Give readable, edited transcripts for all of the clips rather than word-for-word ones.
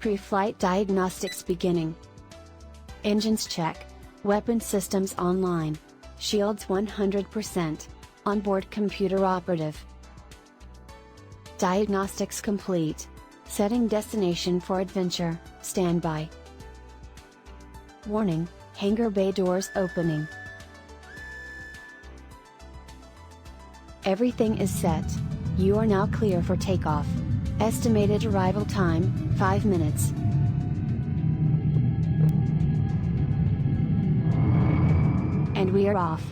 Pre-flight diagnostics beginning. Engines check. Weapon systems online. Shields 100%. Onboard computer operative. Diagnostics complete. Setting destination for adventure, standby. Warning, hangar bay doors opening. Everything is set. You are now clear for takeoff. Estimated arrival time, 5 minutes. And we are off.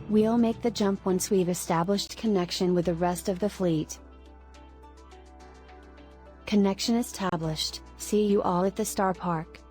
We'll make the jump once we've established connection with the rest of the fleet. Connection established. See you all at the Star Park.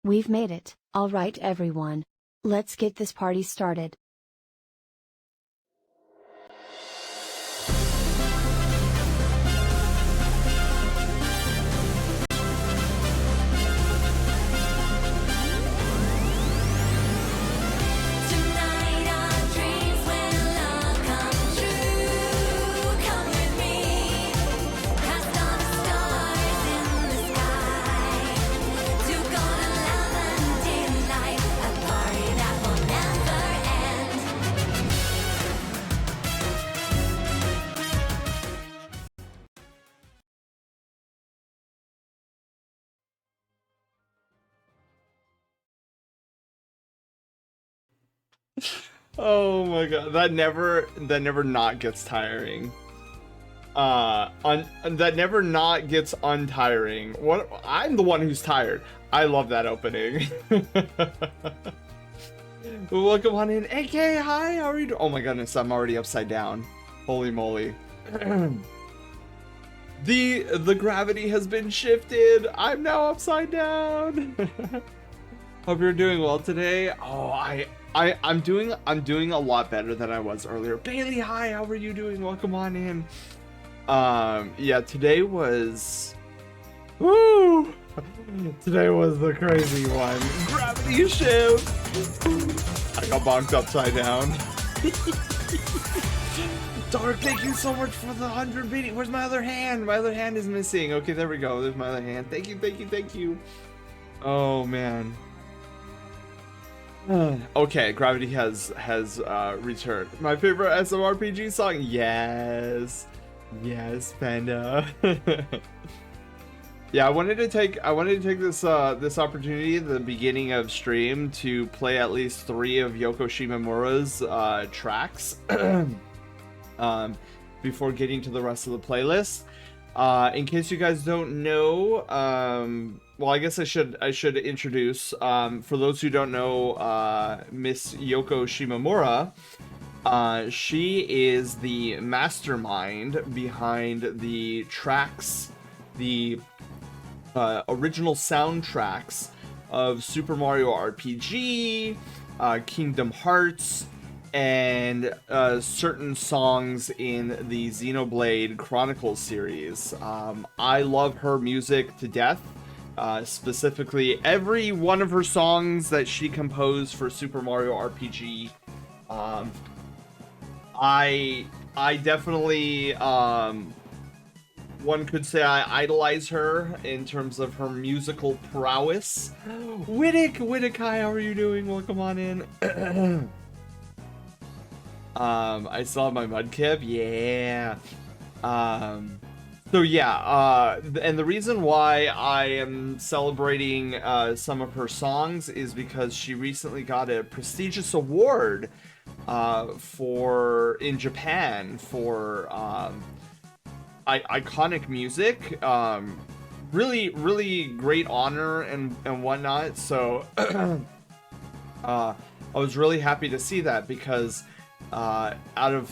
We've made it. Alright everyone. Let's get this party started. Oh my god, that never not gets tiring. That never not gets untiring. What, I'm the one who's tired. I love that opening. Welcome on in. AK, hi, how are you doing? Oh my goodness, I'm already upside down. Holy moly. The gravity has been shifted. I'm now upside down. Hope you're doing well today. Oh, I'm doing a lot better than I was earlier. Bailey, hi, how are you doing? Welcome on in. Yeah, today was, woo! Today was the crazy one. Gravity shift. I got bonked upside down. Dark, thank you so much for the 100 biddy. Where's my other hand? My other hand is missing. Okay, there we go. There's my other hand. Thank you, thank you, thank you. Oh man. Okay, Gravity has returned. My favorite SMRPG song? Yes. Yes, Panda. Yeah, I wanted to take this this opportunity at the beginning of stream to play at least 3 of Yoko Shimomura's tracks before getting to the rest of the playlist. In case you guys don't know, well, I guess I should introduce, for those who don't know, Miss Yoko Shimomura. She is the mastermind behind the tracks, the original soundtracks of Super Mario RPG, Kingdom Hearts, and certain songs in the Xenoblade Chronicles series. I love her music to death. Specifically, every one of her songs that she composed for Super Mario RPG. I definitely, one could say I idolize her in terms of her musical prowess. Widdick, hi, how are you doing? Welcome on in. I still have my Mudkip, yeah. So yeah, and the reason why I am celebrating some of her songs is because she recently got a prestigious award in Japan for iconic music. Really great honor and whatnot. So I was really happy to see that because out of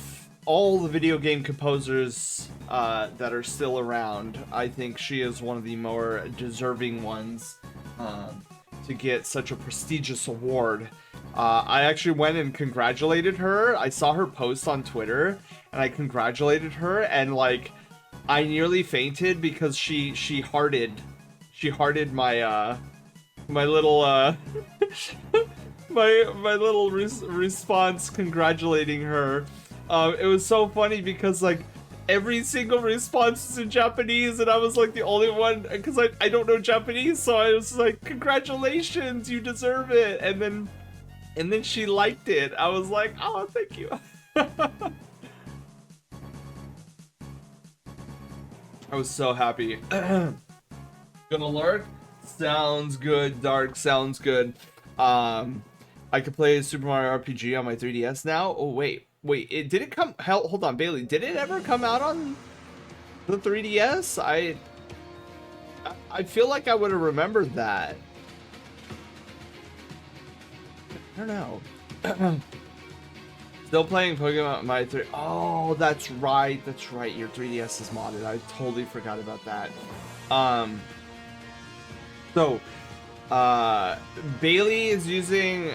all the video game composers that are still around, I think she is one of the more deserving ones to get such a prestigious award. I actually went and congratulated her. I saw her post on Twitter, and I congratulated her, and like, I nearly fainted because she hearted my my little my little response congratulating her. It was so funny because like every single response is in Japanese, and I was like the only one because I don't know Japanese, so I was like, congratulations, you deserve it. And then she liked it. I was like, oh, thank you. I was so happy. Gonna lurk? Sounds good, Dark. Sounds good. I could play Super Mario RPG on my 3DS now. Oh wait, did it come? Hold on, Bailey. Did it ever come out on the 3DS? I feel like I would have remembered that. I don't know. Still playing Pokemon My 3. Oh, that's right. Your 3DS is modded. I totally forgot about that. So Uh, Bailey is using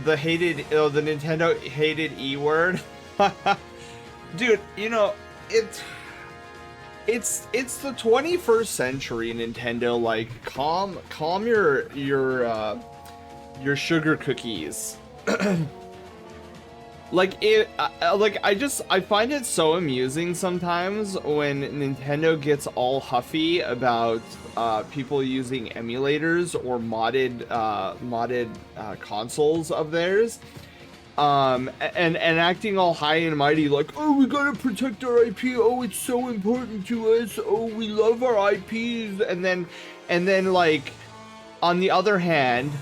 the Nintendo hated E word. Dude, you know, it's the 21st century, Nintendo. Like, calm your sugar cookies. Like I find it so amusing sometimes when Nintendo gets all huffy about people using emulators or modded consoles of theirs, and acting all high and mighty like, oh, we gotta protect our IP, oh, it's so important to us, oh, we love our IPs, and then like, on the other hand,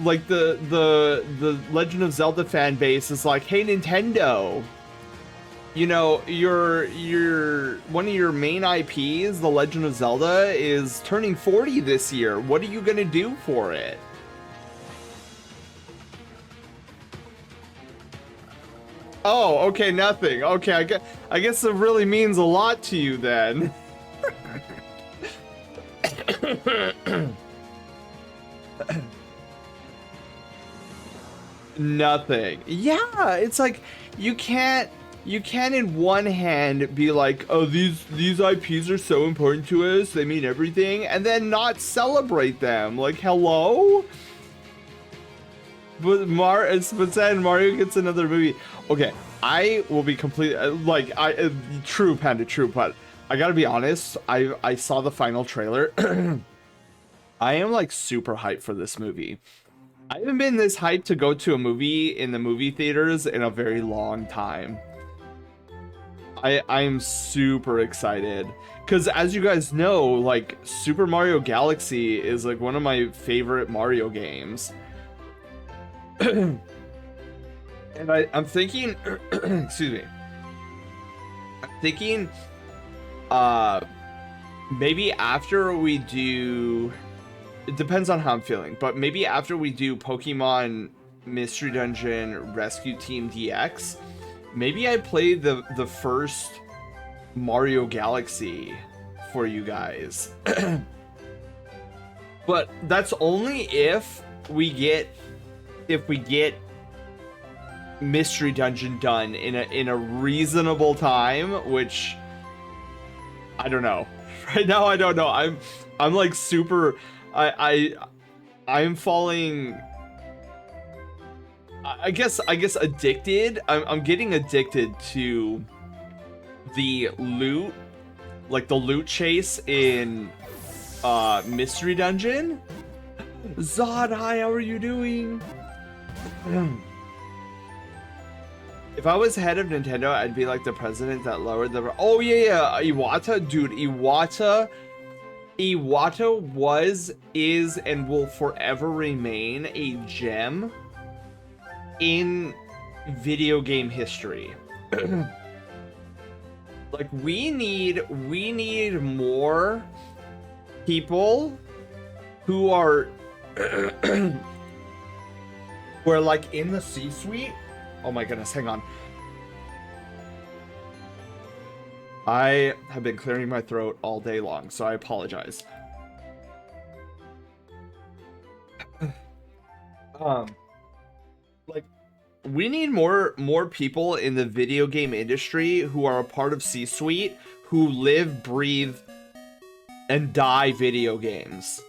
like the Legend of Zelda fan base is like, hey, Nintendo, you know, your one of your main IPs, the Legend of Zelda, is turning 40 this year. What are you gonna do for it? Oh, okay, nothing. Okay, I guess it really means a lot to you then. Nothing. Yeah, it's like you can't in one hand be like, oh, these IPs are so important to us, they mean everything, and then not celebrate them. Like, hello? But then Mario gets another movie. Okay, I will be completely like, true Panda, true, but I gotta be honest, I saw the final trailer. I am like super hyped for this movie. I haven't been this hyped to go to a movie in the movie theaters in a very long time. I'm super excited because, as you guys know, like, Super Mario Galaxy is like one of my favorite Mario games. And I'm thinking, excuse me, I'm thinking, maybe after we do, it depends on how I'm feeling, but maybe after we do Pokemon Mystery Dungeon Rescue Team DX, maybe I play the first Mario Galaxy for you guys. But that's only if we get Mystery Dungeon done in a reasonable time, which I don't know. Right now I don't know. I'm like super, I'm falling, I guess addicted. I'm getting addicted to the loot, like the loot chase in Mystery Dungeon. Zod, hi, how are you doing? If I was head of Nintendo, I'd be like the president that lowered the... Oh, yeah, Iwata. Dude, Iwata was, is, and will forever remain a gem in video game history. Like, we need more people who are... who are, like, in the C-suite. Oh my goodness, hang on. I have been clearing my throat all day long, so I apologize. Like, we need more people in the video game industry who are a part of C-suite, who live, breathe, and die video games.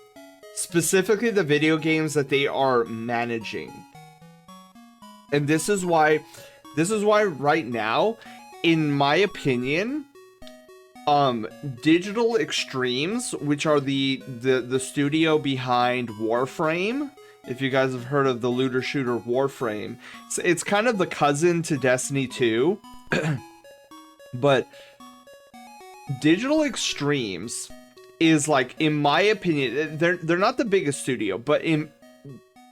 Specifically the video games that they are managing. And this is why right now, in my opinion, Digital Extremes, which are the studio behind Warframe, if you guys have heard of the looter shooter Warframe, it's kind of the cousin to Destiny 2. But Digital Extremes is, like, in my opinion, they're not the biggest studio, but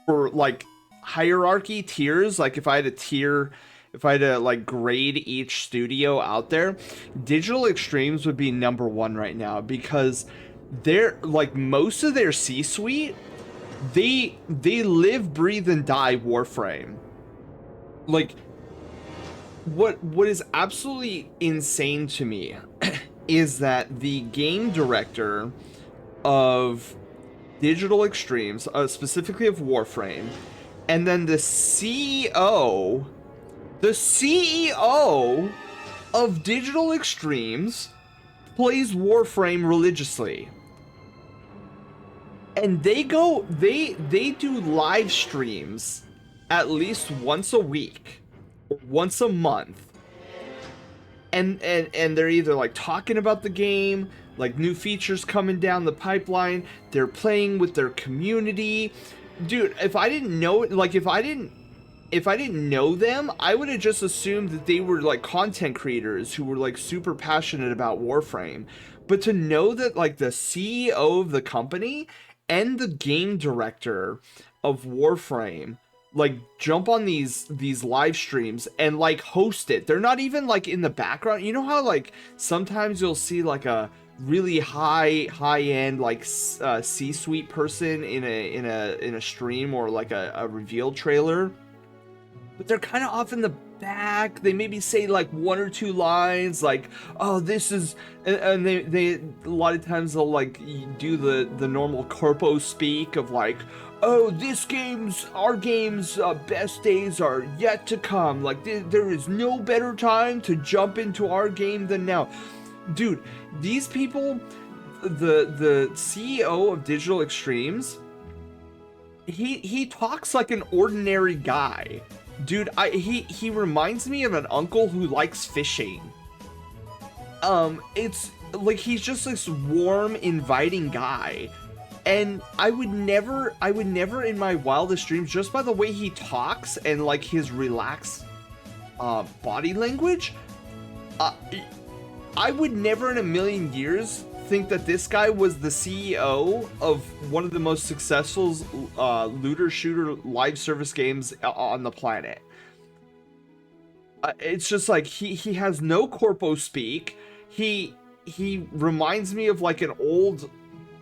for like hierarchy tiers, like if I had to like grade each studio out there, Digital Extremes would be number one right now, because they're like, most of their C-suite, they live, breathe, and die Warframe. Like, what is absolutely insane to me is that the game director of Digital Extremes, specifically of Warframe, and then the CEO of Digital Extremes plays Warframe religiously. And they do live streams at least once a week or once a month. And they're either like talking about the game, like new features coming down the pipeline, they're playing with their community. Dude, if I didn't know, like if I didn't know them, I would have just assumed that they were like content creators who were like super passionate about Warframe. But to know that like the CEO of the company and the game director of Warframe like jump on these live streams and like host it. They're not even like in the background. You know how like sometimes you'll see like a really high end like C-suite person in a stream or like a reveal trailer, but they're kind of off in the back. They maybe say like one or two lines like, oh, this is, and they a lot of times they'll like do the normal corpo speak of like, oh, our game's best days are yet to come. Like there is no better time to jump into our game than now. Dude, these people, the CEO of Digital Extremes, he talks like an ordinary guy. Dude, he reminds me of an uncle who likes fishing. It's like he's just this warm, inviting guy. And I would never in my wildest dreams, just by the way he talks and like his relaxed body language, I would never in a million years think that this guy was the CEO of one of the most successful looter shooter live service games on the planet. It's just like he has no corpo speak. He reminds me of like an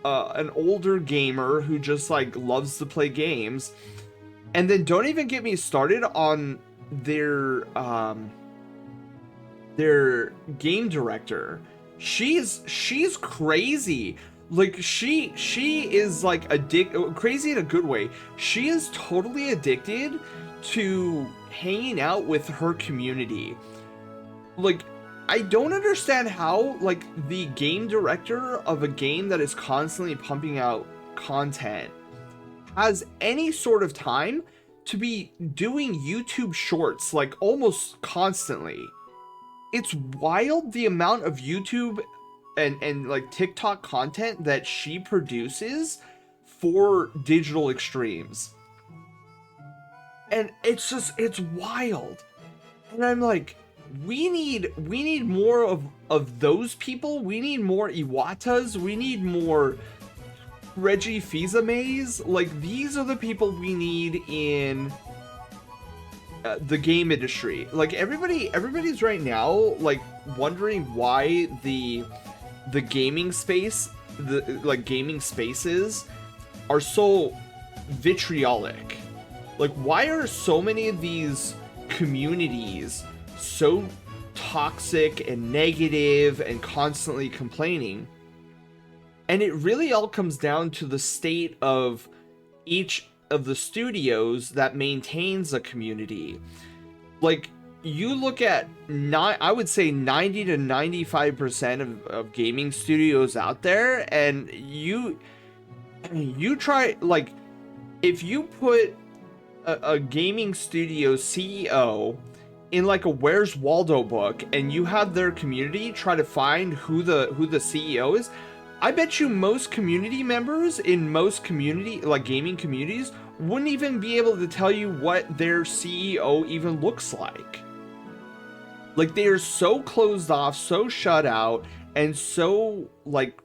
older gamer who just like loves to play games. And then don't even get me started on their game director. She's crazy. Like she is like crazy in a good way. She is totally addicted to hanging out with her community. Like I don't understand how like the game director of a game that is constantly pumping out content has any sort of time to be doing YouTube shorts like almost constantly. It's wild the amount of YouTube and like TikTok content that she produces for Digital Extremes. And it's wild. And I'm like, we need more of those people. We need more Iwatas. We need more Reggie Fils-Aimes. Like these are the people we need in the game industry. Like everybody's right now like wondering why the gaming space, the gaming spaces are so vitriolic. Like why are so many of these communities so toxic and negative and constantly complaining? And it really all comes down to the state of each of the studios that maintains a community. Like you look at I would say 90 to 95% of gaming studios out there, and you try, like if you put a gaming studio CEO in like a Where's Waldo book and you have their community try to find who the CEO is, I bet you most community members in most gaming communities wouldn't even be able to tell you what their CEO even looks like. Like they are so closed off, so shut out, and so like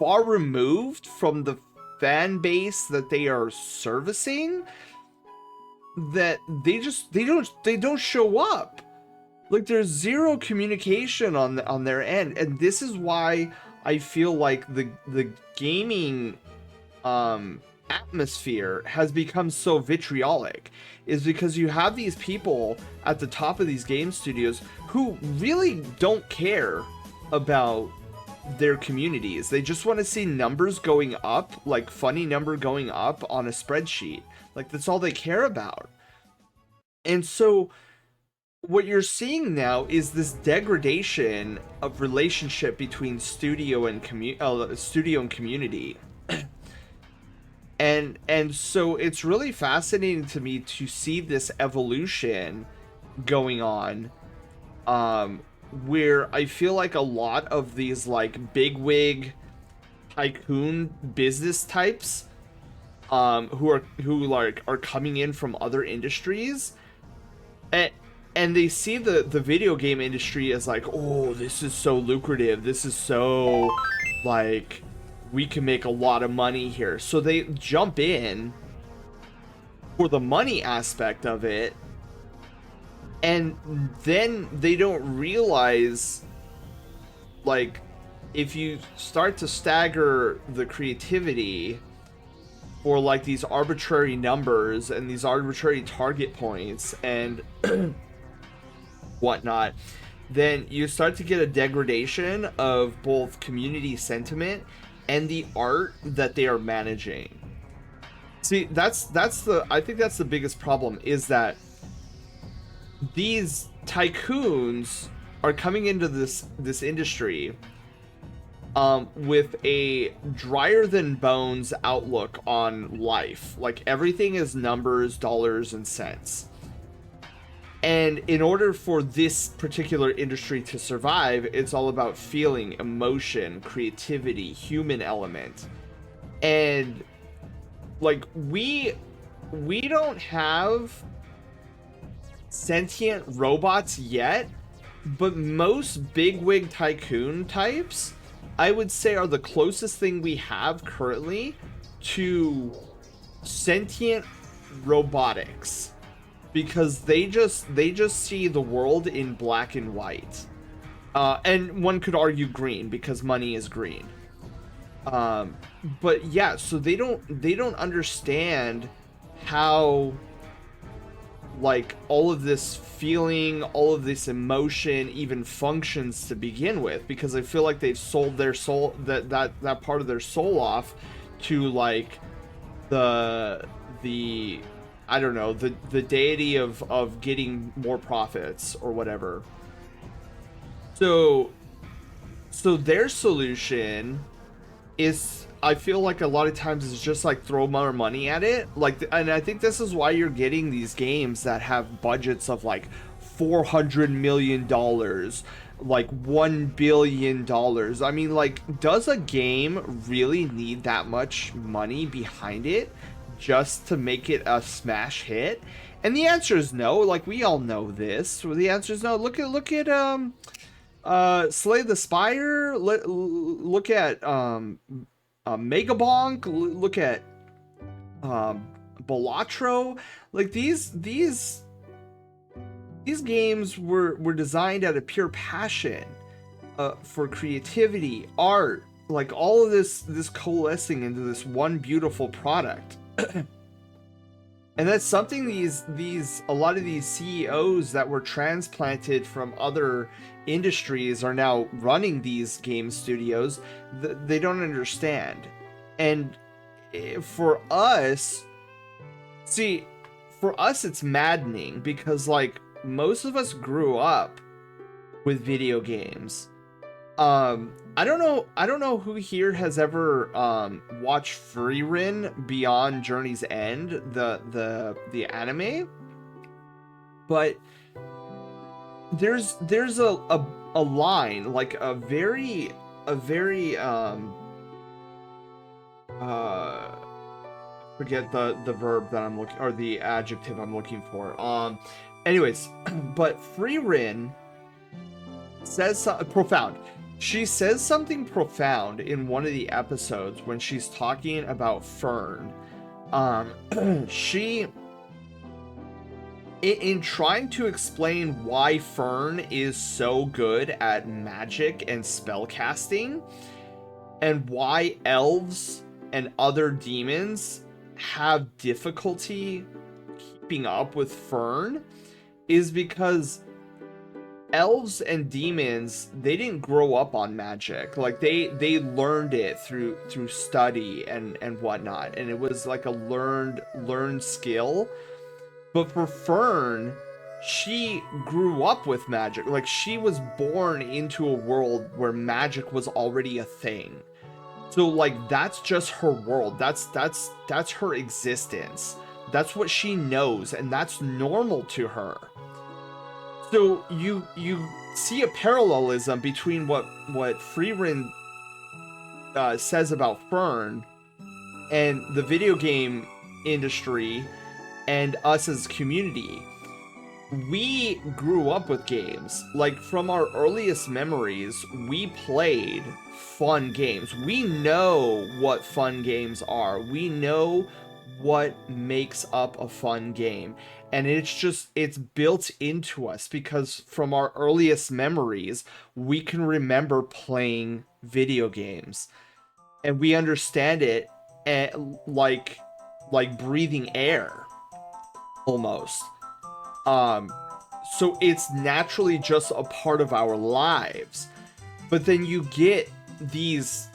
far removed from the fan base that they are servicing that they don't show up. Like there's zero communication on their end, and this is why I feel like the gaming atmosphere has become so vitriolic, is because you have these people at the top of these game studios who really don't care about their communities. They just want to see numbers going up, like funny number going up on a spreadsheet. Like that's all they care about. And so what you're seeing now is this degradation of relationship between studio and community. And so it's really fascinating to me to see this evolution going on, where I feel like a lot of these like bigwig tycoon business types, who are coming in from other industries, and they see the video game industry as like, oh, this is so lucrative, this is so like we can make a lot of money here, so they jump in for the money aspect of it, and then they don't realize, like, if you start to stagger the creativity for like these arbitrary numbers and these arbitrary target points and whatnot, then you start to get a degradation of both community sentiment and the art that they are managing. See, I think that's the biggest problem, is that these tycoons are coming into this industry with a drier than bones outlook on life. Like everything is numbers, dollars, and cents. And in order for this particular industry to survive, it's all about feeling, emotion, creativity, human element. And like we don't have sentient robots yet, but most bigwig tycoon types, I would say, are the closest thing we have currently to sentient robotics, because they just see the world in black and white, and one could argue green because money is green. But yeah, so they don't understand how like all of this feeling, all of this emotion even functions to begin with, because I feel like they've sold their soul, that part of their soul off to like the I don't know, the deity of getting more profits or whatever. So their solution is, I feel like a lot of times it's just like throw more money at it. Like, and I think this is why you're getting these games that have budgets of like $400 million, like $1 billion. I mean, like, does a game really need that much money behind it just to make it a smash hit? And the answer is no. Like, we all know this. The answer is no. Look at Slay the Spire. Look at Megabonk. Look at Balatro. Like these games were designed out of pure passion, for creativity, art, like all of this coalescing into this one beautiful product. And that's something a lot of these CEOs that were transplanted from other industries are now running these game studios. They don't understand. And for us, it's maddening, because like most of us grew up with video games. I don't know who here has ever watched Frieren Beyond Journey's End, the anime, but there's a line, like a very forget the verb that I'm looking, or the adjective I'm looking for. Anyways, but Frieren says something profound. She says something profound in one of the episodes when she's talking about Fern. She, in trying to explain why Fern is so good at magic and spell casting, and why elves and other demons have difficulty keeping up with Fern, is because elves and demons, they didn't grow up on magic. Like they learned it through study and whatnot, and it was like a learned skill. But for Fern, she grew up with magic. Like she was born into a world where magic was already a thing. So like that's just her world. That's her existence. That's what she knows, and that's normal to her. So you see a parallelism between what Freerin says about Fern and the video game industry and us as community. We grew up with games. Like from our earliest memories, we played fun games. We know what fun games are. We know what makes up a fun game. And it's built into us because from our earliest memories, we can remember playing video games. And we understand it like breathing air almost. So it's naturally just a part of our lives. But then you get these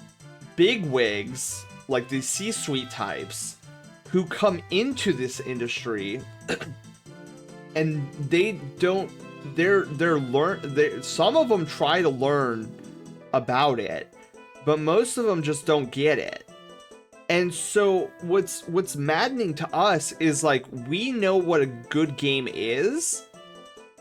big wigs, like these C-suite types, who come into this industry and some of them try to learn about it, but most of them just don't get it. And so what's maddening to us is like we know what a good game is,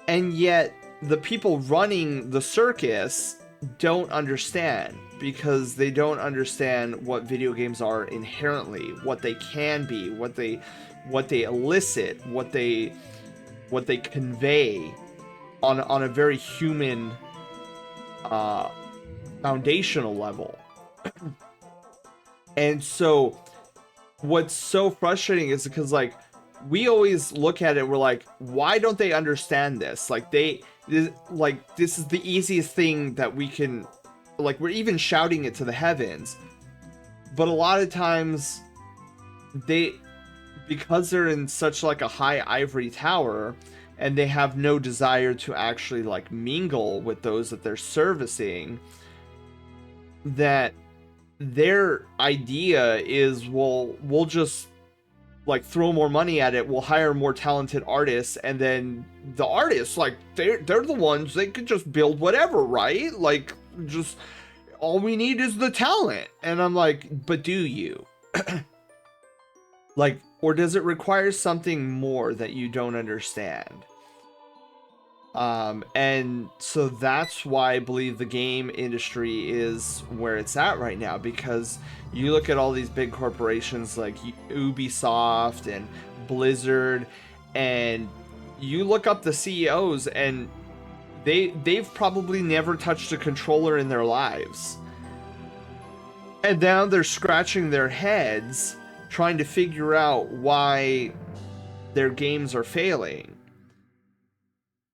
and yet the people running the circus don't understand, because they don't understand what video games are inherently, what they can be, what they elicit, what they convey on a very human foundational level. And so what's so frustrating is because like we always look at it, we're like, why don't they understand this? Like this is the easiest thing that we can, like we're even shouting it to the heavens. But a lot of times because they're in such like a high ivory tower and they have no desire to actually like mingle with those that they're servicing, that their idea is, well, we'll just like throw more money at it, we'll hire more talented artists, and then the artists, like they're the ones, they could just build whatever, right? Like just all we need is the talent. And I'm like, but do you? Like, or does it require something more that you don't understand? And so that's why I believe the game industry is where it's at right now, because you look at all these big corporations like Ubisoft and Blizzard, and you look up the CEOs and they've probably never touched a controller in their lives. And now they're scratching their heads trying to figure out why their games are failing.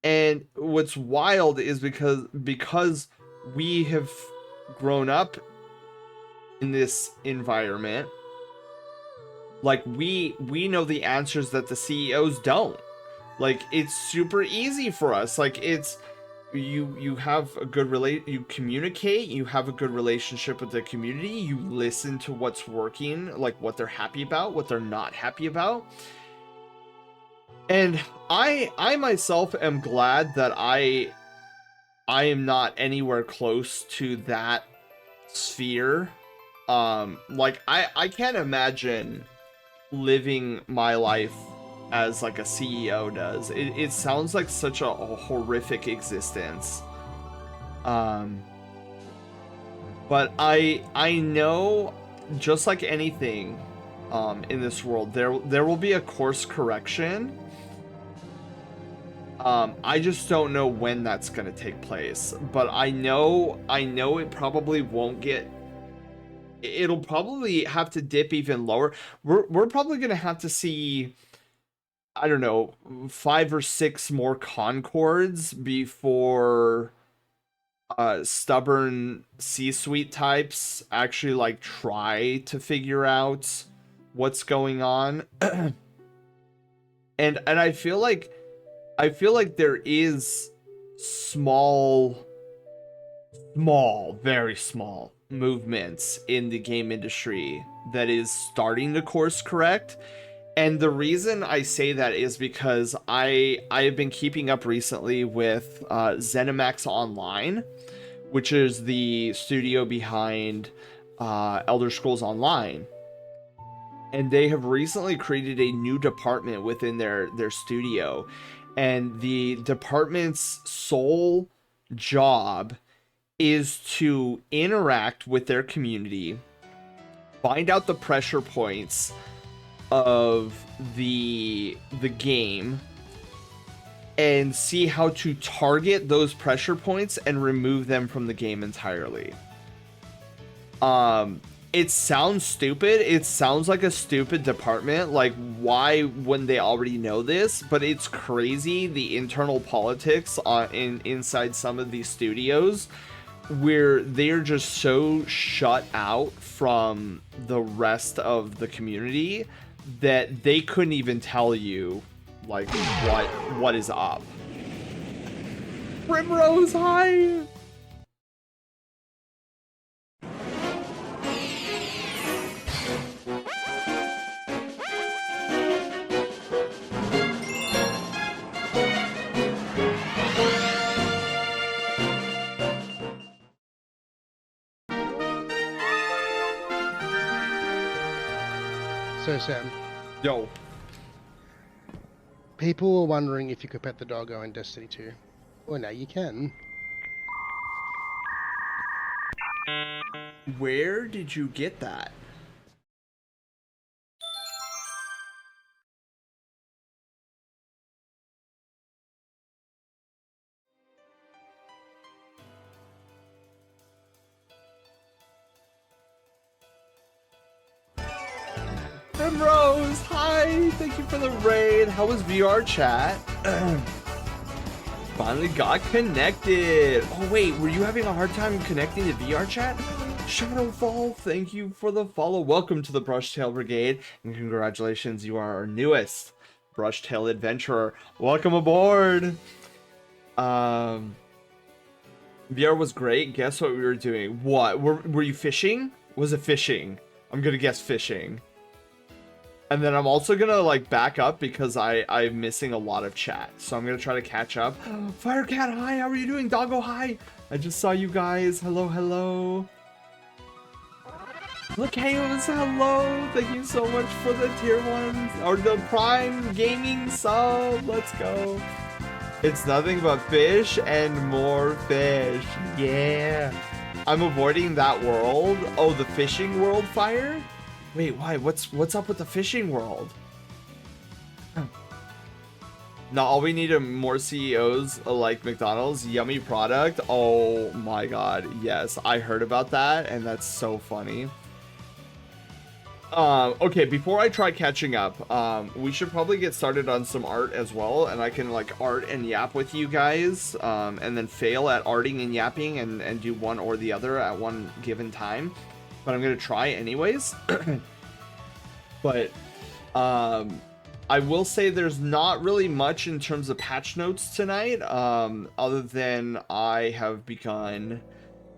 And what's wild is because we have grown up in this environment, like we know the answers that the CEOs don't. Like it's super easy for us. Like it's you have a good you communicate, you have a good relationship with the community, you listen to what's working, like what they're happy about, what they're not happy about. And I myself am glad that I am not anywhere close to that sphere. Like I can't imagine living my life as like a CEO does. It sounds like such a horrific existence. But I know, just like anything in this world, there will be a course correction. I just don't know when that's gonna take place, but I know it probably won't get. It'll probably have to dip even lower. We're probably gonna have to see, I don't know, 5 or 6 more Concords before stubborn C-suite types actually like try to figure out what's going on. and I feel like there is small, very small movements in the game industry that is starting to course correct. And the reason I say that is because I have been keeping up recently with ZeniMax Online, which is the studio behind Elder Scrolls Online. And they have recently created a new department within their studio. And the department's sole job is to interact with their community, find out the pressure points of the game, and see how to target those pressure points and remove them from the game entirely. It sounds stupid. It sounds like a stupid department. Like, why wouldn't they already know this? But it's crazy, the internal politics inside some of these studios, where they're just so shut out from the rest of the community that they couldn't even tell you, like, what is up. Primrose, hi! So, Sam, Yo. people were wondering if you could pet the doggo in Destiny 2. Well, now you can. Where did you get that? Primrose, hi! Thank you for the raid. How was VR chat? Finally got connected. Oh wait, were you having a hard time connecting to VR chat? Shadowfall, thank you for the follow. Welcome to the Brushtail Brigade, and congratulations, you are our newest Brushtail adventurer. Welcome aboard. VR was great. Guess what we were doing? What? Were you fishing? Was it fishing? I'm gonna guess fishing. And then I'm also gonna like back up because I'm missing a lot of chat. So I'm gonna try to catch up. Firecat, hi, how are you doing? Doggo, hi. I just saw you guys. Hello, hello. Look, Hayos, hello. Thank you so much for the tier 1s. Or the Prime Gaming sub. Let's go. It's nothing but fish and more fish. Yeah. I'm avoiding that world. Oh, the fishing world fire? Wait, why? What's up with the fishing world? Now all we need are more CEOs like McDonald's. Yummy product. Oh my god, yes, I heard about that, and that's so funny. Okay, before I try catching up, we should probably get started on some art as well, and I can like art and yap with you guys, and then fail at arting and yapping and do one or the other at one given time. But I'm gonna try anyways. But I will say there's not really much in terms of patch notes tonight, other than I have begun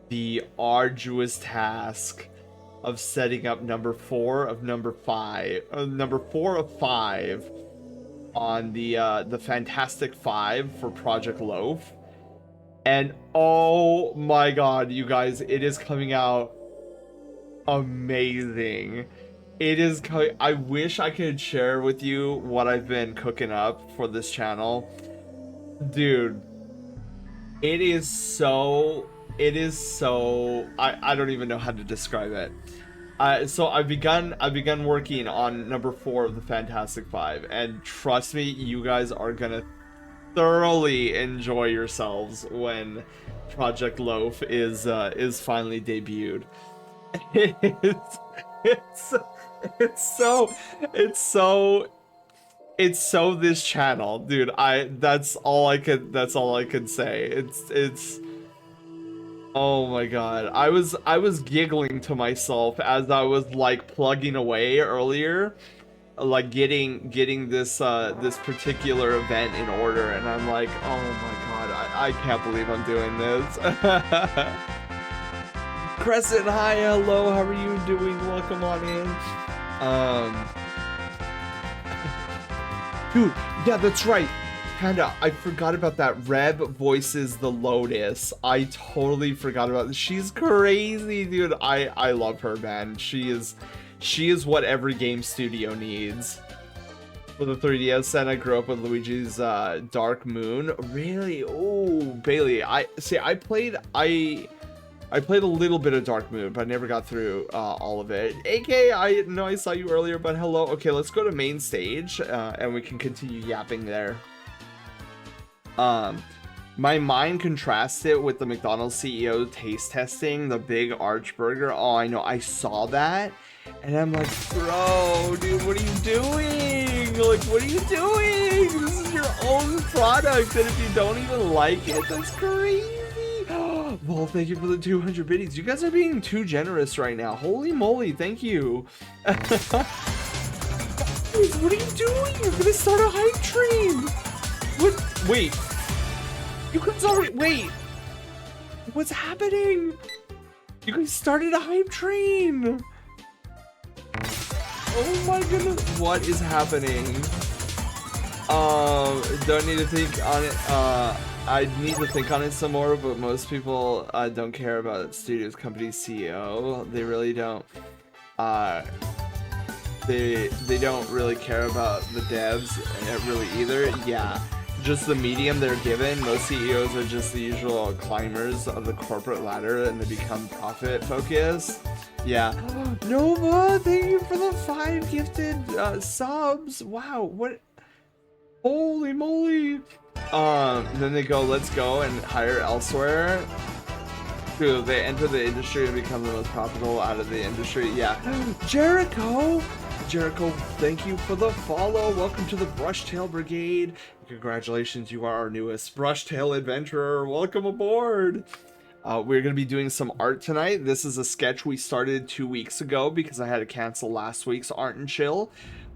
the arduous task of setting up number 4 of 5 on the Fantastic 5 for Project Loaf. And oh my god, you guys, it is coming out amazing. It is I wish I could share with you what I've been cooking up for this channel. Dude, it is so I don't even know how to describe it. So I've begun working on number 4 of the Fantastic 5, and trust me, you guys are gonna thoroughly enjoy yourselves when Project Loaf is finally debuted. It's so this channel, dude. That's all I could say. It's oh my god. I was giggling to myself as I was like plugging away earlier, like getting this this particular event in order, and I'm like, oh my god, I can't believe I'm doing this. Crescent, hi, hello, how are you doing? Welcome on in. Dude, yeah, that's right. Panda, I forgot about that. Reb voices the Lotus. I totally forgot about this. She's crazy, dude. I love her, man. She is what every game studio needs. For the 3DS, and I grew up with Luigi's Dark Moon. Really? Oh, Bailey. I played a little bit of Dark Moon, but I never got through all of it. AK, I know I saw you earlier, but hello. Okay, let's go to main stage, and we can continue yapping there. My mind contrasts it with the McDonald's CEO taste testing the big arch burger. Oh, I know, I saw that, and I'm like, bro, dude, what are you doing? Like, what are you doing? This is your own product, and if you don't even like it, that's crazy. Well, thank you for the 200 biddies. You guys are being too generous right now. Holy moly, thank you. Guys, what are you doing? You're gonna start a hype train. What? Wait. You guys already. Wait. What's happening? You guys started a hype train. Oh my goodness. What is happening? Don't need to think on it. I need to think on it some more, but most people don't care about studios company's CEO. They really don't. They don't really care about the devs really either. Yeah, just the medium they're given. Most CEOs are just the usual climbers of the corporate ladder, and they become profit focused. Yeah. Nova, thank you for the 5 gifted subs. Wow, what? Holy moly. Then they go, let's go and hire elsewhere. True, they enter the industry and become the most profitable out of the industry. Yeah. Jericho, thank you for the follow. Welcome to the Brushtail Brigade. Congratulations, you are our newest Brushtail adventurer. Welcome aboard. We're going to be doing some art tonight. This is a sketch we started 2 weeks ago because I had to cancel last week's Art and Chill.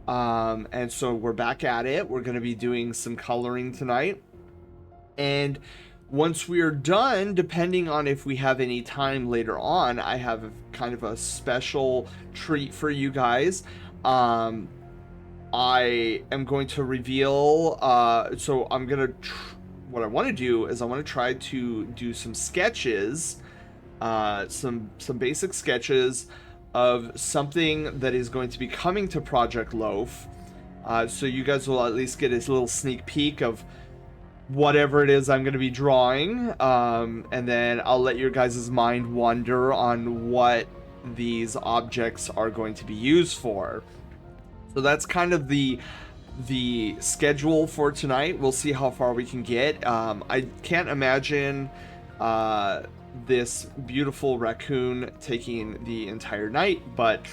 And so we're back at it. We're going to be doing some coloring tonight. And once we are done, depending on if we have any time later on, I have kind of a special treat for you guys. I am going to reveal, so I'm going to, what I want to do is I want to try to do some sketches, some basic sketches of something that is going to be coming to Project Loaf. So you guys will at least get a little sneak peek of whatever it is I'm going to be drawing. And then I'll let your guys' mind wander on what these objects are going to be used for. So that's kind of the schedule for tonight. We'll see how far we can get. I can't imagine this beautiful raccoon taking the entire night, but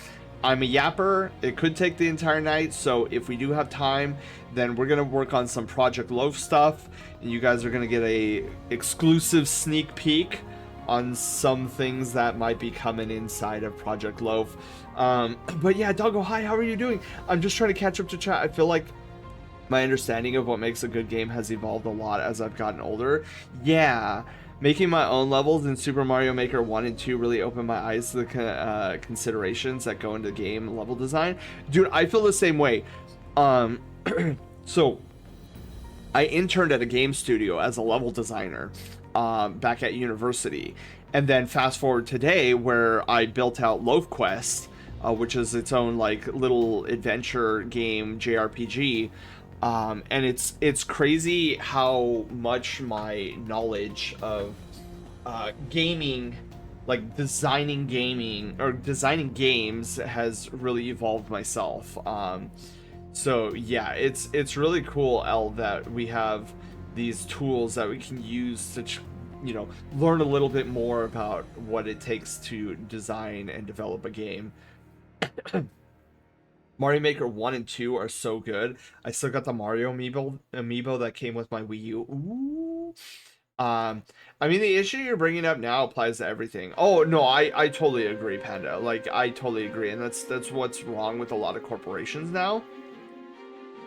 I'm a yapper. It could take the entire night, so if we do have time, then we're gonna work on some Project Loaf stuff, and you guys are gonna get a exclusive sneak peek on some things that might be coming inside of Project Loaf. But yeah, Doggo, hi, how are you doing? I'm just trying to catch up to chat. I feel like my understanding of what makes a good game has evolved a lot as I've gotten older. Yeah, making my own levels in Super Mario Maker 1 and 2 really opened my eyes to the considerations that go into game level design. Dude, I feel the same way. So, I interned at a game studio as a level designer back at university. And then fast forward today where I built out Loaf Quest, which is its own like little adventure game JRPG. And it's crazy how much my knowledge of gaming, like designing gaming or designing games, has really evolved myself. So yeah, it's really cool, El, that we have these tools that we can use to learn a little bit more about what it takes to design and develop a game. Mario Maker 1 and 2 are so good. I still got the Mario amiibo that came with my Wii U. Ooh. I mean, the issue you're bringing up now applies to everything. Oh, no, I totally agree, Panda. Like, I totally agree. And that's what's wrong with a lot of corporations now.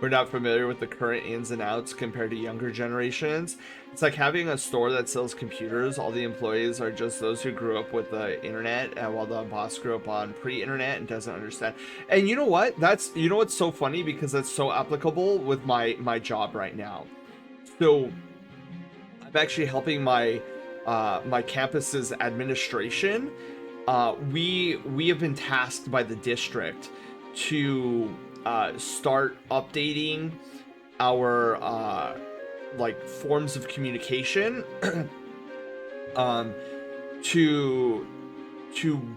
we're not familiar with the current ins and outs compared to younger generations. It's like having a store that sells computers. All the employees are just those who grew up with the internet, while the boss grew up on pre-internet and doesn't understand. And you know what? You know what's so funny, because that's so applicable with my job right now. So I'm actually helping my my campus's administration. We have been tasked by the district to start updating our like forms of communication to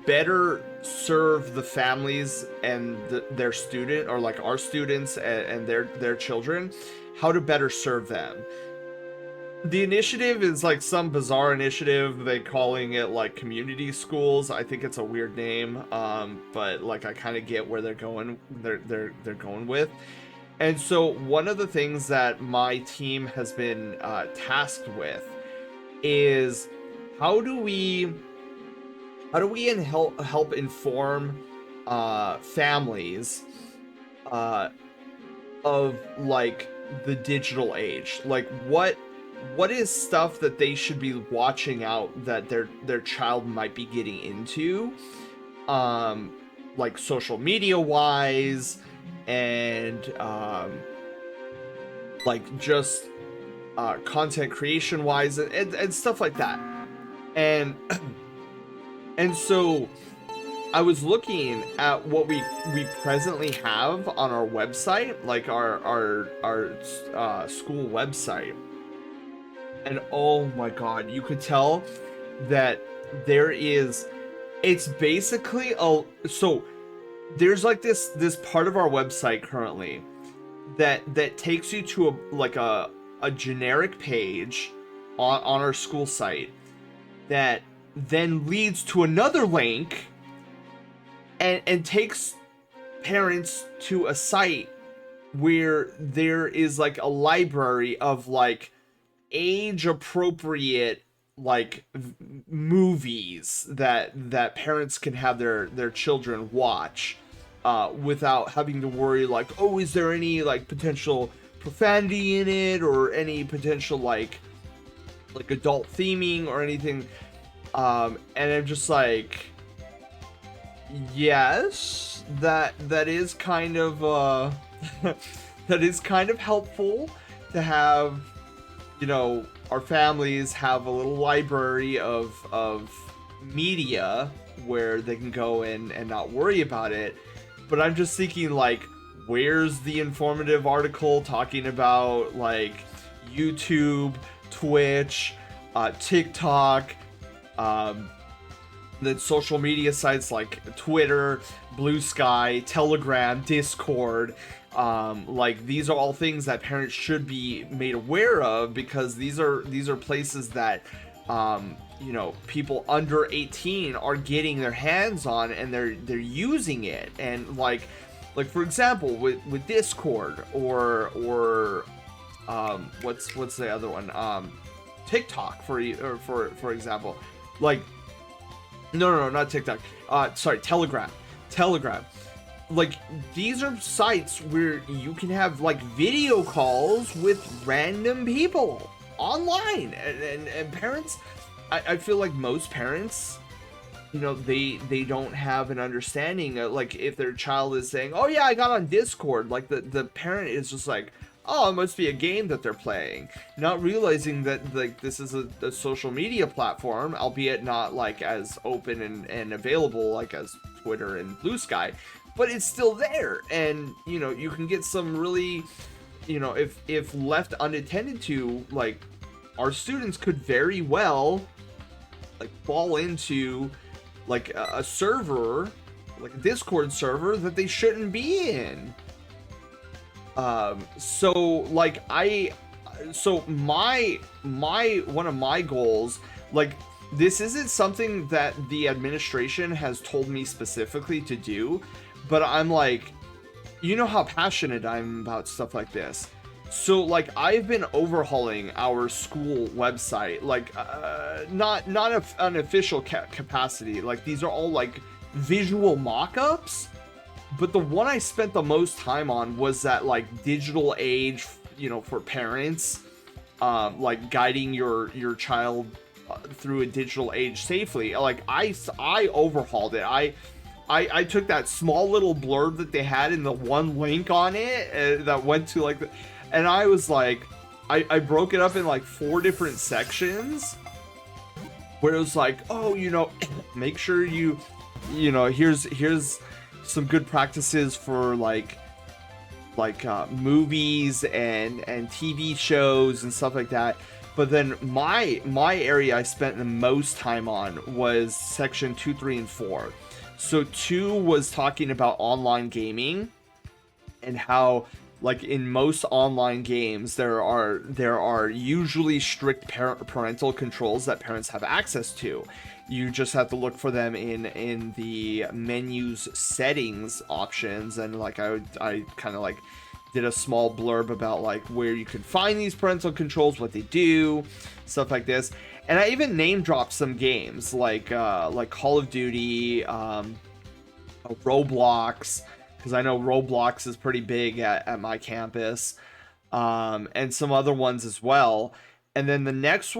better serve the families and their student, or like our students and their children, how to better serve them. The initiative is like some bizarre initiative. They calling it like community schools. I think it's a weird name, but like I kind of get where they're going. They're going with. And so one of the things that my team has been tasked with is how do we help inform families of like the digital age, like what is stuff that they should be watching out that their child might be getting into, like social media wise, and like just content creation wise, and stuff like that. And and so I was looking at what we presently have on our website, like our school website. And oh my god, you could tell that it's basically so there's like this part of our website currently that takes you to a generic page on our school site that then leads to another link and takes parents to a site where there is like a library of like age appropriate like movies that parents can have their children watch without having to worry like, oh, is there any like potential profanity in it, or any potential like adult theming or anything. And I'm just like, yes, that is kind of that is kind of helpful to have, you know, our families have a little library of media where they can go in and not worry about it. But I'm just thinking, like, where's the informative article talking about like YouTube, Twitch, TikTok, the social media sites like Twitter, Blue Sky, Telegram, Discord. Like, these are all things that parents should be made aware of, because these are places that you know, people under 18 are getting their hands on, and they're using it. And like for example, with Discord or what's the other one, TikTok for example, like no, not TikTok, sorry, Telegram. Like, these are sites where you can have like video calls with random people online, and parents, I feel like most parents, you know, they don't have an understanding of, like, if their child is saying, oh yeah, I got on Discord, like the parent is just like, oh, it must be a game that they're playing, not realizing that like this is a social media platform, albeit not like as open and available like as Twitter and Blue Sky, but it's still there. And you know, you can get some really, you know, if left unattended to, like, our students could very well like fall into like a server, like a Discord server that they shouldn't be in. So like my one of my goals, like, this isn't something that the administration has told me specifically to do, but I'm like, you know how passionate I'm about stuff like this. So like, I've been overhauling our school website, like not an official capacity. Like, these are all like visual mock-ups But the one I spent the most time on was that like digital age, for parents, like guiding your child through a digital age safely. Like I overhauled it. I took that small little blurb that they had in the one link on it that went to like and I was like, I broke it up in like 4 different sections where it was like, oh, make sure here's some good practices for like movies and TV shows and stuff like that. But then my area I spent the most time on was section 2, 3, and 4. So 2 was talking about online gaming and how, like, in most online games there are usually strict parental controls that parents have access to. You just have to look for them in the menus settings options, and like I kind of like did a small blurb about like where you can find these parental controls, what they do, stuff like this. And I even name dropped some games like Call of Duty, Roblox, because I know Roblox is pretty big at my campus, and some other ones as well. And then the next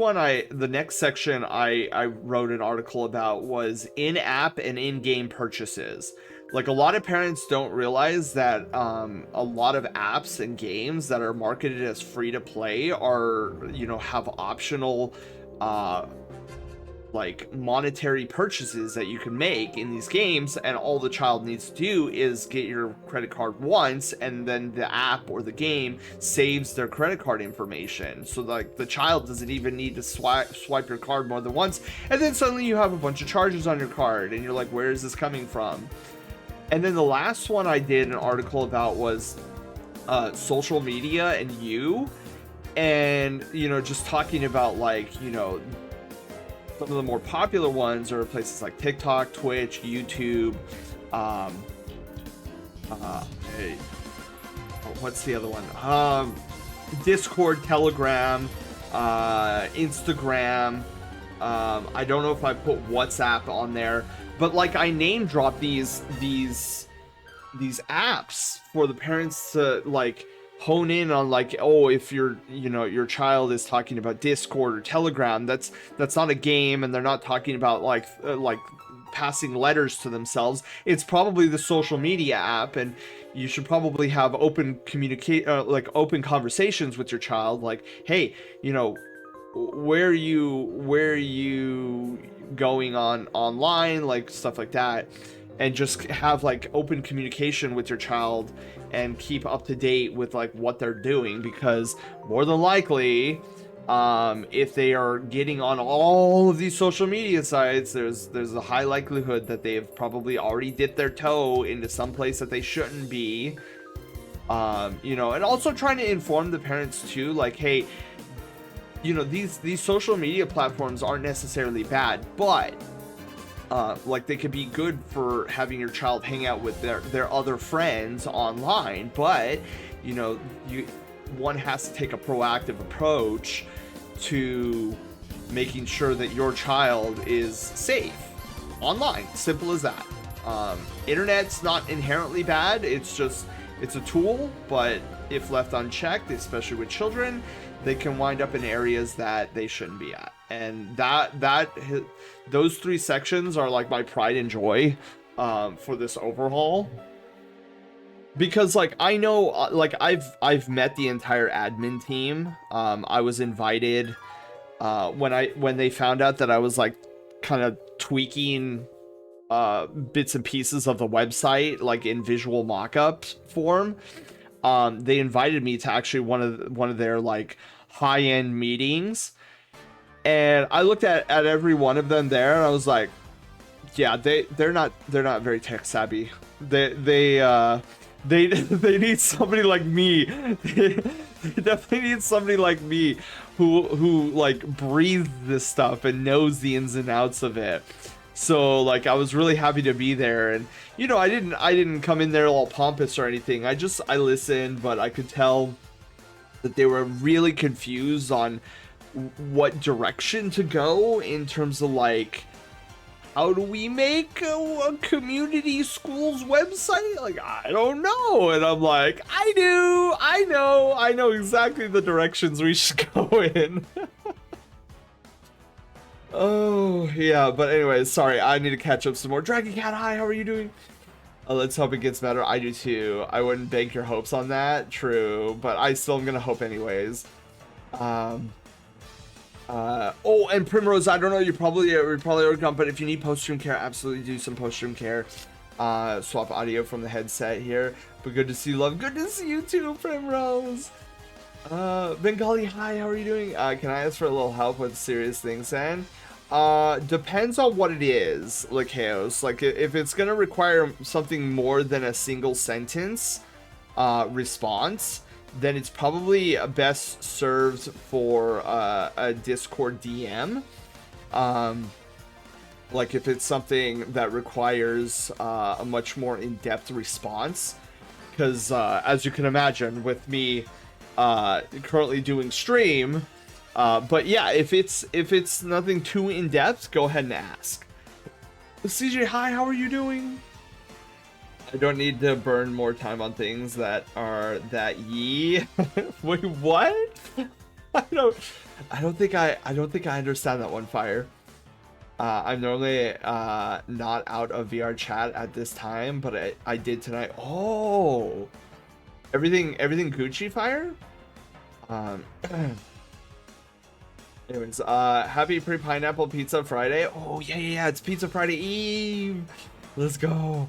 section I wrote an article about was in-app and in-game purchases. Like, a lot of parents don't realize that a lot of apps and games that are marketed as free to play are, have optional like monetary purchases that you can make in these games, and all the child needs to do is get your credit card once, and then the app or the game saves their credit card information, so like the child doesn't even need to swipe your card more than once, and then suddenly you have a bunch of charges on your card and you're like, where is this coming from? And then the last one I did an article about was social media and and just talking about like some of the more popular ones are places like TikTok, Twitch, YouTube, what's the other one? Discord, Telegram, Instagram. I don't know if I put WhatsApp on there, but like I name drop these apps for the parents to like hone in on, like, oh, if your child is talking about Discord or Telegram, that's not a game, and they're not talking about like passing letters to themselves. It's probably the social media app, and you should probably have open conversations with your child, like, hey, where are you going online, like stuff like that, and just have like open communication with your child and keep up to date with like what they're doing, because more than likely, if they are getting on all of these social media sites, there's a high likelihood that they've probably already dipped their toe into some place that they shouldn't be. And also trying to inform the parents too, like, hey, these social media platforms aren't necessarily bad, but like they could be good for having your child hang out with their other friends online, but one has to take a proactive approach to making sure that your child is safe online. Simple as that. Internet's not inherently bad, it's a tool, but if left unchecked, especially with children, they can wind up in areas that they shouldn't be at. And those 3 sections are like my pride and joy for this overhaul, because like I know, like I've met the entire admin team. I was invited when they found out that I was like kind of tweaking bits and pieces of the website, like in visual mock-up form. They invited me to actually one of their like high-end meetings, and I looked at every one of them there, and I was like, yeah, they're not very tech savvy. They need somebody like me. They definitely need somebody like me who like breathes this stuff and knows the ins and outs of it. So like I was really happy to be there, and I didn't come in there all pompous or anything. I listened, but I could tell that they were really confused on what direction to go in terms of like how do we make a community schools website? Like, I don't know. And I'm like, I know exactly the directions we should go in. Oh, yeah, but anyways, sorry, I need to catch up some more. Dragon Cat, hi, how are you doing? Let's hope it gets better. I do too. I wouldn't bank your hopes on that. True, but I still am gonna hope anyways. Oh, and Primrose, I don't know. You're probably overcome, but if you need post-stream care, absolutely do some post-stream care. Swap audio from the headset here. But good to see you, love. Good to see you too, Primrose. Bengali, hi. How are you doing? Can I ask for a little help with serious things, then? Depends on what it is, Chaos. Like, if it's gonna require something more than a single sentence response, then it's probably best served for a Discord DM. Like, if it's something that requires a much more in-depth response, because as you can imagine, with me currently doing stream. But yeah, if it's nothing too in-depth, go ahead and ask. CJ, hi, how are you doing? I don't need to burn more time on things that are that ye. Wait, what? I don't think I understand that one, Fire. I'm normally not out of VR chat at this time, but I did tonight. Oh, everything Gucci, Fire? Anyways, happy pre-pineapple pizza Friday. Oh, yeah, it's Pizza Friday Eve. Let's go.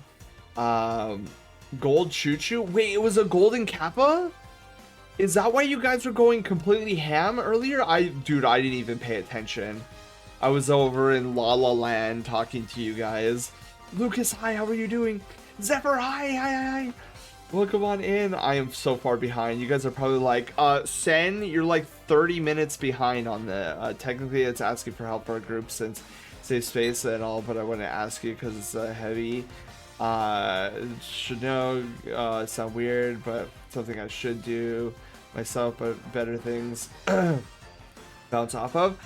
Gold choo-choo. Wait, it was a golden kappa? Is that why you guys were going completely ham earlier? Dude, I didn't even pay attention. I was over in La La Land talking to you guys. Lucas, hi, how are you doing? Zephyr, hi. Welcome on in. I am so far behind. You guys are probably like, Sen, you're like 30 minutes behind on the, technically it's asking for help for a group since safe space and all, but I want to ask you because it's heavy. Should know, sound weird, but something I should do myself, but better things bounce off of.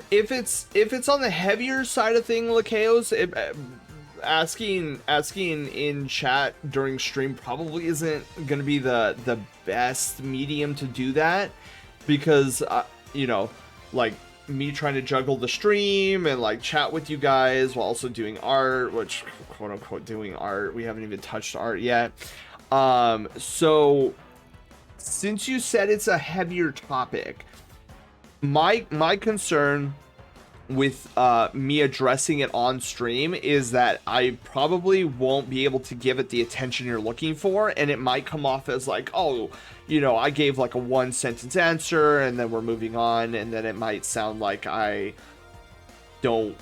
If it's on the heavier side of thing, Lakeos, asking in chat during stream probably isn't gonna be the best medium to do that, because you know, like me trying to juggle the stream and like chat with you guys while also doing art, which quote unquote doing art, we haven't even touched art yet. So since you said it's a heavier topic, my concern with me addressing it on stream is that I probably won't be able to give it the attention you're looking for, and it might come off as like, oh, you know, I gave like a one sentence answer and then we're moving on, and then it might sound like I don't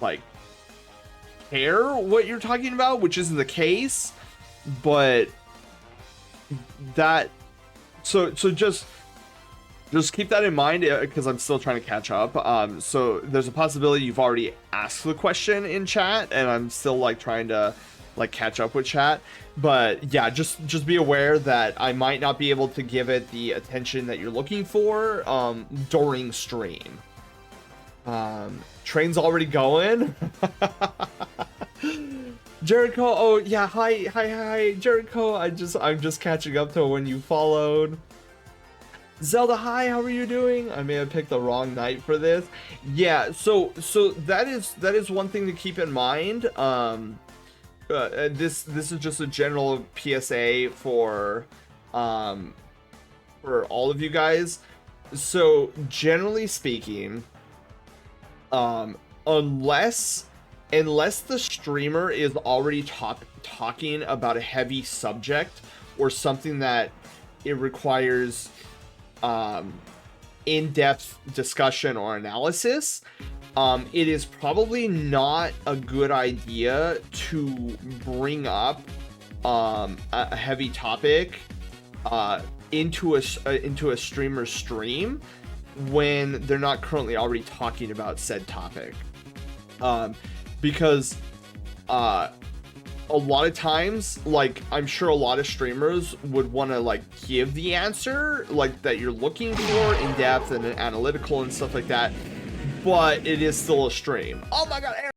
like care what you're talking about, which isn't the case. But that so just keep that in mind, because I'm still trying to catch up. So there's a possibility you've already asked the question in chat, and I'm still like trying to like catch up with chat. But yeah, just be aware that I might not be able to give it the attention that you're looking for during stream. Train's already going. Jericho, oh yeah, hi Jericho. I'm just catching up to when you followed. Zelda, hi, how are you doing? I may have picked the wrong night for this. Yeah, so that is one thing to keep in mind. This is just a general PSA for all of you guys. So generally speaking, unless the streamer is already talking about a heavy subject or something that it requires in-depth discussion or analysis, it is probably not a good idea to bring up a heavy topic into a streamer's stream when they're not currently already talking about said topic, because a lot of times, like, I'm sure a lot of streamers would want to like give the answer like that you're looking for in depth and analytical and stuff like that, but it is still a stream. Oh my god, Aaron.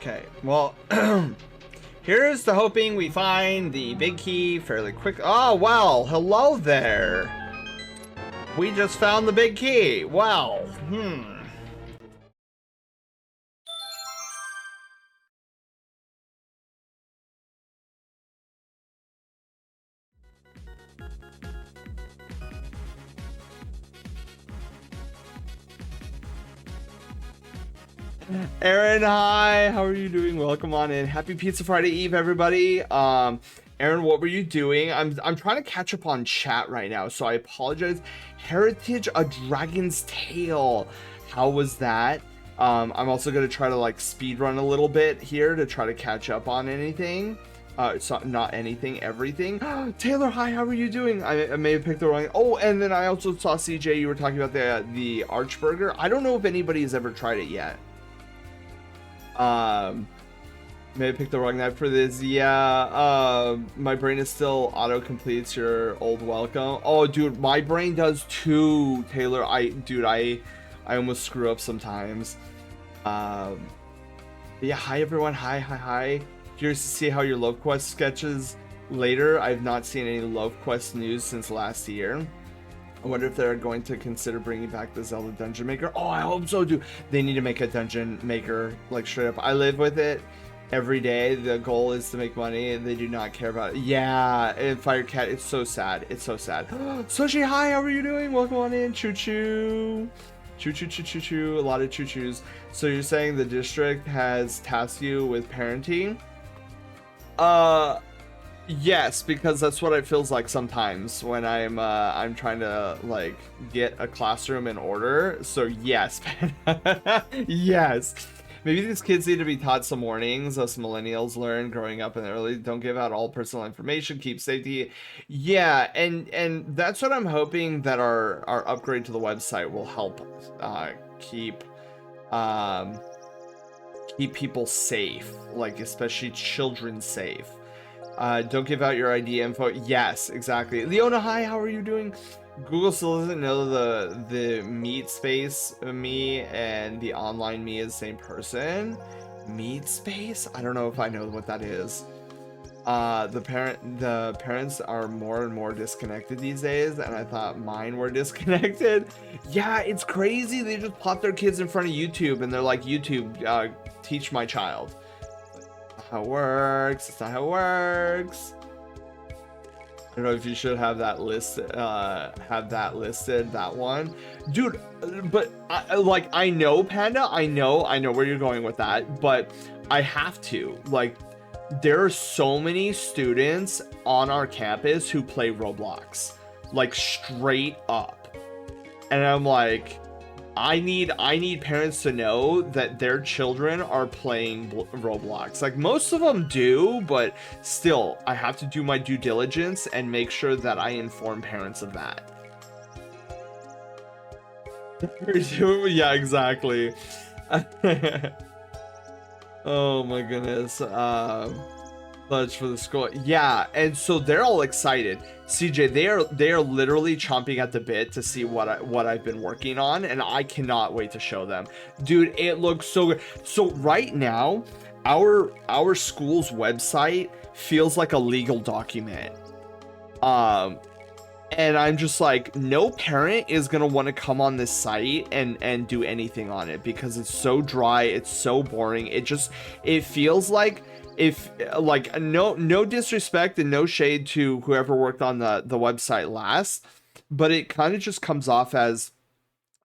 Okay, well, here's to hoping we find the big key fairly quick. Oh, well, hello there. We just found the big key. Well, Aaron, hi. How are you doing? Welcome on in. Happy Pizza Friday Eve, everybody. Aaron, what were you doing? I'm trying to catch up on chat right now, so I apologize. Heritage: A Dragon's Tale. How was that? I'm also gonna try to like speed run a little bit here to try to catch up on anything. So not anything, everything. Taylor, hi. How are you doing? I may have picked the wrong. Oh, and then I also saw CJ. You were talking about the Archburger. I don't know if anybody has ever tried it yet. Maybe I picked the wrong night for this. Yeah, my brain is still auto-completes your old welcome. Oh, dude, my brain does too, Taylor. I almost screw up sometimes. Yeah, hi everyone. Hi. Curious to see how your Love Quest sketches later. I've not seen any Love Quest news since last year. I wonder if they're going to consider bringing back the Zelda Dungeon Maker. Oh, I hope so, dude. They need to make a Dungeon Maker, like, straight up. I live with it every day. The goal is to make money, and they do not care about it. Yeah, and Firecat, it's so sad. It's so sad. Soshi, hi, how are you doing? Welcome on in. Choo-choo. Choo-choo. A lot of choo-choos. So you're saying the district has tasked you with parenting? Yes, because that's what it feels like sometimes when I'm trying to like get a classroom in order. So yes, yes. Maybe these kids need to be taught some warnings us millennials learn growing up in the early. Don't give out all personal information. Keep safety. Yeah, and that's what I'm hoping that our upgrade to the website will help keep people safe, like especially children safe. Don't give out your ID info. Yes, exactly. Leona, hi, how are you doing? Google still doesn't know the meet space me and the online me is the same person. Meet space? I don't know if I know what that is. The parents are more and more disconnected these days, and I thought mine were disconnected. Yeah, it's crazy. They just pop their kids in front of YouTube and they're like, YouTube, teach my child. How it works. It's not how it works. I don't know if you should have that listed. That one, dude. But I know, Panda. I know where you're going with that. But I have to. Like, there are so many students on our campus who play Roblox, like straight up, and I'm like, I need parents to know that their children are playing Roblox. Like, most of them do, but still, I have to do my due diligence and make sure that I inform parents of that. Yeah, exactly. Oh my goodness. Pledge for the school. Yeah, and so they're all excited. CJ, they are literally chomping at the bit to see what I've been working on, and I cannot wait to show them. Dude, it looks so good. So right now, our school's website feels like a legal document. And I'm just like, no parent is gonna want to come on this site and do anything on it because it's so dry, it's so boring. It feels like, if like, no disrespect and no shade to whoever worked on the website last, but it kind of just comes off as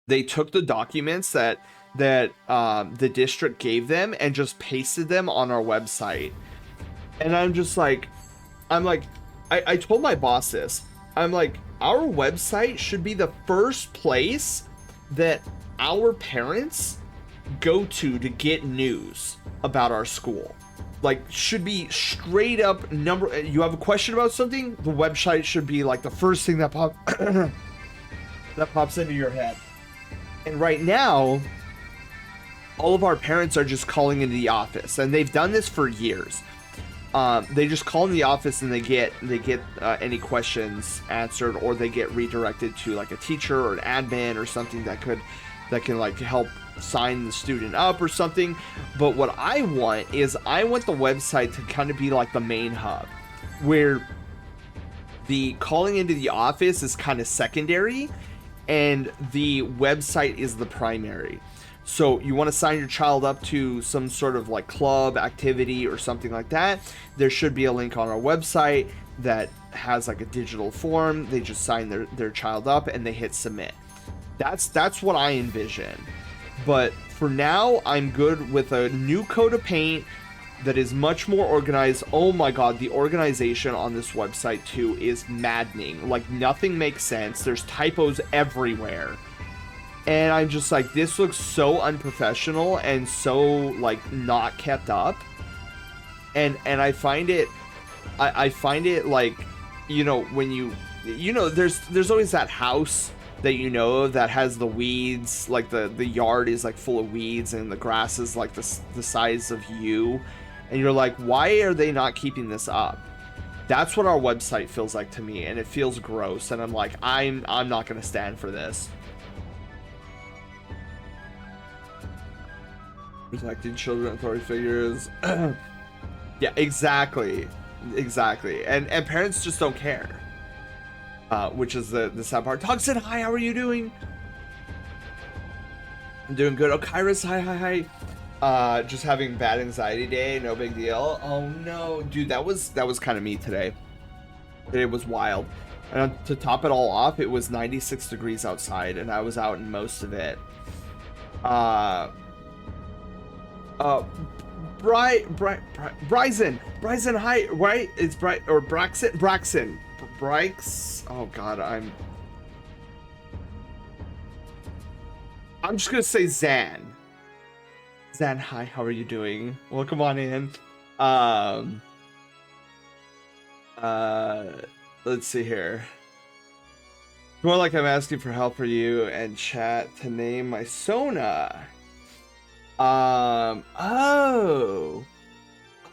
they took the documents that the district gave them and just pasted them on our website. And I'm like, I told my boss this. I'm like, our website should be the first place that our parents go to get news about our school. Like, should be straight up number. You have a question about something, the website should be like the first thing that pops into your head. And right now, all of our parents are just calling into the office, and they've done this for years. They just call in the office and they get any questions answered, or they get redirected to like a teacher or an admin or something that could that can like help sign the student up or something. But what I want is I want the website to kind of be like the main hub, where the calling into the office is kind of secondary and the website is the primary. So you want to sign your child up to some sort of like club activity or something like that, there should be a link on our website that has like a digital form. They just sign their child up and they hit submit. That's what I envision. But for now, I'm good with a new coat of paint that is much more organized. Oh my god, the organization on this website too is maddening. Like, nothing makes sense. There's typos everywhere. And I'm just like, this looks so unprofessional and so like not kept up. And I find it like, you know, when you know, there's always that house that you know that has the weeds, like the yard is like full of weeds and the grass is like the size of you, and you're like, why are they not keeping this up? That's what our website feels like to me, and it feels gross, and I'm like, I'm not gonna stand for this. Protecting children, authority figures. Yeah, exactly, and parents just don't care, which is the sad part. Tugson, hi, how are you doing? I'm doing good. Oh, Kairos, hi. Just having bad anxiety day, no big deal. Oh no, dude, that was kind of me today. It was wild. And to top it all off, it was 96 degrees outside, and I was out in most of it. Bryson, hi, right? It's Braxton. Oh god, I'm just gonna say Zan, hi, how are you doing? Welcome on in. Let's see here. More like I'm asking for help for you and chat to name my Sona.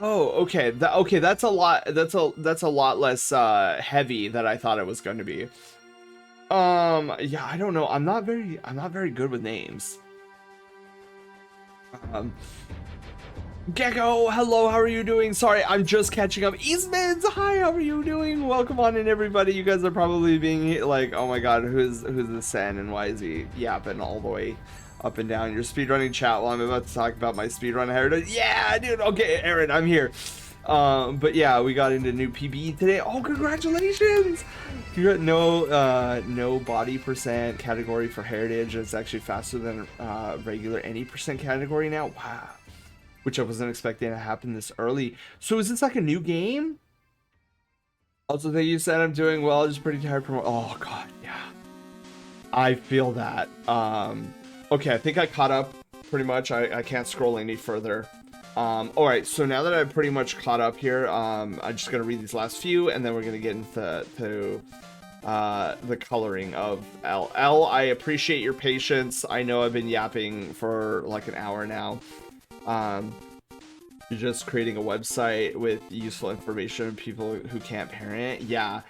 Okay. That's a lot. That's a lot less heavy than I thought it was going to be. Yeah, I don't know. I'm not very good with names. Gecko, hello, how are you doing? Sorry, I'm just catching up. Eastman's, hi, how are you doing? Welcome on in, everybody. You guys are probably being like, oh my god, who's this Sen and why is he yapping all the way up and down your speedrunning chat while I'm about to talk about my speedrun heritage? Yeah, dude. Okay, Aaron, I'm here. But yeah, we got into new PB today. Oh, congratulations! You got no body percent category for heritage. It's actually faster than regular any percent category now. Wow. Which I wasn't expecting to happen this early. So is this like a new game? Also, thank you, said I'm doing well. Just pretty tired from. Oh god, yeah. I feel that. Okay, I think I caught up pretty much. I can't scroll any further. All right, so now that I've pretty much caught up here, I'm just gonna read these last few, and then we're gonna get into the coloring of L. I appreciate your patience. I know I've been yapping for like an hour now. You're just creating a website with useful information for people who can't parent. Yeah.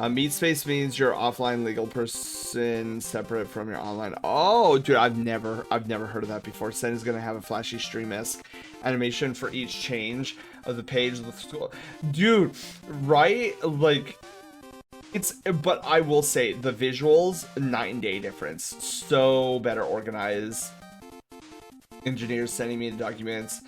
Meat space means you're offline legal person separate from your online. Oh, dude, I've never heard of that before. Sen is gonna have a flashy stream-esque animation for each change of the page of the school. Dude, right? Like, but I will say the visuals, night and day difference. So better organized. Engineers sending me the documents.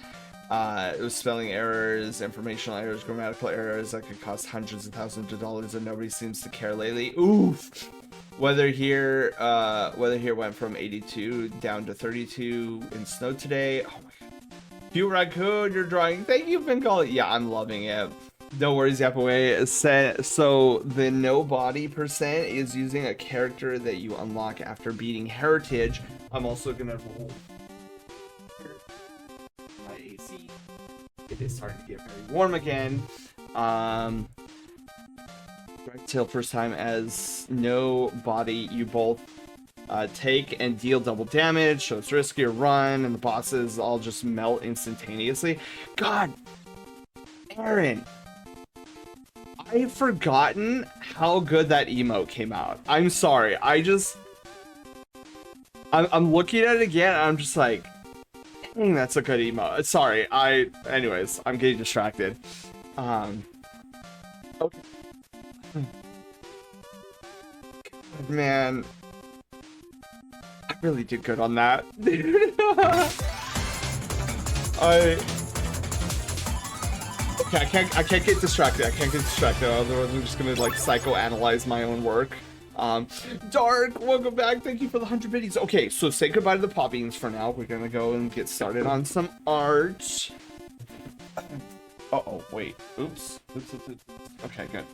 It was spelling errors, informational errors, grammatical errors that could cost hundreds of thousands of dollars, and nobody seems to care lately. Oof. Weather here went from 82 down to 32 in snow today. Oh my god. You Raccoon, you're drawing. Thank you, Fincal. Yeah, I'm loving it. No worries, yap away. So the no body percent is using a character that you unlock after beating heritage. I'm also gonna roll. It is starting to get very warm again. Till first time as no body, you both take and deal double damage, so it's riskier run, and the bosses all just melt instantaneously. God, Aaron, I've forgotten how good that emote came out. I'm sorry, I'm looking at it again, and I'm just like, dang, that's a good emo. Sorry, anyways, I'm getting distracted. Okay. Man, I really did good on that. Okay, I can't get distracted. I can't get distracted. Otherwise, I'm just gonna like psychoanalyze my own work. Dark, welcome back. Thank you for the 100 biddies. Okay, so say goodbye to the pop beans for now. We're gonna go and get started on some art. Uh-oh, wait. Oops. Okay, good.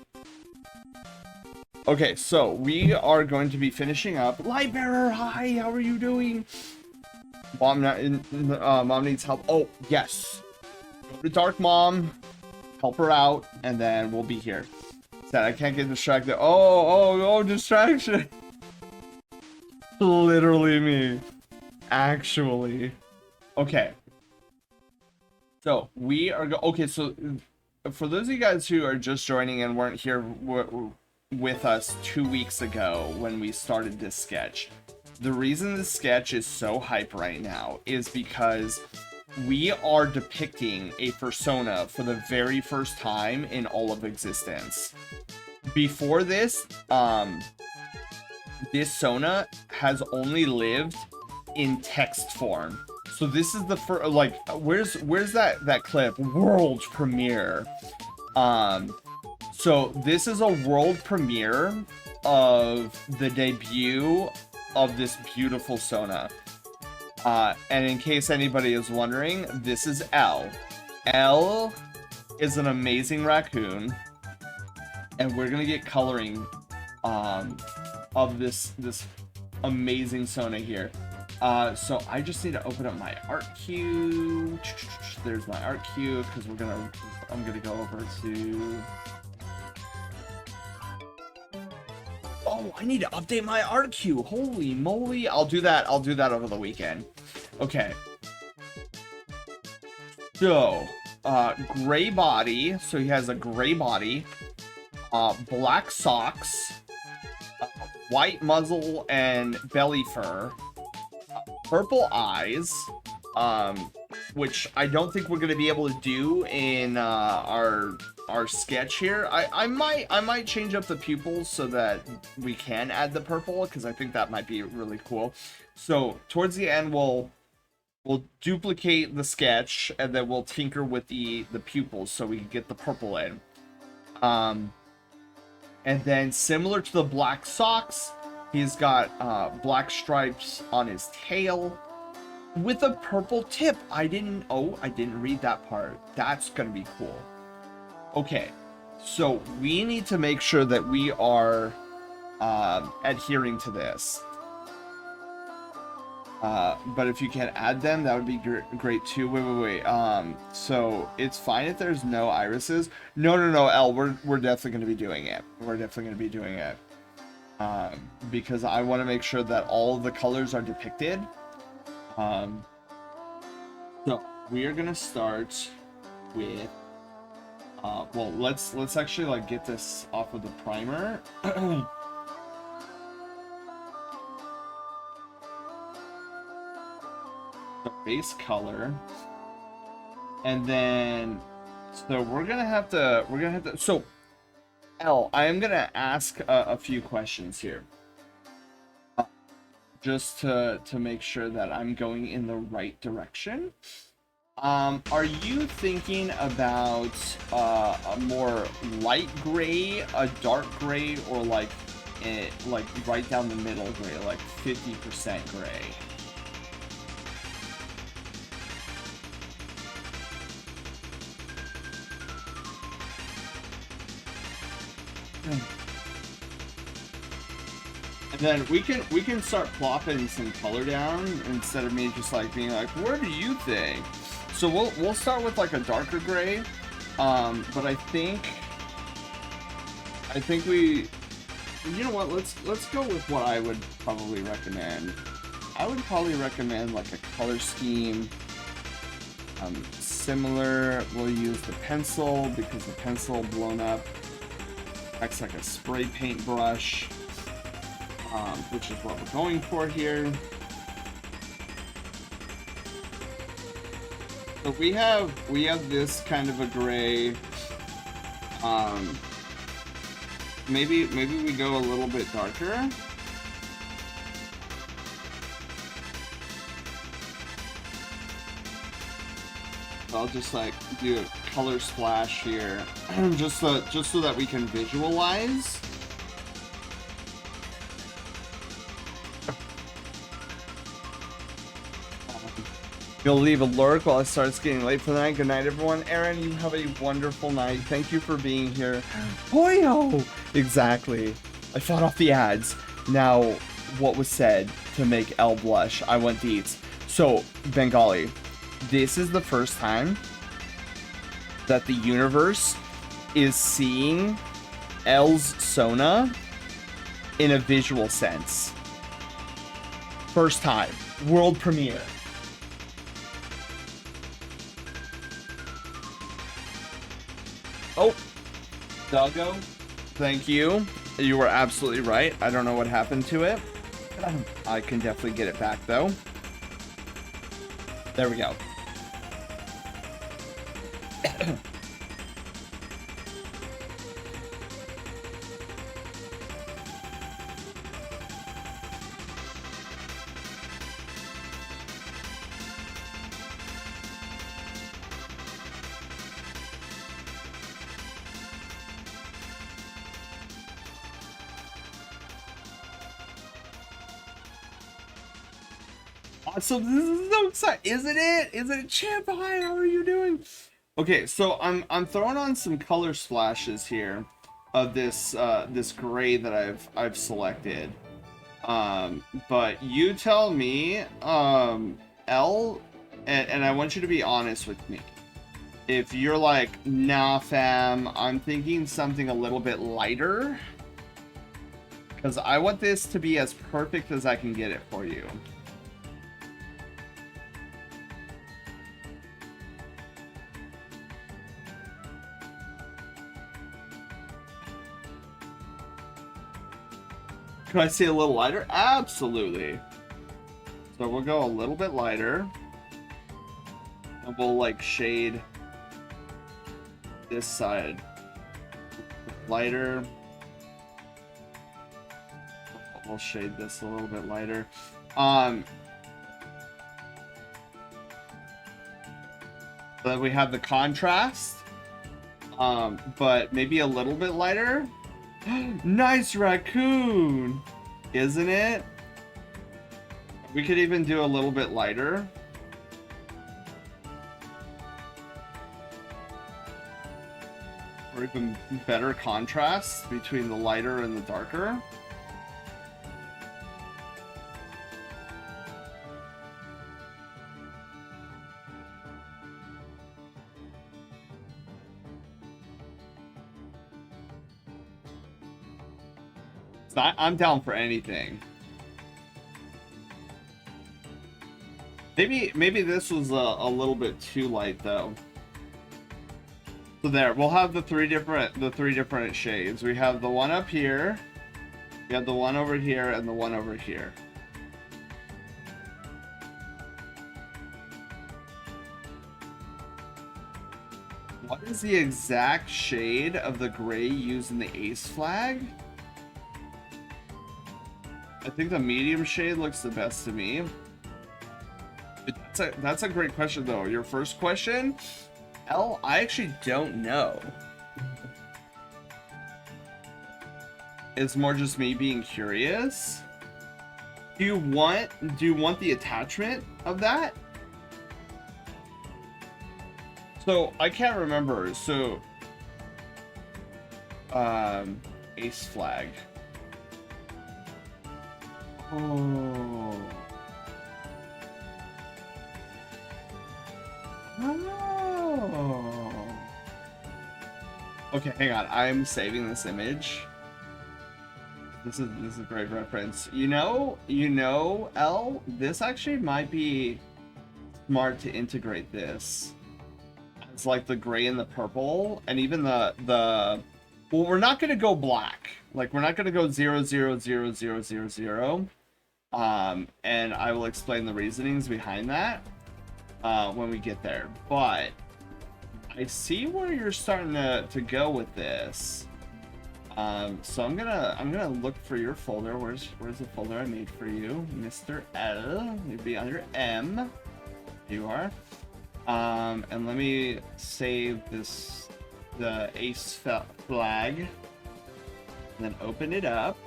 Okay, so we are going to be finishing up. Lightbearer, hi, how are you doing? Mom needs help. Oh, yes. Go to Dark Mom, help her out, and then we'll be here. That I can't get distracted. Oh, distraction. Literally me. Actually. Okay. So we are okay, so for those of you guys who are just joining and weren't here with us 2 weeks ago when we started this sketch, the reason this sketch is so hype right now is because we are depicting a persona for the very first time in all of existence. Before this, this Sona has only lived in text form. So this is the first, like, where's that clip? World premiere. So this is a world premiere of the debut of this beautiful Sona. And in case anybody is wondering, this is L. L is an amazing raccoon, and we're gonna get coloring of this amazing Sona here. So I just need to open up my art queue. There's my art queue because I'm gonna go over to. Oh, I need to update my art queue. Holy moly! I'll do that over the weekend. Okay. So, gray body. So he has a gray body. Black socks. White muzzle and belly fur. Purple eyes. Which I don't think we're gonna be able to do in our sketch here. I might change up the pupils so that we can add the purple, because I think that might be really cool. So towards the end we'll duplicate the sketch, and then we'll tinker with the pupils so we can get the purple in. And then similar to the black socks, he's got black stripes on his tail with a purple tip. I didn't read that part. That's gonna be cool. Okay, so we need to make sure that we are adhering to this. But if you can add them, that would be great too. Wait. So it's fine if there's no irises. No, L, we're definitely going to be doing it. We're definitely going to be doing it. Because I want to make sure that all of the colors are depicted. So we are going to start with, well, let's actually like get this off of the primer. The base color, and then so we're gonna have to so L, I am gonna ask a few questions here, just to make sure that I'm going in the right direction. Are you thinking about a more light gray, a dark gray, or like right down the middle gray, like 50% gray? And then we can start plopping some color down instead of me just like being like, what do you think? So we'll start with like a darker gray, but I think we, you know what, let's go with what I would probably recommend. I would probably recommend like a color scheme similar. We'll use the pencil because the pencil blown up acts like a spray paint brush, which is what we're going for here. So we have this kind of a gray. Maybe we go a little bit darker. So I'll just like do a color splash here, just so that we can visualize. You'll leave a lurk while it starts getting late for the night. Good night, everyone. Aaron, you have a wonderful night. Thank you for being here. Boyo! Exactly. I fought off the ads. Now, what was said to make Elle blush? I want deets. So, Bengali, this is the first time that the universe is seeing Elle's Sona in a visual sense. First time. World premiere. Oh, Doggo, thank you. You were absolutely right. I don't know what happened to it. I can definitely get it back, though. There we go. So this is so exciting, isn't it? Isn't it, Chip? Hi, how are you doing? Okay, so I'm throwing on some color splashes here of this this gray that I've selected. But you tell me, Elle, and I want you to be honest with me. If you're like, nah, fam, I'm thinking something a little bit lighter, because I want this to be as perfect as I can get it for you. Can I see a little lighter? Absolutely. So we'll go a little bit lighter. And we'll like shade this side lighter. We'll shade this a little bit lighter. Then we have the contrast. But maybe a little bit lighter. Nice, Raccoon! Isn't it? We could even do a little bit lighter. Or even better contrast between the lighter and the darker. I'm down for anything. Maybe this was a little bit too light though. So there, we'll have the three different shades. We have the one up here, we have the one over here, and the one over here. What is the exact shade of the gray used in the ace flag? I think the medium shade looks the best to me. That's a great question though. Your first question, Elle, I actually don't know. It's more just me being curious. Do you want the attachment of that? So I can't remember. So ace flag. Oh. Oh. Okay, hang on. I'm saving this image. This is a great reference. You know, Elle, this actually might be smart to integrate this. It's like the gray and the purple, and even the well, we're not gonna go black. Like, we're not gonna go 0, 0, 0, 0, 0, 0. And I will explain the reasonings behind that. when we get there. But I see where you're starting to go with this. So I'm gonna look for your folder. Where's the folder I made for you, Mr. L? You'd be under M. You are. And let me save the ace flag, and then open it up.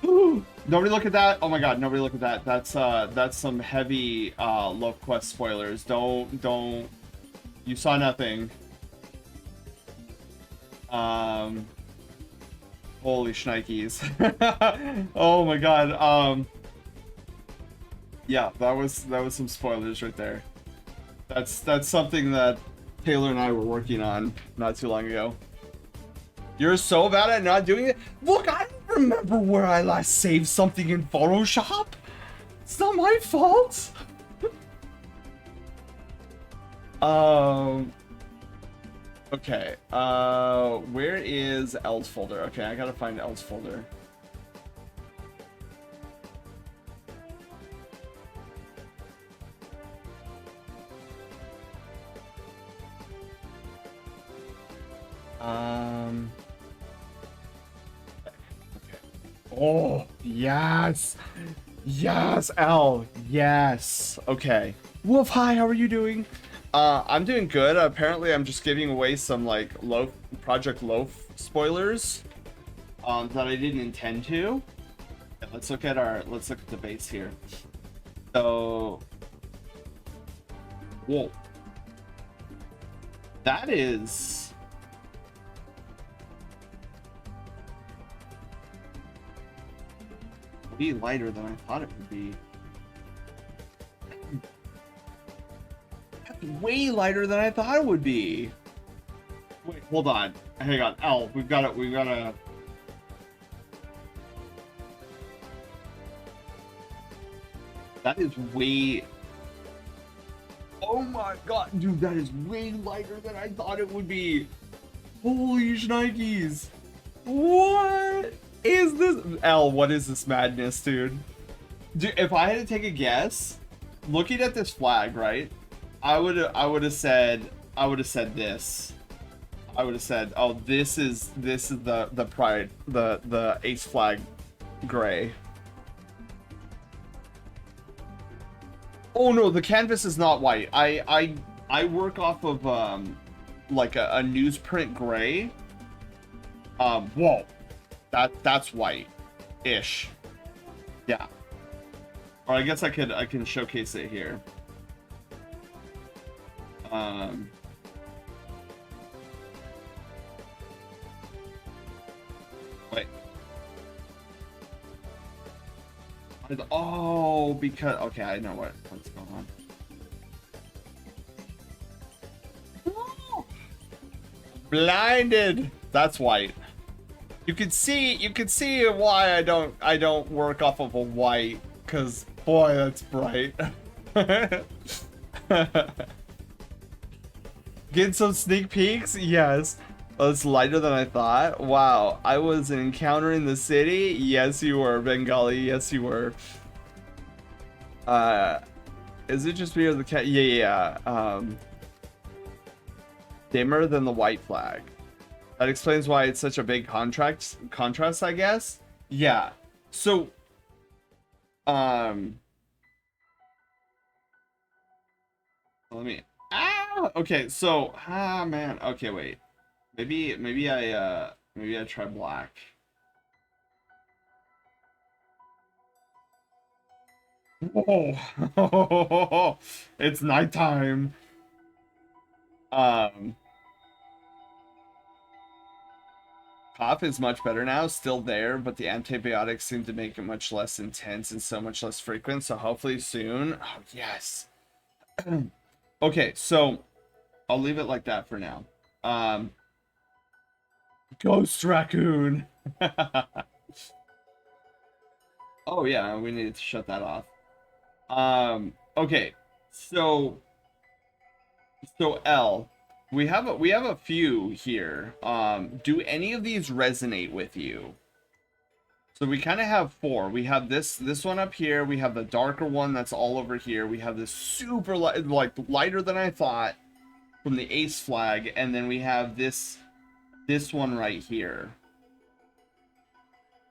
Ooh, nobody look at that! Oh my god, nobody look at that. That's some heavy Love Quest spoilers. Don't. You saw nothing. Holy shnikes. Oh my god. Yeah, that was some spoilers right there. That's something that Taylor and I were working on not too long ago. You're so bad at not doing it. Look, I don't remember where I last saved something in Photoshop. It's not my fault. Okay, where is L's folder? Okay, I gotta find L's folder. Okay. Oh, yes! Yes, L! Yes! Okay. Wolf, hi, how are you doing? I'm doing good. Apparently, I'm just giving away some like Project Loaf spoilers that I didn't intend to. Okay, let's look at the base here. So, whoa, that is way lighter than I thought it would be. Way lighter than I thought it would be. Wait, hold on. Hang on. L, we've got to. That is way. Oh my god, dude, that is way lighter than I thought it would be. Holy shnikes. What is this? L, what is this madness, dude? Dude, if I had to take a guess, looking at this flag, right? I would have said this. I would have said, oh, this is the pride, the ace flag gray. Oh no, the canvas is not white. I work off of like a newsprint gray. Whoa. That's white ish. Yeah. Or I guess I can showcase it here. Wait. Oh, because okay, I know what's going on. Blinded. That's white. You can see why I don't work off of a white, cause boy, that's bright. Get some sneak peeks? Yes. Oh, it's lighter than I thought. Wow. I was encountering the city? Yes, you were, Bengali. Yes, you were. Is it just me or the cat? Yeah. Dimmer than the white flag. That explains why it's such a big contrast, I guess. Yeah. So, let me. Okay. So, man. Okay, wait. Maybe I try black. Whoa. It's nighttime. Cough is much better now, still there, but the antibiotics seem to make it much less intense and so much less frequent, so hopefully soon. Oh, yes. Okay, so I'll leave it like that for now. Ghost Raccoon. Oh yeah, we needed to shut that off. Okay, so L, we have a few here. Do any of these resonate with you? So we kind of have four. We have this one up here. We have the darker one that's all over here. We have this super light, like lighter than I thought from the ace flag, and then we have this one right here.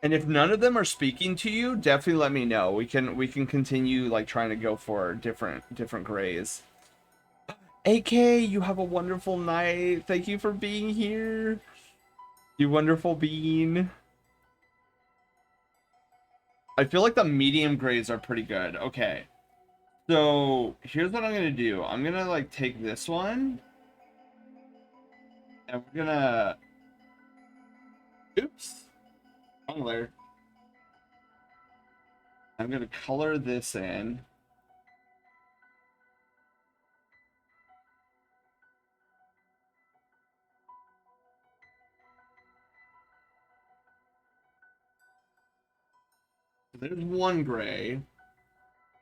And if none of them are speaking to you, definitely let me know. We can continue like trying to go for different grays. AK, you have a wonderful night. Thank you for being here. You wonderful bean. I feel like the medium grays are pretty good. Okay. So here's what I'm gonna do. I'm gonna like take this one. And we're gonna... Oops. Wrong layer. I'm gonna color this in. There's one gray.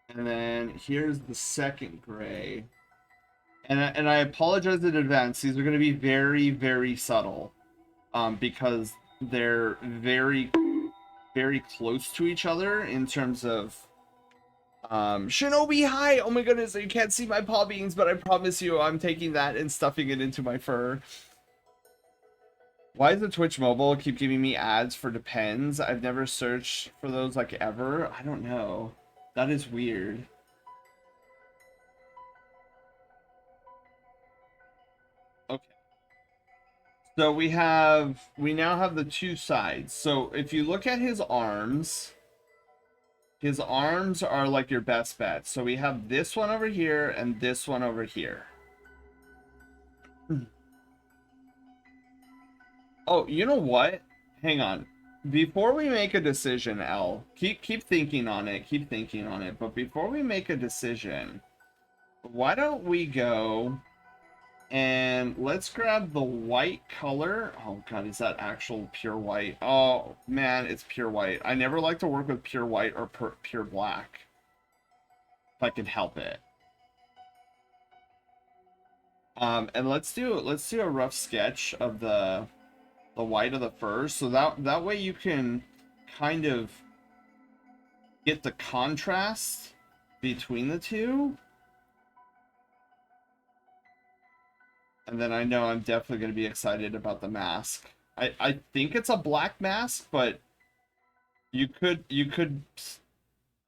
And then here's the second gray. And I apologize in advance. These are going to be very, very subtle. Because they're very, very close to each other in terms of... Shinobi, hi! Oh my goodness, you can't see my paw beans, but I promise you I'm taking that and stuffing it into my fur. Why does the Twitch mobile keep giving me ads for Depends? I've never searched for those like ever. I don't know. That is weird. Okay. So we now have the two sides. So if you look at his arms are like your best bet. So we have this one over here and this one over here. Oh, you know what? Hang on. Before we make a decision, L, keep thinking on it. Keep thinking on it. But before we make a decision, why don't we go and let's grab the white color. Oh god, is that actual pure white? Oh man, it's pure white. I never like to work with pure white or pure black if I can help it. And let's do a rough sketch of the white of the fur, so that way you can kind of get the contrast between the two. And then I know I'm definitely going to be excited about the mask. I think it's a black mask, but you could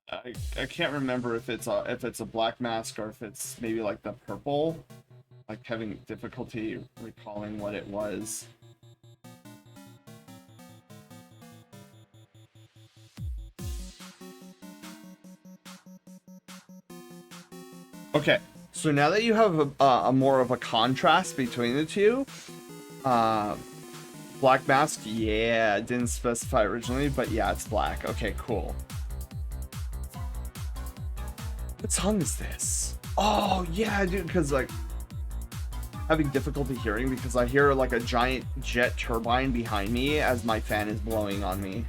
I can't remember if it's a black mask or if it's maybe like the purple. Like having difficulty recalling what it was. Okay, so now that you have a more of a contrast between the two, black mask, yeah, didn't specify originally, but yeah, it's black. Okay, cool. What song is this? Oh, yeah, dude, because, like, having difficulty hearing because I hear, like, a giant jet turbine behind me as my fan is blowing on me.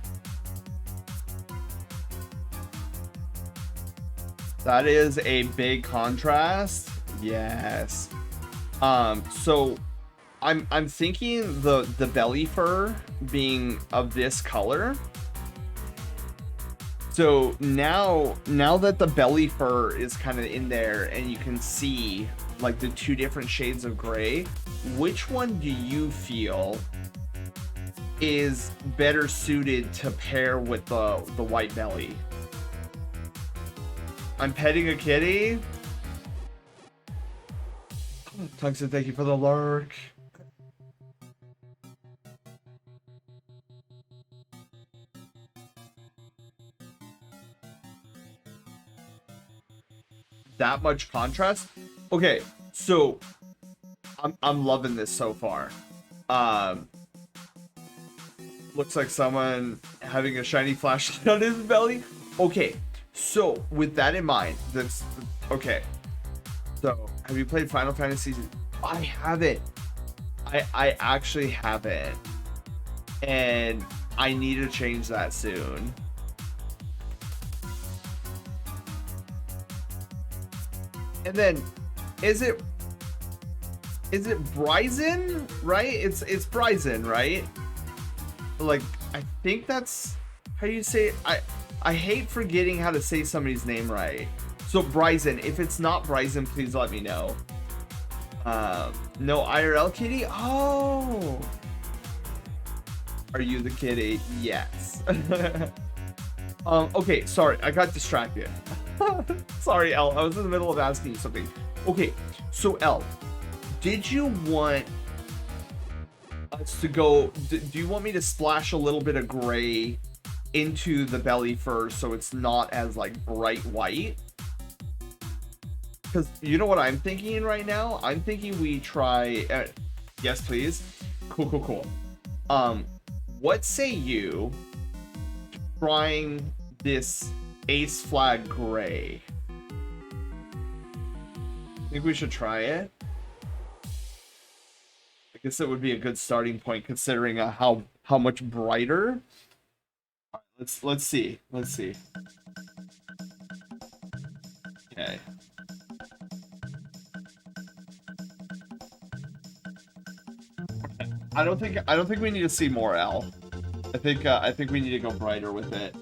That is a big contrast. Yes. So I'm thinking the belly fur being of this color. So now that the belly fur is kind of in there and you can see like the two different shades of gray, which one do you feel is better suited to pair with the white belly? I'm petting a kitty. Tungsten, thank you for the lurk. That much contrast? Okay, so I'm loving this so far. Looks like someone having a shiny flashlight on his belly. Okay. So, with that in mind, okay. So, have you played Final Fantasy? I haven't. I actually haven't. And I need to change that soon. And then, is it Bryson, right? It's Bryson, right? Like, I think that's how do you say it? I hate forgetting how to say somebody's name right. So Bryson, if it's not Bryson, please let me know. No IRL kitty? Oh. Are you the kitty? Yes. Okay, sorry, I got distracted. Sorry, Elle, I was in the middle of asking you something. Okay, so Elle, did you want us to go, do you want me to splash a little bit of gray into the belly fur so it's not as like bright white? Because you know what I'm thinking right now? I'm thinking we try, yes please. Cool. What say you trying this ace flag gray? Think we should try it? I guess it would be a good starting point considering how much brighter. Let's see. Okay. I don't think we need to see more L. I think we need to go brighter with it.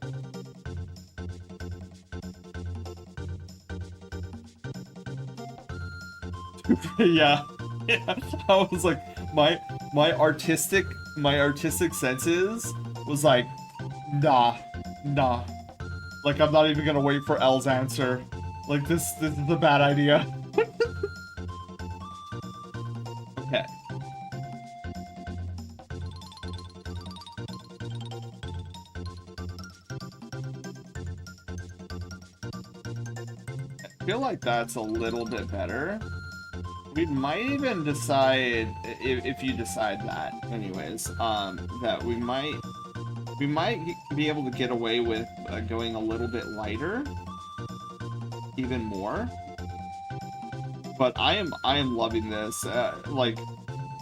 yeah. I was like, my artistic senses was like, nah. Like, I'm not even gonna wait for L's answer. Like, this is a bad idea. Okay. I feel like that's a little bit better. We might even decide, if you decide that, anyways, that we might be able to get away with going a little bit lighter, even more. But I am loving this. Like,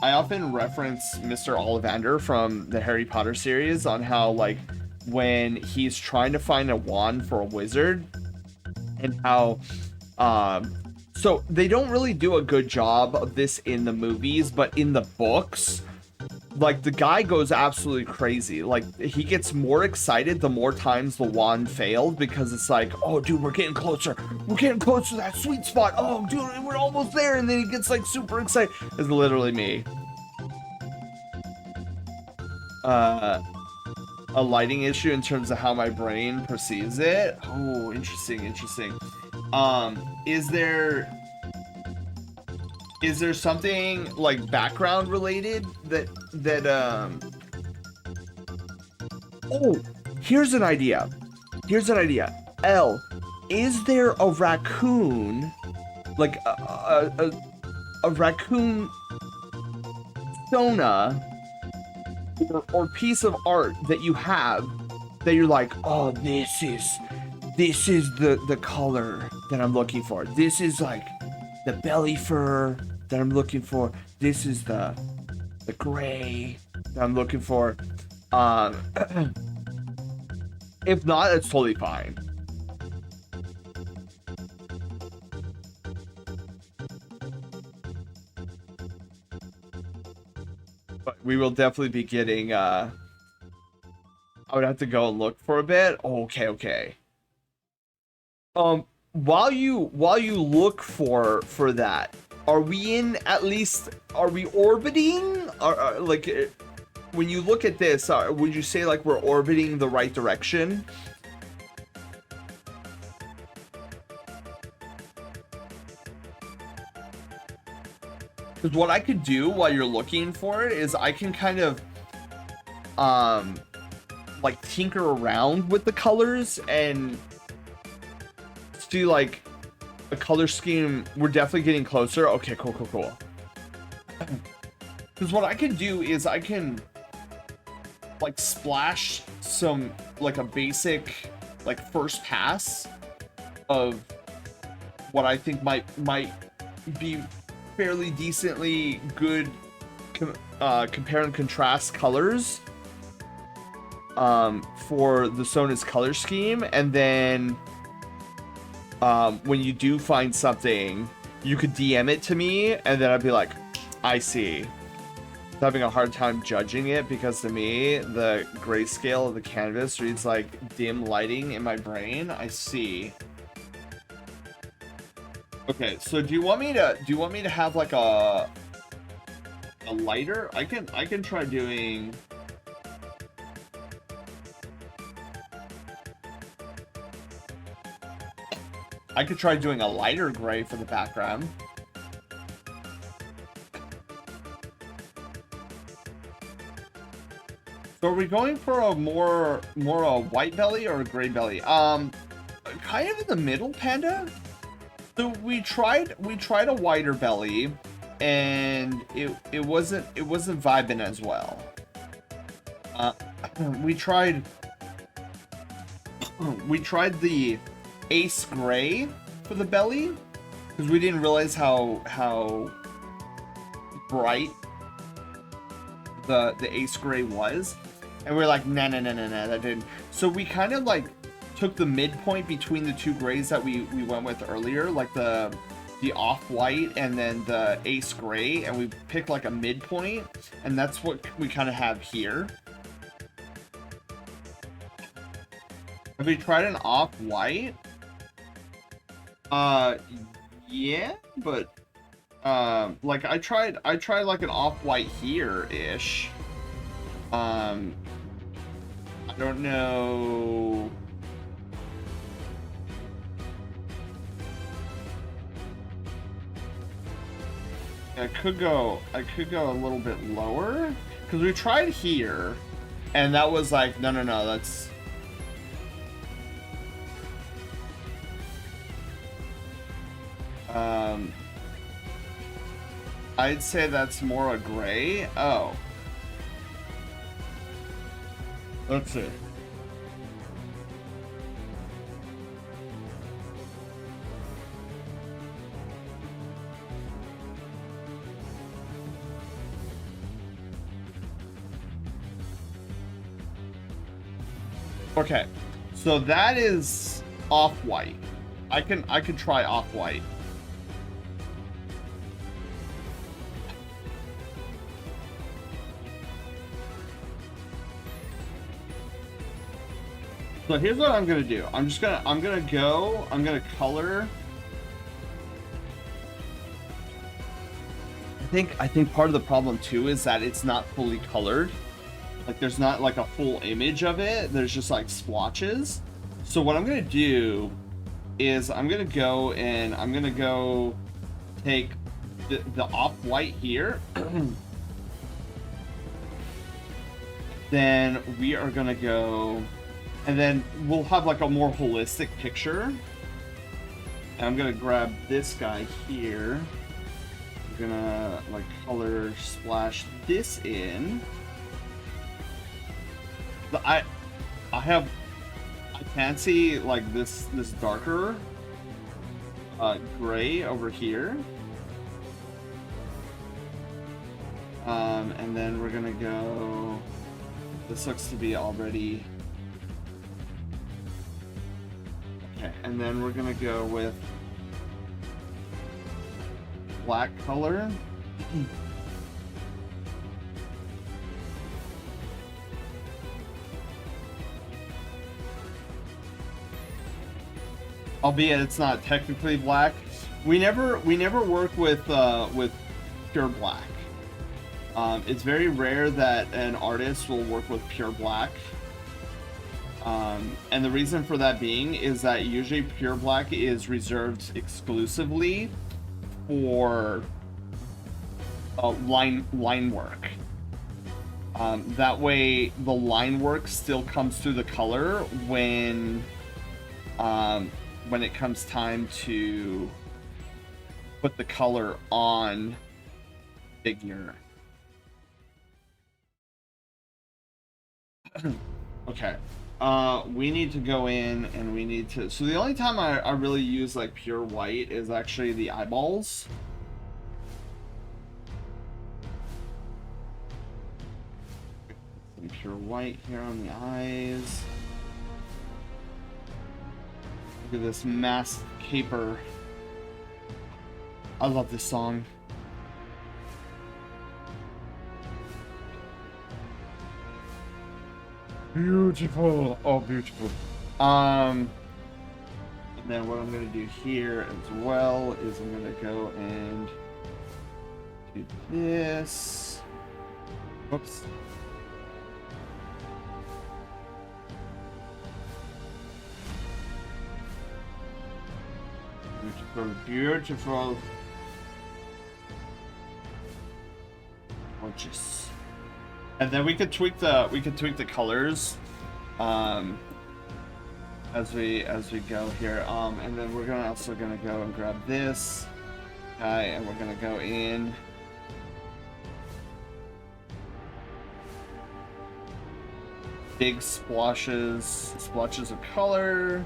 I often reference Mr. Ollivander from the Harry Potter series on how, like, when he's trying to find a wand for a wizard, and how, so they don't really do a good job of this in the movies, but in the books, like, the guy goes absolutely crazy. Like, he gets more excited the more times the wand failed, because it's like, oh dude, we're getting closer to that sweet spot, oh dude, we're almost there, and then he gets like super excited. It's literally me. A lighting issue in terms of how my brain perceives it. Oh, interesting. Is there something like background related that oh, here's an idea. L, is there a raccoon, like a raccoon Sona or piece of art that you have that you're like, oh, this is the color that I'm looking for. This is like the belly fur that I'm looking for. This is the gray that I'm looking for. If not, it's totally fine. But we will definitely be getting, I would have to go and look for a bit. Oh, okay. While you look for that, are we orbiting? Like, when you look at this, would you say like we're orbiting the right direction? Because what I could do while you're looking for it is I can kind of like tinker around with the colors and see like a color scheme. We're definitely getting closer. Okay, cool. Because what I can do is I can like splash some, like a basic like first pass of what I think might be fairly decently good compare and contrast colors for the Sona's color scheme, and then when you do find something, you could DM it to me, and then I'd be like, I see. having a hard time judging it because to me the grayscale of the canvas reads like dim lighting in my brain. I see. Okay, so do you want me to have like a lighter? I can try doing. I could try doing a lighter gray for the background. So are we going for a more a white belly or a gray belly? Kind of in the middle, Panda. So we tried a whiter belly, and it wasn't vibing as well. We tried the Ace Gray for the belly because we didn't realize how bright the Ace Gray was, and we are like, nah, that didn't. So we kind of like took the midpoint between the two grays that we went with earlier, like the off-white and then the Ace Gray, and we picked like a midpoint, and that's what we kind of have here. Have we tried an off-white? Yeah, but like I tried like an off-white here-ish. I don't know. I could go a little bit lower because we tried here, and that was like no, that's. I'd say that's more a gray. Oh. Let's see. Okay. So that is off-white. I could try off-white. So here's what I'm gonna do. I'm gonna color. I think part of the problem too is that it's not fully colored. Like there's not like a full image of it. There's just like splotches. So what I'm gonna do is I'm gonna go take the off-white here. Then we are gonna go. And then we'll have like a more holistic picture. And I'm gonna grab this guy here. I'm gonna like color splash this in. I fancy like this darker gray over here. And then we're gonna go. This looks to be already. Okay, and then we're gonna go with black color. Albeit it's not technically black. We never work with pure black. It's very rare that an artist will work with pure black. And the reason for that being is that usually pure black is reserved exclusively for line work. That way the line work still comes through the color when it comes time to put the color on figure. Okay. We need to go in and we need to. So the only time I really use like pure white is actually the eyeballs. Some pure white here on the eyes. Look at this masked caper. I love this song. Beautiful. Oh, beautiful. And then what I'm gonna do here as well is I'm gonna go and do this. Whoops. Beautiful, beautiful. Gorgeous. And then we could tweak the colors as we go here. And then we're also gonna go and grab this guy and we're gonna go in. Big splotches of color.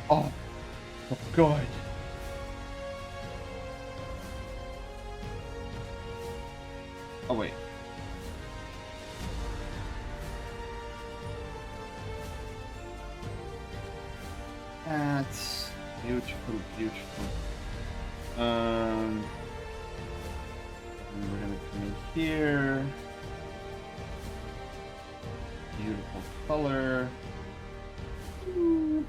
Oh, God. Oh, wait. That's beautiful, beautiful. And we're gonna come in here. Beautiful color. Ooh.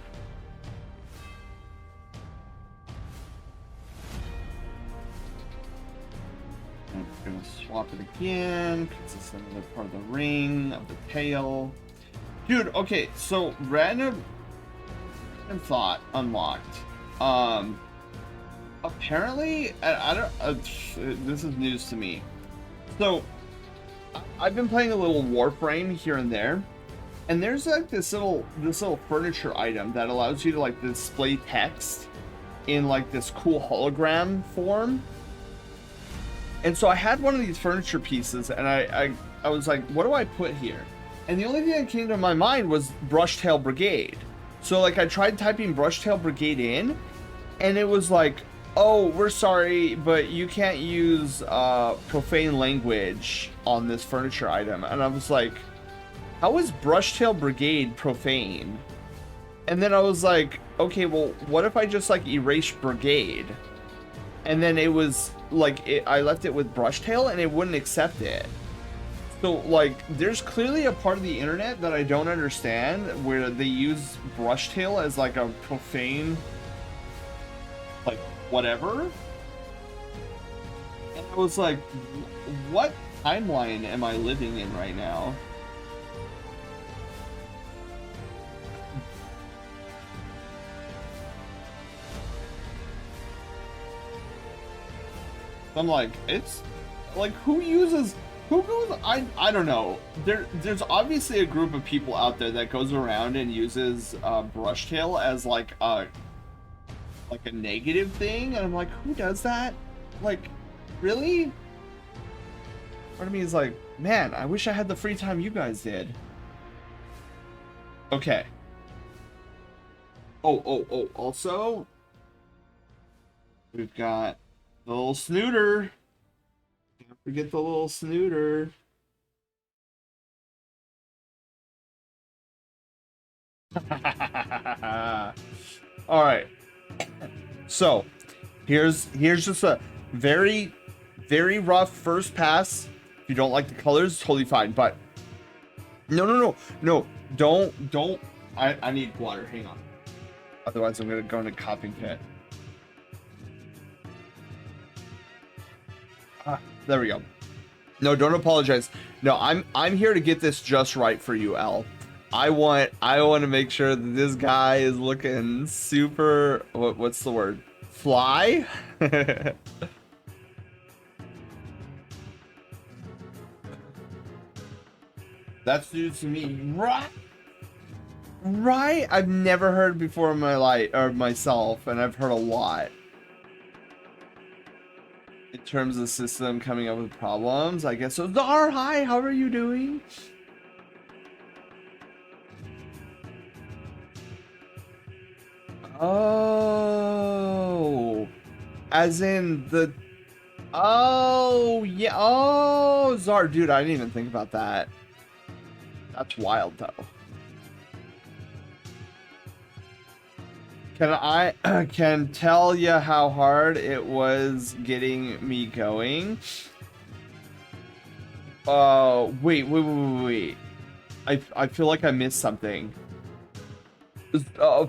And we're gonna swap it again because it's another part of the ring of the tail. Dude, okay, so random thought unlocked. Apparently, I don't. This is news to me. So, I've been playing a little Warframe here and there, and there's like this little furniture item that allows you to like display text in like this cool hologram form. And so I had one of these furniture pieces, and I was like, what do I put here? And the only thing that came to my mind was Brushtail Brigade. So like I tried typing Brushtail Brigade in, and it was like, oh, we're sorry, but you can't use profane language on this furniture item. And I was like, how is Brushtail Brigade profane? And then I was like, okay, well, what if I just like erase Brigade? And then it was like, I left it with Brushtail and it wouldn't accept it. So like, there's clearly a part of the internet that I don't understand where they use Brushtail as like a profane, like, whatever. And I was like, what timeline am I living in right now? I'm like, it's like, who goes, I don't know. There's obviously a group of people out there that goes around and uses Brushtail as like a negative thing, and I'm like, who does that? Like, really? Part of me is like, man, I wish I had the free time you guys did. Okay. Oh, also, we've got the little snooter. Can't forget the little snooter. All right. So, here's just a very rough first pass. If you don't like the colors, totally fine. But no, don't. I need water. Hang on. Otherwise, I'm gonna go in a coughing fit. There we go. No, don't apologize. No, I'm here to get this just right for you, Al. I want to make sure that this guy is looking super, what's the word? Fly? That's new to me. Right? I've never heard before in my life, or myself, and I've heard a lot. In terms of the system coming up with problems, I guess so. Zar, hi, how are you doing? Oh, as in the, oh yeah, oh Zar, dude, I didn't even think about that. That's wild though. can tell you how hard it was getting me going. Wait. I feel like I missed something.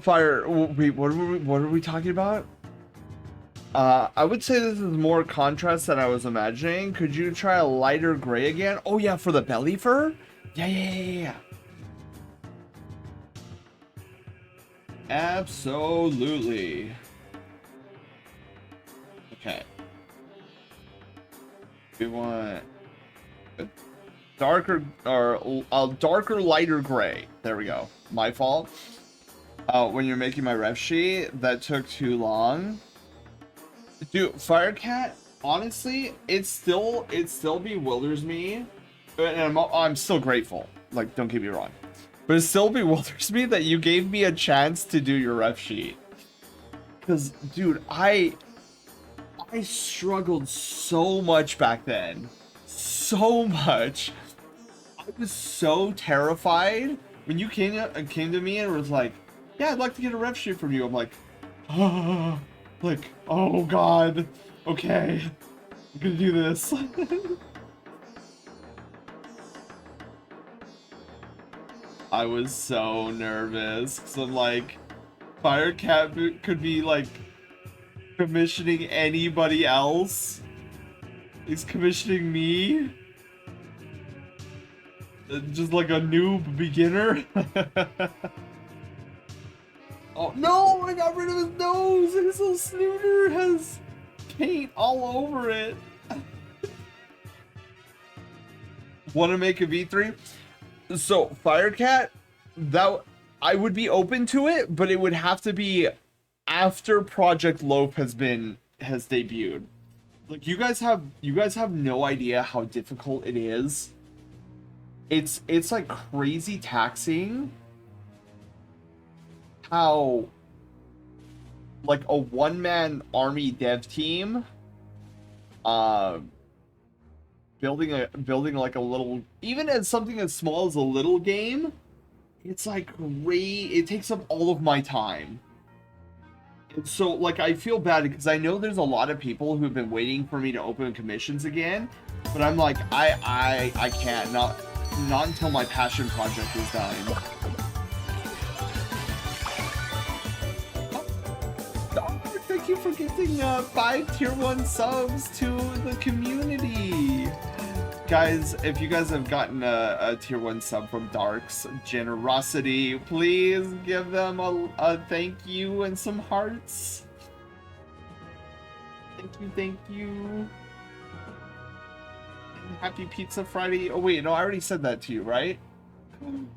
Fire. Wait, what are we talking about? I would say this is more contrast than I was imagining. Could you try a lighter gray again? Oh yeah, for the belly fur? Yeah. Absolutely. Okay. We want a darker or a darker lighter gray. There we go. My fault. When you're making my ref sheet, that took too long. Dude, Firecat, honestly, it still bewilders me, and I'm still grateful. Like, don't get me wrong, but it still bewilders me that you gave me a chance to do your ref sheet. Cause, dude, I struggled so much back then, so much. I was so terrified when you came to me and was like, "Yeah, I'd like to get a ref sheet from you." I'm like, ah. Like, oh god, okay, I'm gonna do this. I was so nervous, because I'm like, Firecat could be like commissioning anybody else. He's commissioning me. Just like a noob beginner. Oh no! I got rid of his nose! His little snooter has paint all over it. Want to make a V3? So Firecat, that I would be open to it, but it would have to be after Project Lope has debuted. Like you guys have no idea how difficult it is. It's like crazy taxing. How like a one-man army dev team building like a little, even as something as small as a little game, it's like great. It takes up all of my time. And so like I feel bad because I know there's a lot of people who've been waiting for me to open commissions again, but I'm like I can't, not until my passion project is done. Thank you for gifting 5 tier 1 subs to the community. Guys, if you guys have gotten a tier 1 sub from Dark's generosity, please give them a thank you and some hearts. Thank you. Happy Pizza Friday. Oh wait, no, I already said that to you, right?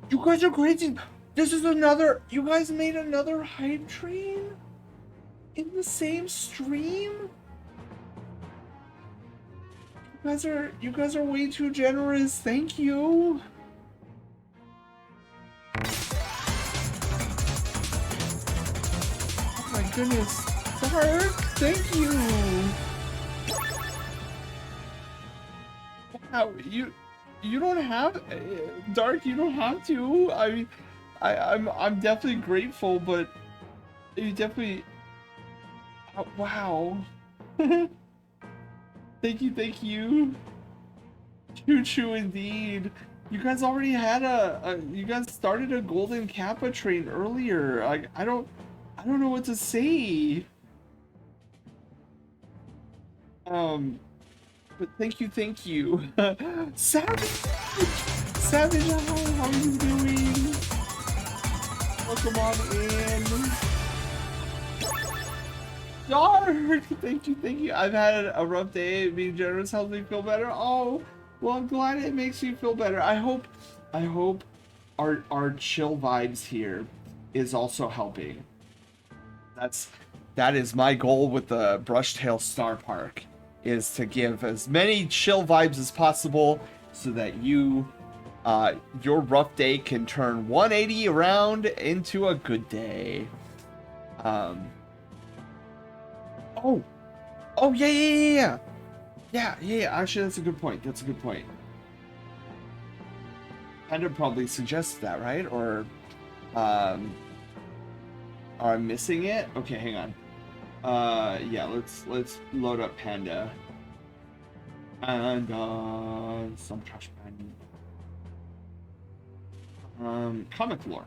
You guys are crazy. This is another, you guys made another hype train? In the same stream? You guys are way too generous. Thank you. Oh my goodness. Dark, thank you. Wow, you don't have Dark, you don't have to. I'm definitely grateful, but you definitely. Oh, wow. Thank you. Choo indeed. You guys already had you guys started a golden kappa train earlier. I don't know what to say. But thank you. Savage, how are you doing? Welcome on in. Dark! Thank you. I've had a rough day. Being generous helps me feel better. Oh, well, I'm glad it makes you feel better. I hope our chill vibes here is also helping. That is my goal with the Brushtail Star Park, is to give as many chill vibes as possible so that you your rough day can turn 180 around into a good day. Oh, yeah. Actually, that's a good point. Panda probably suggested that, right? Or, Are I missing it? Okay, hang on. Yeah, let's load up Panda. And some trash pan. Comic lore.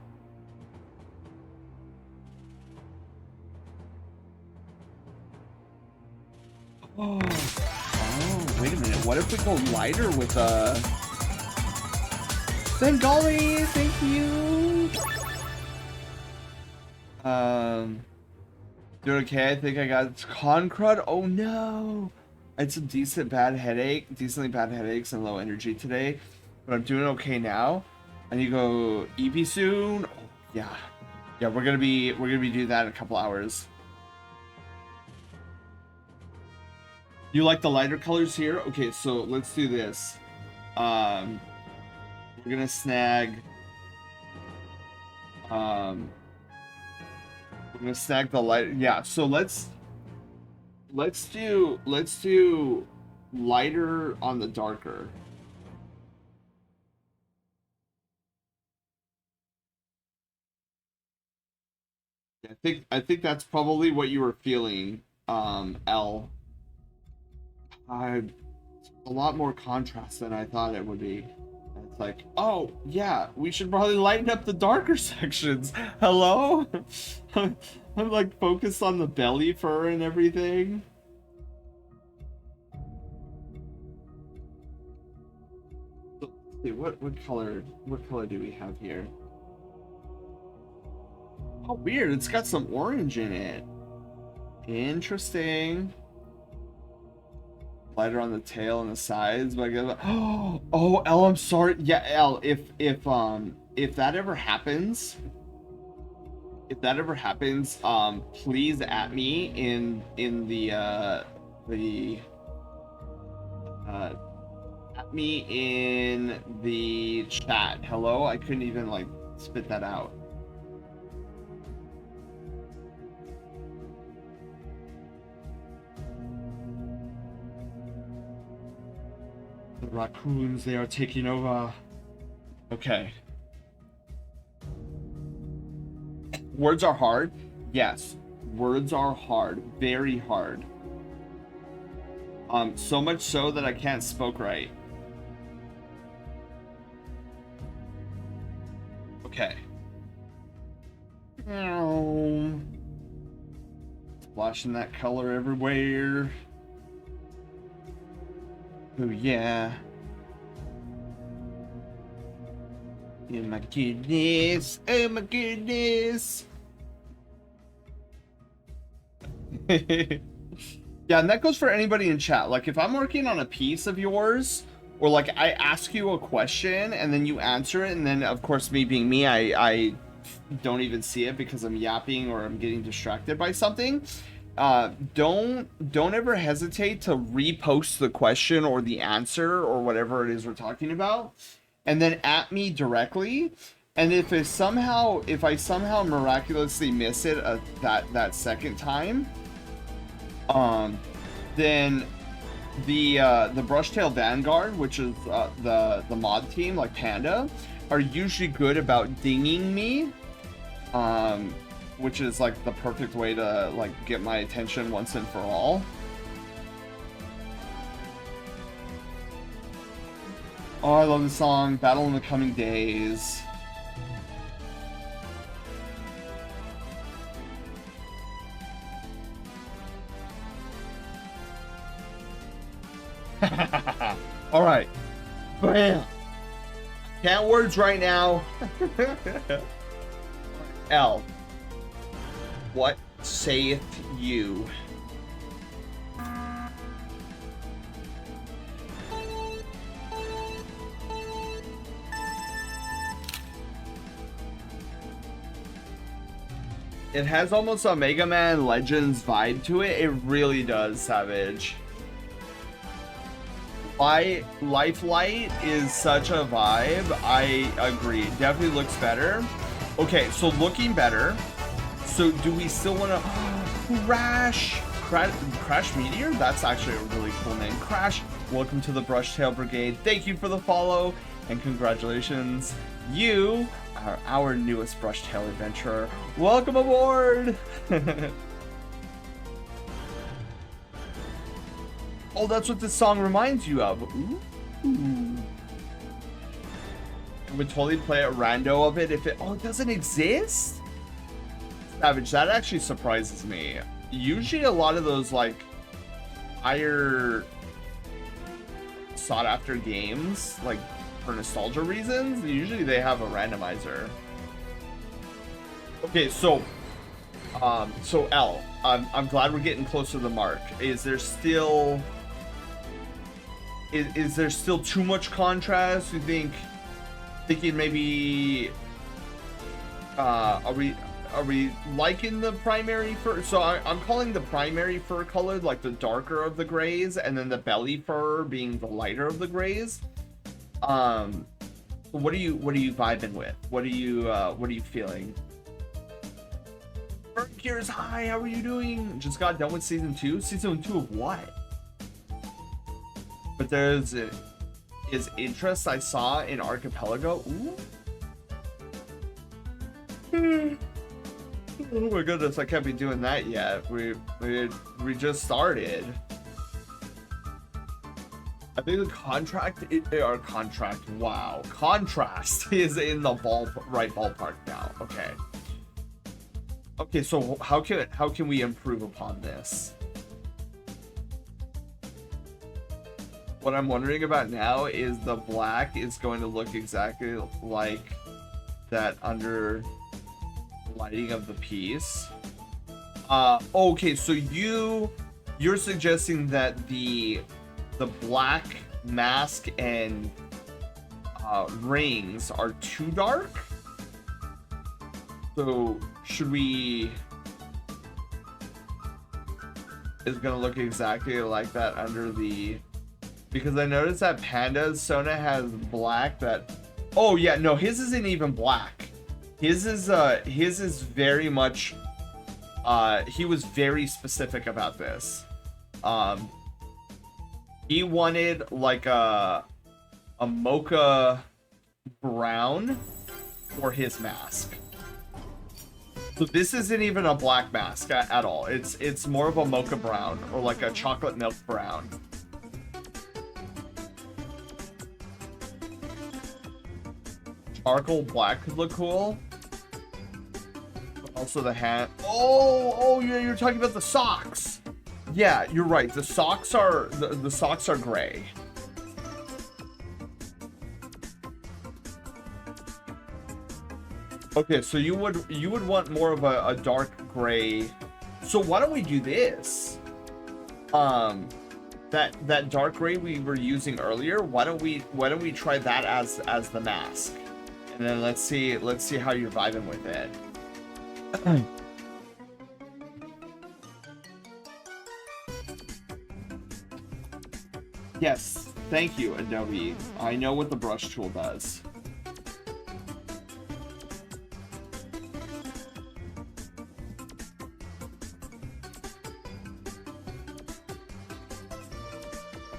Oh, wait a minute. What if we go lighter with Bengali? Thank you. Doing okay. I think I got con crud. Oh no. I had some decently bad headaches and low energy today, but I'm doing okay now. I need to go EP soon. Oh, yeah, we're gonna be doing that in a couple hours. You like the lighter colors here? Okay, so let's do this. We're gonna snag. We're gonna snag the light. Yeah, so let's do lighter on the darker. I think that's probably what you were feeling, L. A lot more contrast than I thought it would be. It's like, oh yeah, we should probably lighten up the darker sections. Hello? I'm like focused on the belly fur and everything. So, let's see, what color do we have here? Oh, weird, it's got some orange in it. Interesting. Lighter on the tail and the sides, but I guess. Oh, L, I'm sorry. Yeah, L, if that ever happens, please at me in the at me in the chat. Hello, I couldn't even like spit that out. The raccoons, they are taking over. Okay. Words are hard. Yes, words are hard. Very hard. So much so that I can't spoke right. Okay. Splashing that color everywhere. Oh yeah. Oh my goodness. Oh my goodness. Yeah, and that goes for anybody in chat. Like if I'm working on a piece of yours, or like I ask you a question and then you answer it, and then of course me being me, I don't even see it because I'm yapping or I'm getting distracted by something. Don't ever hesitate to repost the question or the answer or whatever it is we're talking about, and then at me directly. And if I somehow miraculously miss it that second time, then the Brushtail Vanguard, which is the mod team like Panda, are usually good about dinging me, which is like the perfect way to like get my attention once and for all. Oh, I love the song Battle in the Coming Days. All right. Bam. Can't words right now. L. What saith you? It has almost a Mega Man Legends vibe to it. It really does, Savage. Lifelite is such a vibe. I agree. Definitely looks better. Okay, so looking better. So do we still want to Crash Meteor? That's actually a really cool name. Crash, welcome to the Brushtail Brigade. Thank you for the follow and congratulations. You our newest brush tail adventurer. Welcome aboard! Oh, that's what this song reminds you of. Ooh. I would totally play a rando of it if it... Oh, it doesn't exist? Savage, that actually surprises me. Usually a lot of those, like, higher sought-after games, like, for nostalgia reasons, usually they have a randomizer. Okay, so L, I'm glad we're getting closer to the mark. Is there still... Is there still too much contrast? You thinking maybe are we liking the primary fur? So I'm calling the primary fur color like the darker of the grays, and then the belly fur being the lighter of the grays. What are you vibing with? What are you feeling? Burn Gears, hi, how are you doing? Just got done with season 2. Season 2 of what? But there's is interest I saw in Archipelago. Ooh. Oh my goodness, I can't be doing that yet. We just started. I think the contract contrast is in the right ballpark now. Okay, so how can we improve upon this? What I'm wondering about now is the black is going to look exactly like that under lighting of the piece. Okay, so you're suggesting that the black mask and rings are too dark? So should we... Is gonna look exactly like that under the... Because I noticed that Panda's Sona has black that... Oh yeah, no, his isn't even black. His is very much... he was very specific about this. He wanted like a mocha brown for his mask. So this isn't even a black mask at all. It's more of a mocha brown or like a chocolate milk brown. Charcoal black could look cool. Also the hat. Oh yeah, you're talking about the socks. Yeah, you're right. The socks are the socks are gray. Okay, so you would want more of a dark gray. So why don't we do this? That dark gray we were using earlier. Why don't we try that as the mask? And then let's see how you're vibing with it. Yes, thank you, Adobe. I know what the brush tool does.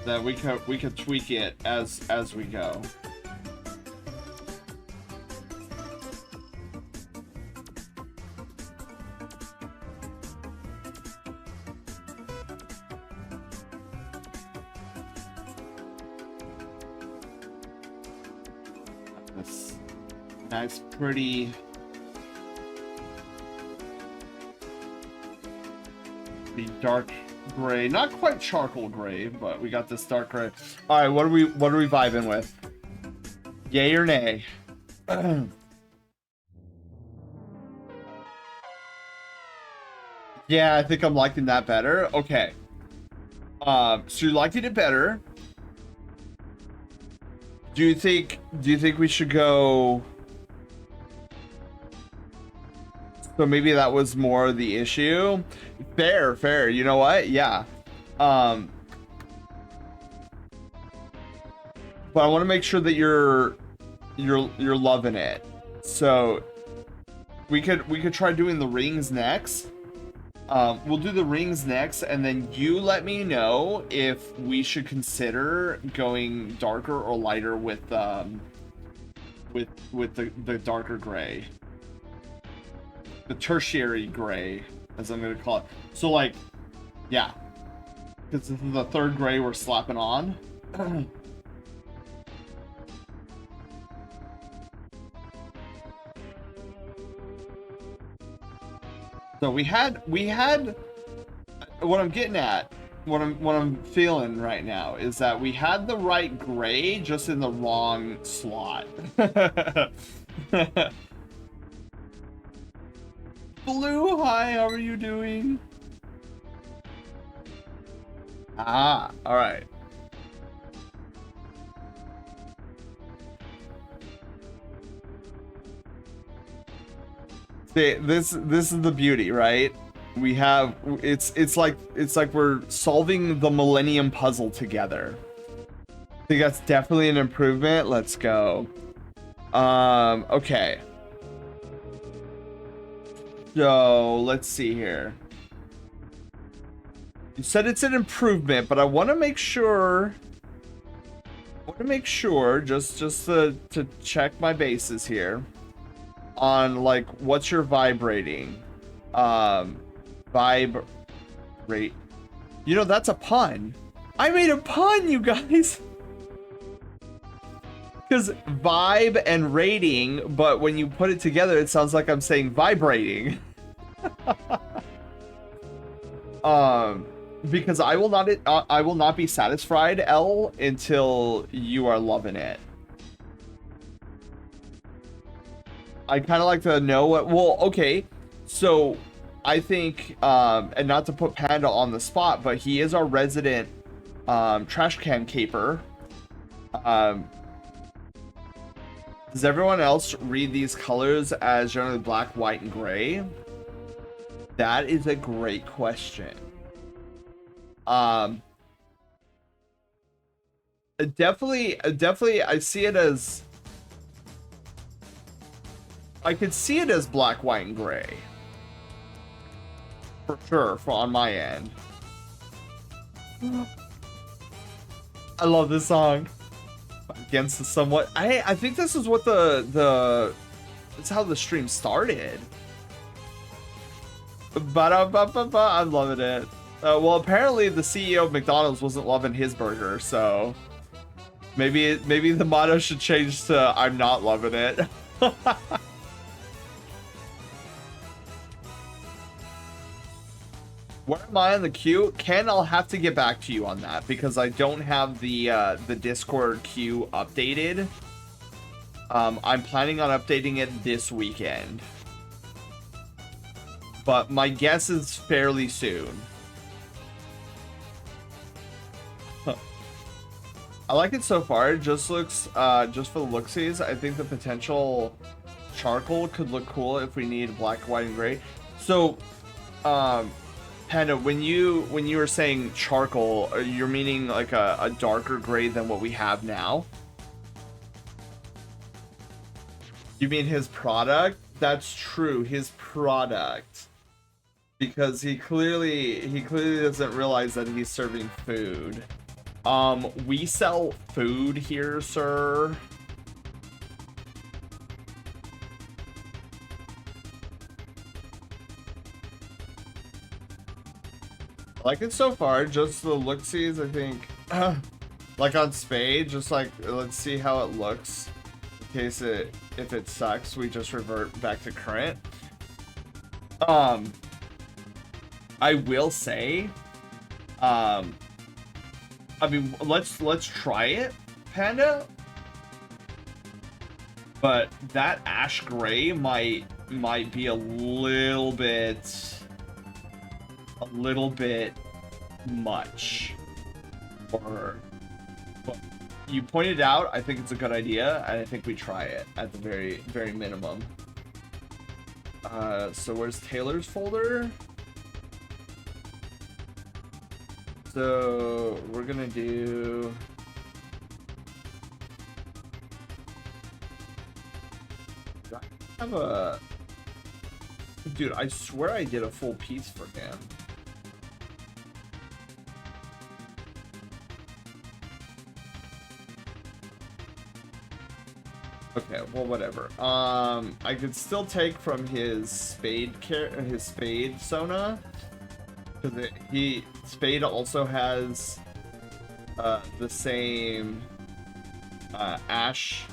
That we could tweak it as we go. This nice, pretty dark gray, not quite charcoal gray, but we got this dark gray. All right, what are we vibing with? Yay or nay? Yeah, I think I'm liking that better. Okay. So you're liking it better. Do you think we should go? So maybe that was more the issue. Fair. You know what? Yeah. But I want to make sure that you're loving it. So we could try doing the rings next. We'll do the rings next, and then you let me know if we should consider going darker or lighter with the with the darker gray. The tertiary gray, as I'm gonna call it. So like, yeah. Because this is the third gray we're slapping on. So we had what I'm getting at, what I'm feeling right now is that we had the right gray just in the wrong slot. Blue, hi, how are you doing? Ah, all right. See, this is the beauty, right? We have it's like we're solving the Millennium Puzzle together. I think that's definitely an improvement. Let's go. Okay. So let's see here. You said it's an improvement, but I want to make sure. Just to check my bases here. On like what's your vibrating? Vibrate. You know, that's a pun. I made a pun, you guys. Because vibe and rating, but when you put it together, it sounds like I'm saying vibrating. Because I will not be satisfied, L, until you are loving it. I kind of like to know what. Well, okay, so I think, and not to put Panda on the spot, but he is our resident trash can caper. Does everyone else read these colors as generally black, white, and gray? That is a great question. Definitely, I see it as. I could see it as black, white, and gray. For sure, on my end. I love this song. Against the somewhat. I think this is what it's how the stream started. Ba-da-ba-ba-ba, I'm loving it. Well, apparently the CEO of McDonald's wasn't loving his burger, so maybe the motto should change to "I'm not loving it." Where am I on the queue? Ken, I'll have to get back to you on that because I don't have the Discord queue updated. I'm planning on updating it this weekend. But my guess is fairly soon. I like it so far. It just looks, just for the looksies, I think the potential charcoal could look cool if we need black, white, and gray. So, Panda, when you were saying charcoal, you're meaning like a darker gray than what we have now? You mean his product? That's true, his product. Because he clearly doesn't realize that he's serving food. We sell food here, sir. I like it so far, just the look-sees, I think. Like on Spade, just like, let's see how it looks. In case if it sucks, we just revert back to current. I will say, I mean, let's try it, Panda. But that ash gray might be a little bit much. Or, but you pointed out, I think it's a good idea, and I think we try it at the very minimum. So where's Taylor's folder? So we're gonna do. Do I have a? Dude, I swear I did a full piece for him. Okay, well, whatever. I could still take from his spade Sona, because spade also has the same ash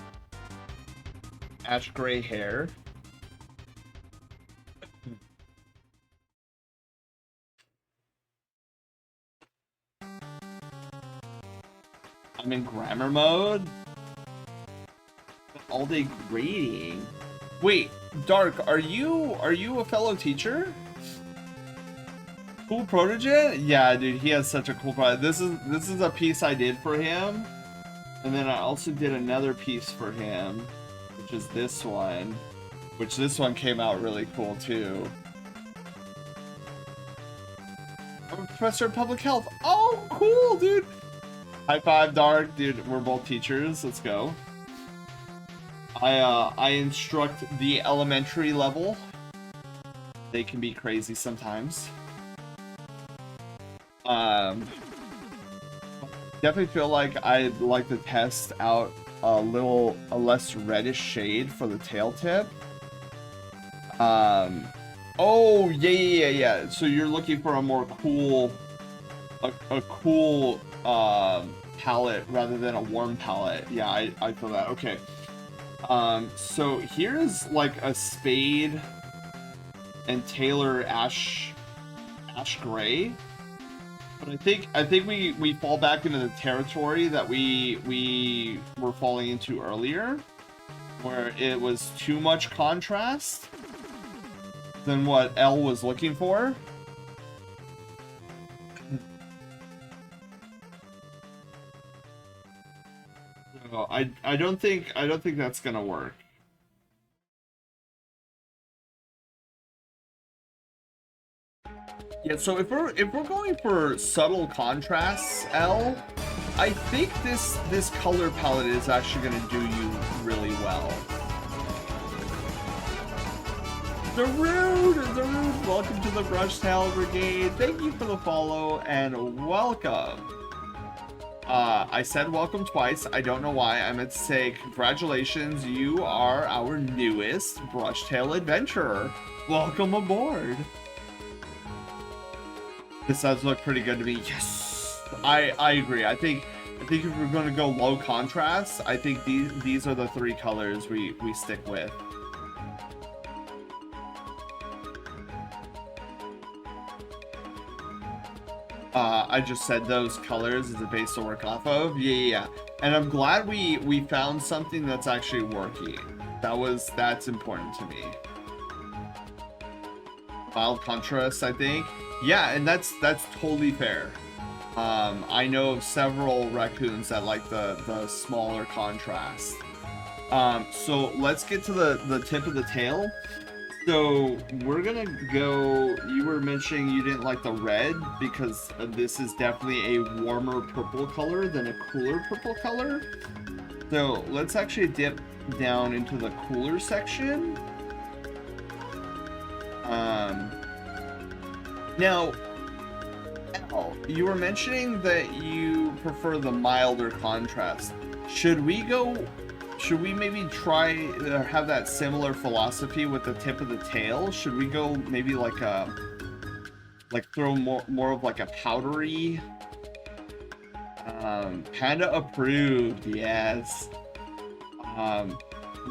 gray hair. I'm in grammar mode. All day grading. Wait, Dark, are you a fellow teacher? Cool protege? Yeah, dude, he has such a cool project. This is a piece I did for him, and then I also did another piece for him, which is this one, which this one came out really cool too. I'm a professor of public health. Oh, cool, dude. High five, Dark, dude. We're both teachers. Let's go. I instruct the elementary level. They can be crazy sometimes. Definitely feel like I'd like to test out a less reddish shade for the tail tip. Oh, yeah. So you're looking for a more cool, a cool palette rather than a warm palette. Yeah, I feel that. Okay. So here's like a spade and Taylor ash gray. But I think we fall back into the territory that we were falling into earlier, where it was too much contrast than what Elle was looking for. So I don't think that's gonna work. Yeah, so if we're going for subtle contrasts, Elle, I think this color palette is actually gonna do you really well. Darude, welcome to the Brushtail Brigade. Thank you for the follow and welcome. I said welcome twice. I don't know why. I meant to say congratulations. You are our newest Brushtail adventurer. Welcome aboard. This does look pretty good to me. Yes, I agree. I think if we're going to go low contrast, I think these are the three colors we stick with. I just said those colors as a base to work off of. Yeah. And I'm glad we found something that's actually working. That's important to me. Mild contrast, I think. Yeah, and that's totally fair. I know of several raccoons that like the smaller contrast. So let's get to the tip of the tail. So we're gonna go, you were mentioning you didn't like the red because this is definitely a warmer purple color than a cooler purple color. So let's actually dip down into the cooler section. Now, Elle, you were mentioning that you prefer the milder contrast. Should we maybe try to have that similar philosophy with the tip of the tail? Should we go maybe like throw more of like a powdery? Panda approved, yes.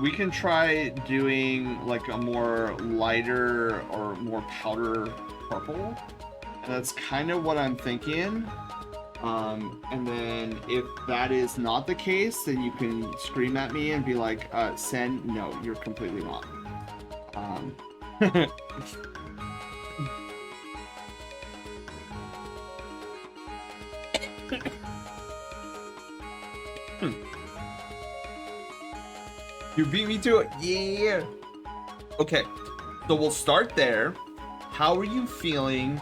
We can try doing like a more lighter or more powder purple, and that's kind of what I'm thinking. And then if that is not the case, then you can scream at me and be like, Sen, no, you're completely wrong. You beat me to it, yeah. Okay, so we'll start there. How are you feeling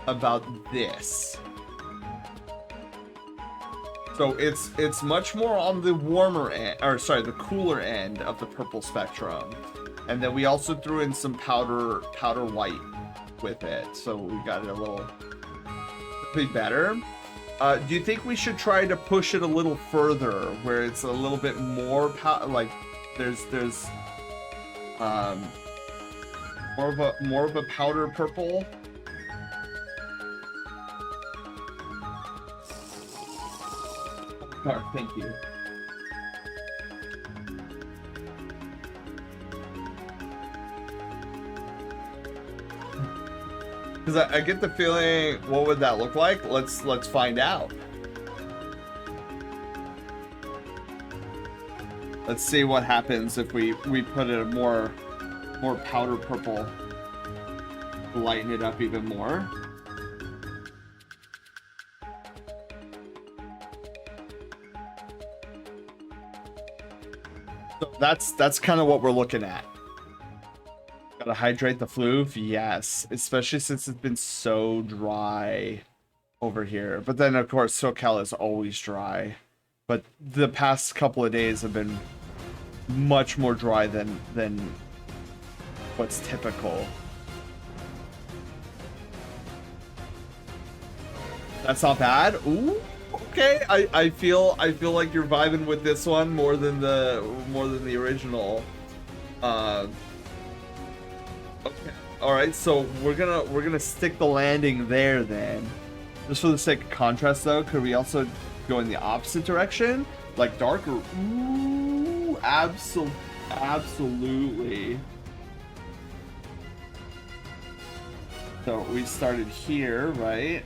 about this? So it's much more on the warmer end, or sorry, the cooler end of the purple spectrum, and then we also threw in some powder white with it, so we got it a little bit better. Do you think we should try to push it a little further, where it's a little bit more like There's more of a powder purple. Oh, thank you. Because I get the feeling, what would that look like? Let's find out. Let's see what happens if we put it a more powder purple, lighten it up even more. So that's kind of what we're looking at. Gotta hydrate the floof, yes, especially since it's been so dry over here. But then of course SoCal is always dry. But the past couple of days have been much more dry than what's typical. That's not bad. Ooh, okay. I feel like you're vibing with this one more than the original. Okay. All right. So we're gonna stick the landing there then. Just for the sake of contrast, though, could we also go in the opposite direction, like darker? Ooh, absolutely. So we started here, right?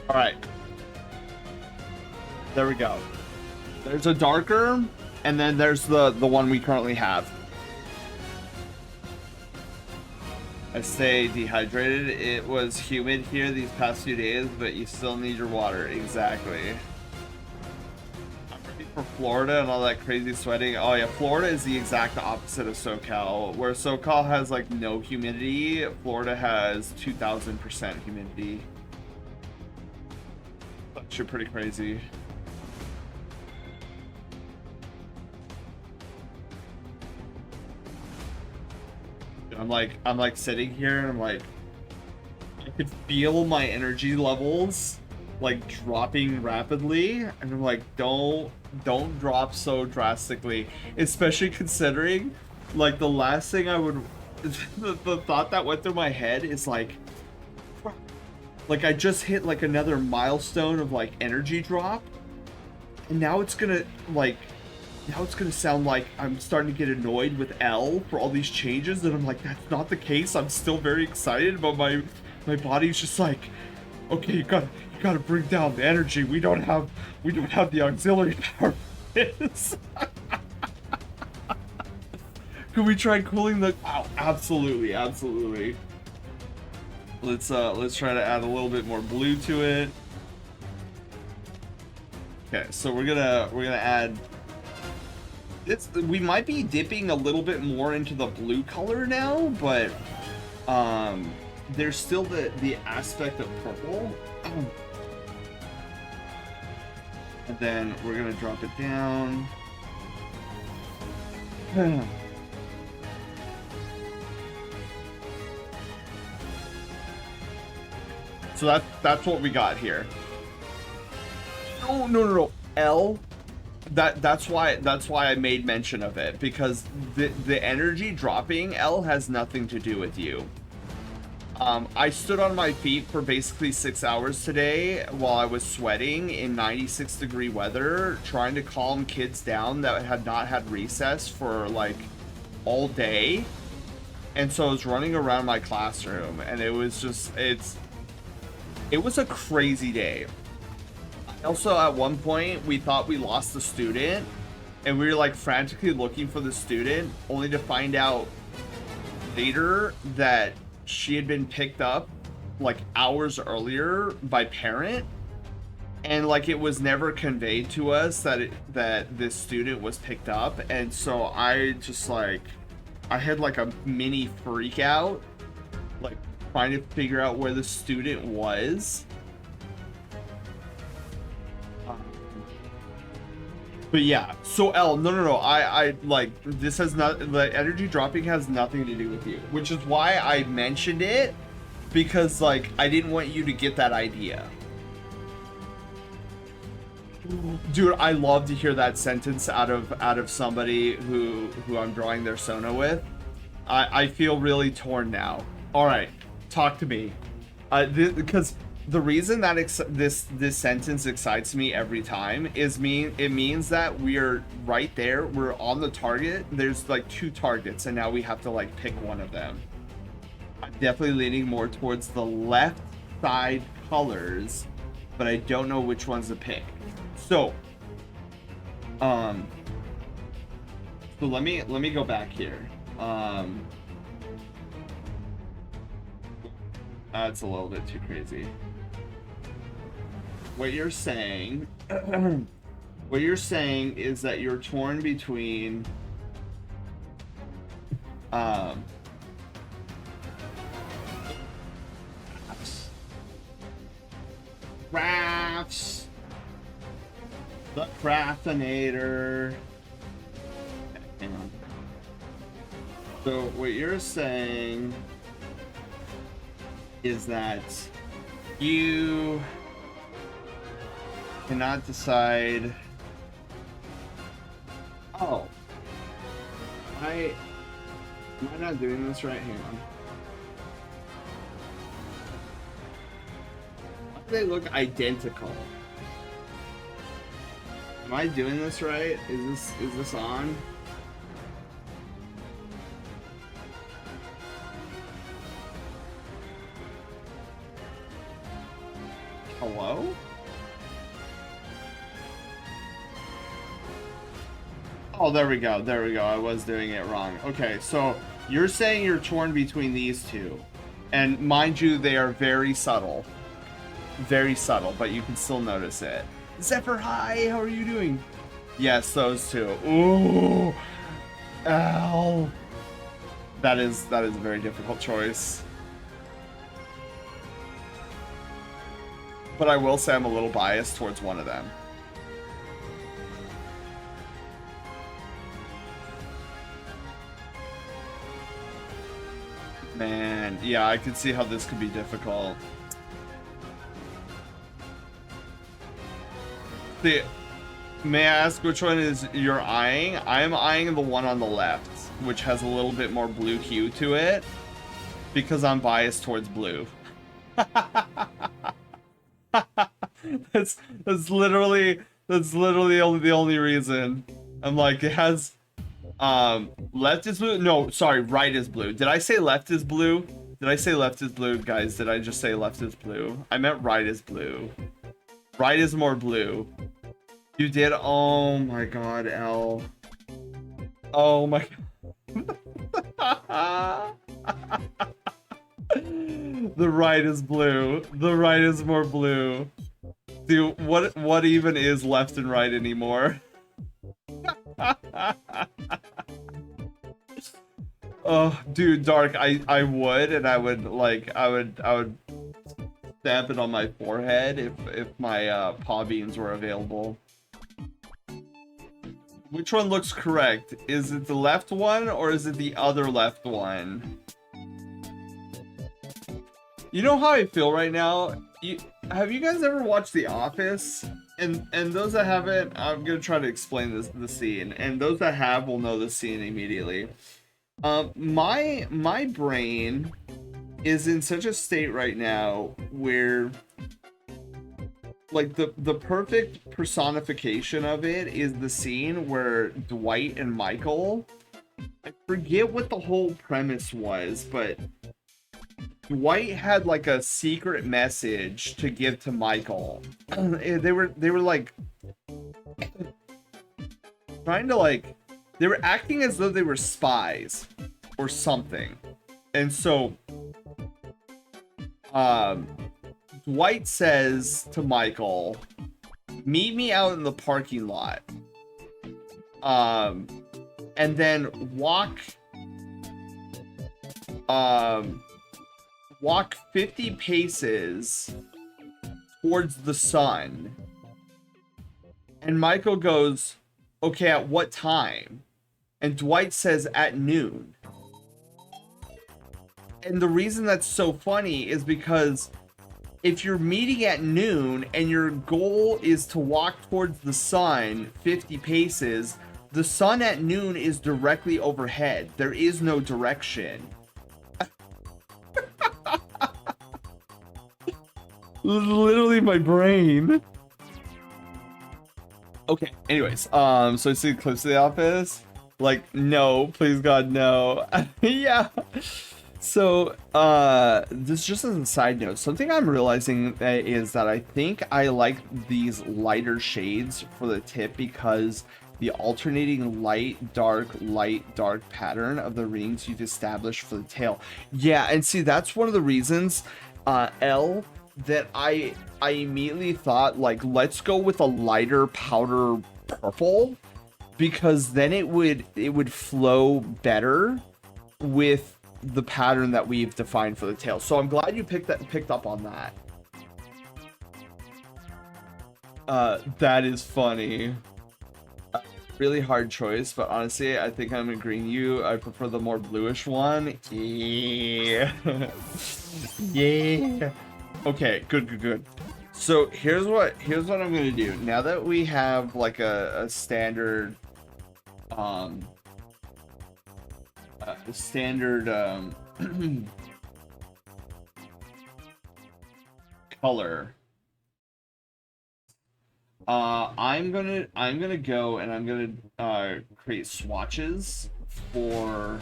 All right. There we go. There's a darker, and then there's the one we currently have. I stay dehydrated. It was humid here these past few days, but you still need your water. Exactly. I'm ready for Florida and all that crazy sweating. Oh yeah, Florida is the exact opposite of SoCal. Where SoCal has like no humidity, Florida has 2000% humidity. That's pretty crazy. I'm like sitting here and I'm like, I could feel my energy levels like dropping rapidly, and I'm like, don't drop so drastically, especially considering like the last thing I would the thought that went through my head is like I just hit like another milestone of like energy drop, and now it's gonna sound like I'm starting to get annoyed with L for all these changes, and I'm like, that's not the case. I'm still very excited, but my body's just like, okay, you gotta bring down the energy. We don't have the auxiliary power for this. Can we try cooling the? Oh, absolutely. Let's try to add a little bit more blue to it. Okay, so we're gonna add. We might be dipping a little bit more into the blue color now, but there's still the aspect of purple. And then we're gonna drop it down. So that's what we got here. No. L. That's why I made mention of it, because the energy dropping L has nothing to do with you. I stood on my feet for basically 6 hours today while I was sweating in 96-degree weather, trying to calm kids down that had not had recess for like all day. And so I was running around my classroom, and it was a crazy day. Also, at one point, we thought we lost the student, and we were like frantically looking for the student, only to find out later that she had been picked up like hours earlier by parent, and like it was never conveyed to us that this student was picked up. And so I just like, I had like a mini freak out, like trying to figure out where the student was. But yeah, so L, no, I like, this has not, the energy dropping has nothing to do with you, which is why I mentioned it, because like, I didn't want you to get that idea. Dude, I love to hear that sentence out of somebody who I'm drawing their Sona with. I feel really torn now. All right, talk to me. Because the reason that this sentence excites me every time is it means that we're right there. We're on the target. There's like 2 targets, and now we have to like pick one of them. I'm definitely leaning more towards the left side colors, but I don't know which ones to pick. So, so let me go back here. That's a little bit too crazy. What you're saying, what you're saying is that you're torn between, crafts, the craftinator. Hang on. So what you're saying is that you cannot decide. Oh, am I not doing this right? Hang on. Why do they look identical? Am I doing this right? Is this on? Hello? Oh, there we go. There we go. I was doing it wrong. Okay, so you're saying you're torn between these 2. And mind you, they are very subtle. Very subtle, but you can still notice it. Zephyr, hi! How are you doing? Yes, those 2. Ooh! Ow! That is a very difficult choice. But I will say I'm a little biased towards one of them. Man, yeah, I could see how this could be difficult. May I ask which one is you're eyeing? I'm eyeing the one on the left, which has a little bit more blue hue to it, because I'm biased towards blue. That's literally the only reason. I'm like, it has left is blue. No, sorry, right is blue. Did I say left is blue? Did I say left is blue, guys? Did I just say left is blue? I meant right is blue. Right is more blue. You did? Oh my god, L. Oh my god. The right is blue. The right is more blue. Dude, what even is left and right anymore? Oh, dude, Dark, I would, and I would stamp it on my forehead if my paw beans were available. Which one looks correct? Is it the left one or is it the other left one? You know how I feel right now? Have you guys ever watched The Office? And those that haven't, I'm gonna try to explain the scene. And those that have will know the scene immediately. My brain is in such a state right now where, like, the perfect personification of it is the scene where Dwight and Michael, I forget what the whole premise was, but Dwight had like a secret message to give to Michael. They were like trying to, like, they were acting as though they were spies or something. And so Dwight says to Michael, meet me out in the parking lot. And then walk 50 paces towards the sun. And Michael goes, Okay, at what time? And Dwight says at noon. And the reason that's so funny is because if you're meeting at noon and your goal is to walk towards the sun 50 paces, the sun at noon is directly overhead. There is no direction. Literally my brain. Okay, anyways, so I see clips of The Office. Like, no, please God, no. Yeah. So, this just as a side note, something I'm realizing is that I think I like these lighter shades for the tip because the alternating light, dark pattern of the rings you've established for the tail. Yeah, and see, that's one of the reasons, L, that I immediately thought, like, let's go with a lighter powder purple, because then it would flow better with the pattern that we've defined for the tail. So I'm glad you picked up on that. That is funny. Really hard choice, but honestly, I think I'm agreeing you. I prefer the more bluish one. Yeah. Yeah. Okay, good. So here's what I'm gonna do. Now that we have like a standard color, I'm gonna go and I'm gonna create swatches for.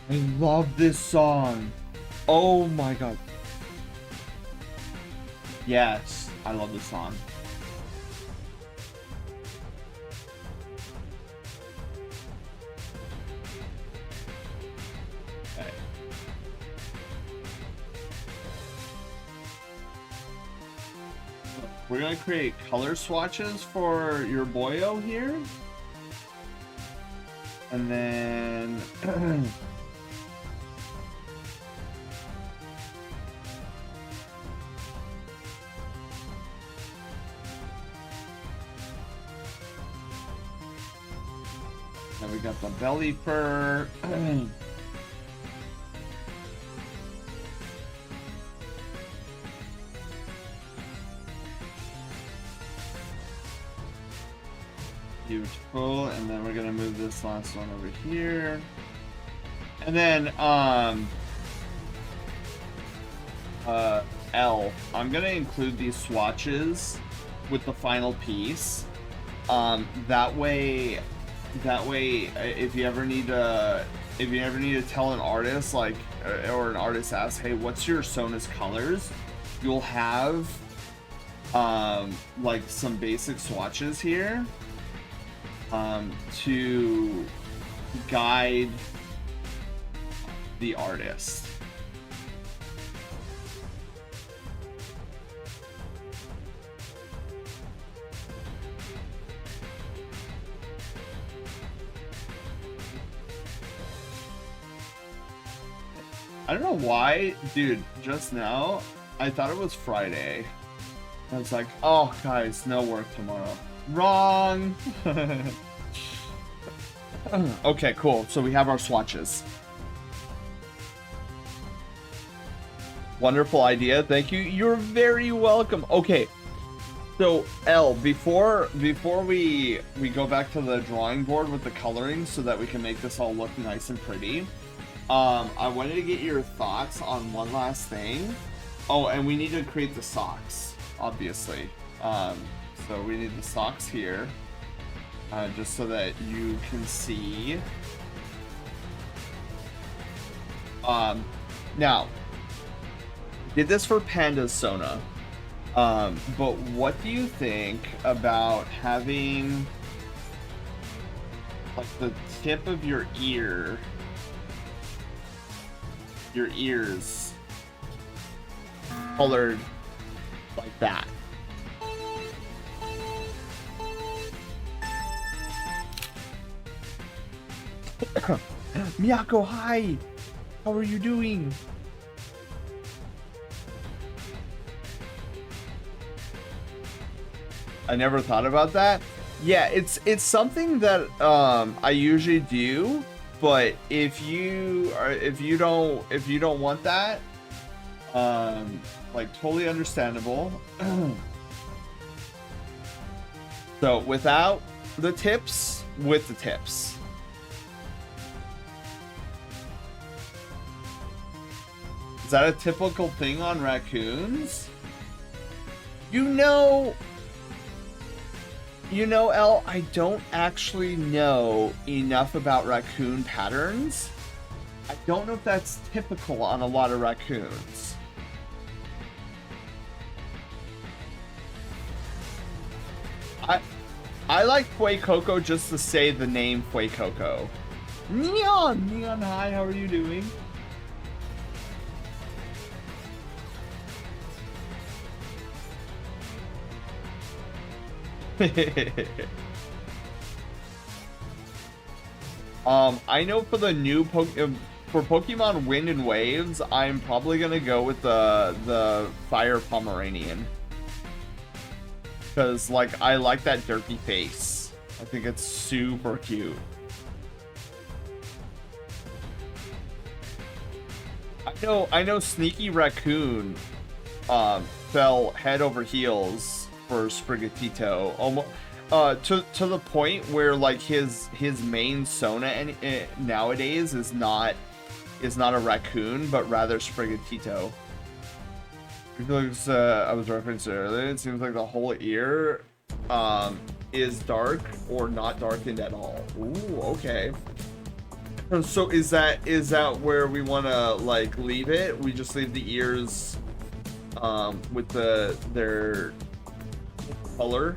I love this song. Oh my god. Yes, I love this song. Okay. We're gonna create color swatches for your boyo here. And then then we got the belly fur. Beautiful, and then we're gonna move this last one over here. And then L, I'm gonna include these swatches with the final piece. That way if you ever need to tell an artist, like, or an artist asks, hey, what's your Sona's colors, you'll have like some basic swatches here to guide the artist. I don't know why, dude, just now, I thought it was Friday. I was like, oh, guys, no work tomorrow. Wrong! Okay, cool. So we have our swatches. Wonderful idea. Thank you. You're very welcome. Okay. So, L, before we go back to the drawing board with the coloring so that we can make this all look nice and pretty, I wanted to get your thoughts on one last thing. Oh, and we need to create the socks, obviously. So we need the socks here, just so that you can see. Now, did this for Panda's Sona, but what do you think about having like the tip of your ears colored like that? Miyako, hi! How are you doing? I never thought about that. Yeah, it's something that I usually do, but if you don't want that, like totally understandable. So without the tips, with the tips. Is that a typical thing on raccoons? You know, Elle, I don't actually know enough about raccoon patterns. I don't know if that's typical on a lot of raccoons. I like Fuecoco just to say the name Fuecoco. Neon, hi, how are you doing? I know for the new for Pokemon Wind and Waves, I'm probably gonna go with the Fire Pomeranian. Because, like, I like that derpy face. I think it's super cute. I know Sneaky Raccoon fell head over heels for Sprigatito. Almost to the point where, like, his main Sona nowadays is not a raccoon, but rather Sprigatito. Looks, I was referencing earlier, it seems like the whole ear is dark or not darkened at all. Ooh, okay. So is that where we want to like leave it? We just leave the ears with their color.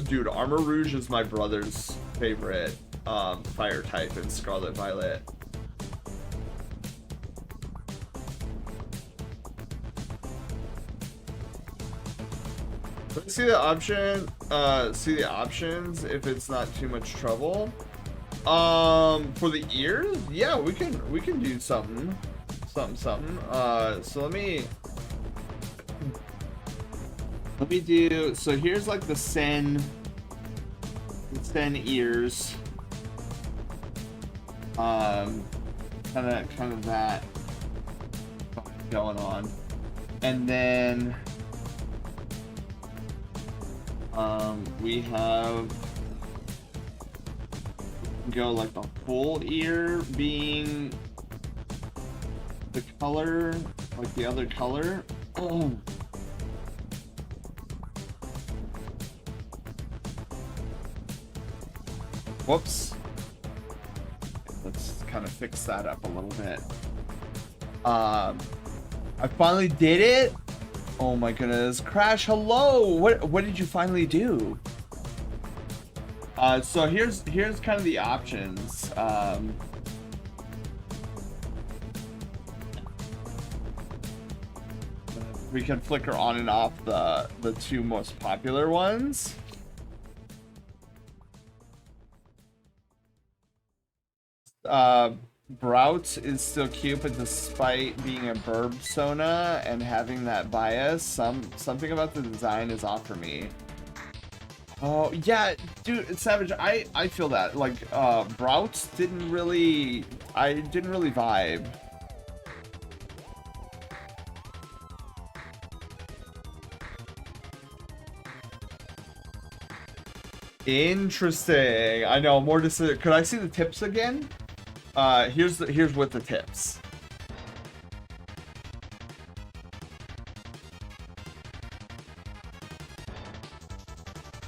Dude, Armor Rouge is my brother's favorite fire type in Scarlet Violet. Let's see the option. See the options if it's not too much trouble. For the ears, yeah, we can do something. So let me do. So here's like the Sen ears. Kind of that going on, and then we go like the full ear being the color, like the other color. Oh. Whoops. Let's kind of fix that up a little bit. I finally did it. Oh my goodness, Crash, hello. What did you finally do? So here's kind of the options. We can flicker on and off the two most popular ones. Brouts is still cute, but despite being a burb Sona and having that bias, something about the design is off for me. Oh yeah, dude, Savage, I feel that. Like Brouts didn't really vibe. Interesting. I know, more to say. Could I see the tips again? Here's with the tips.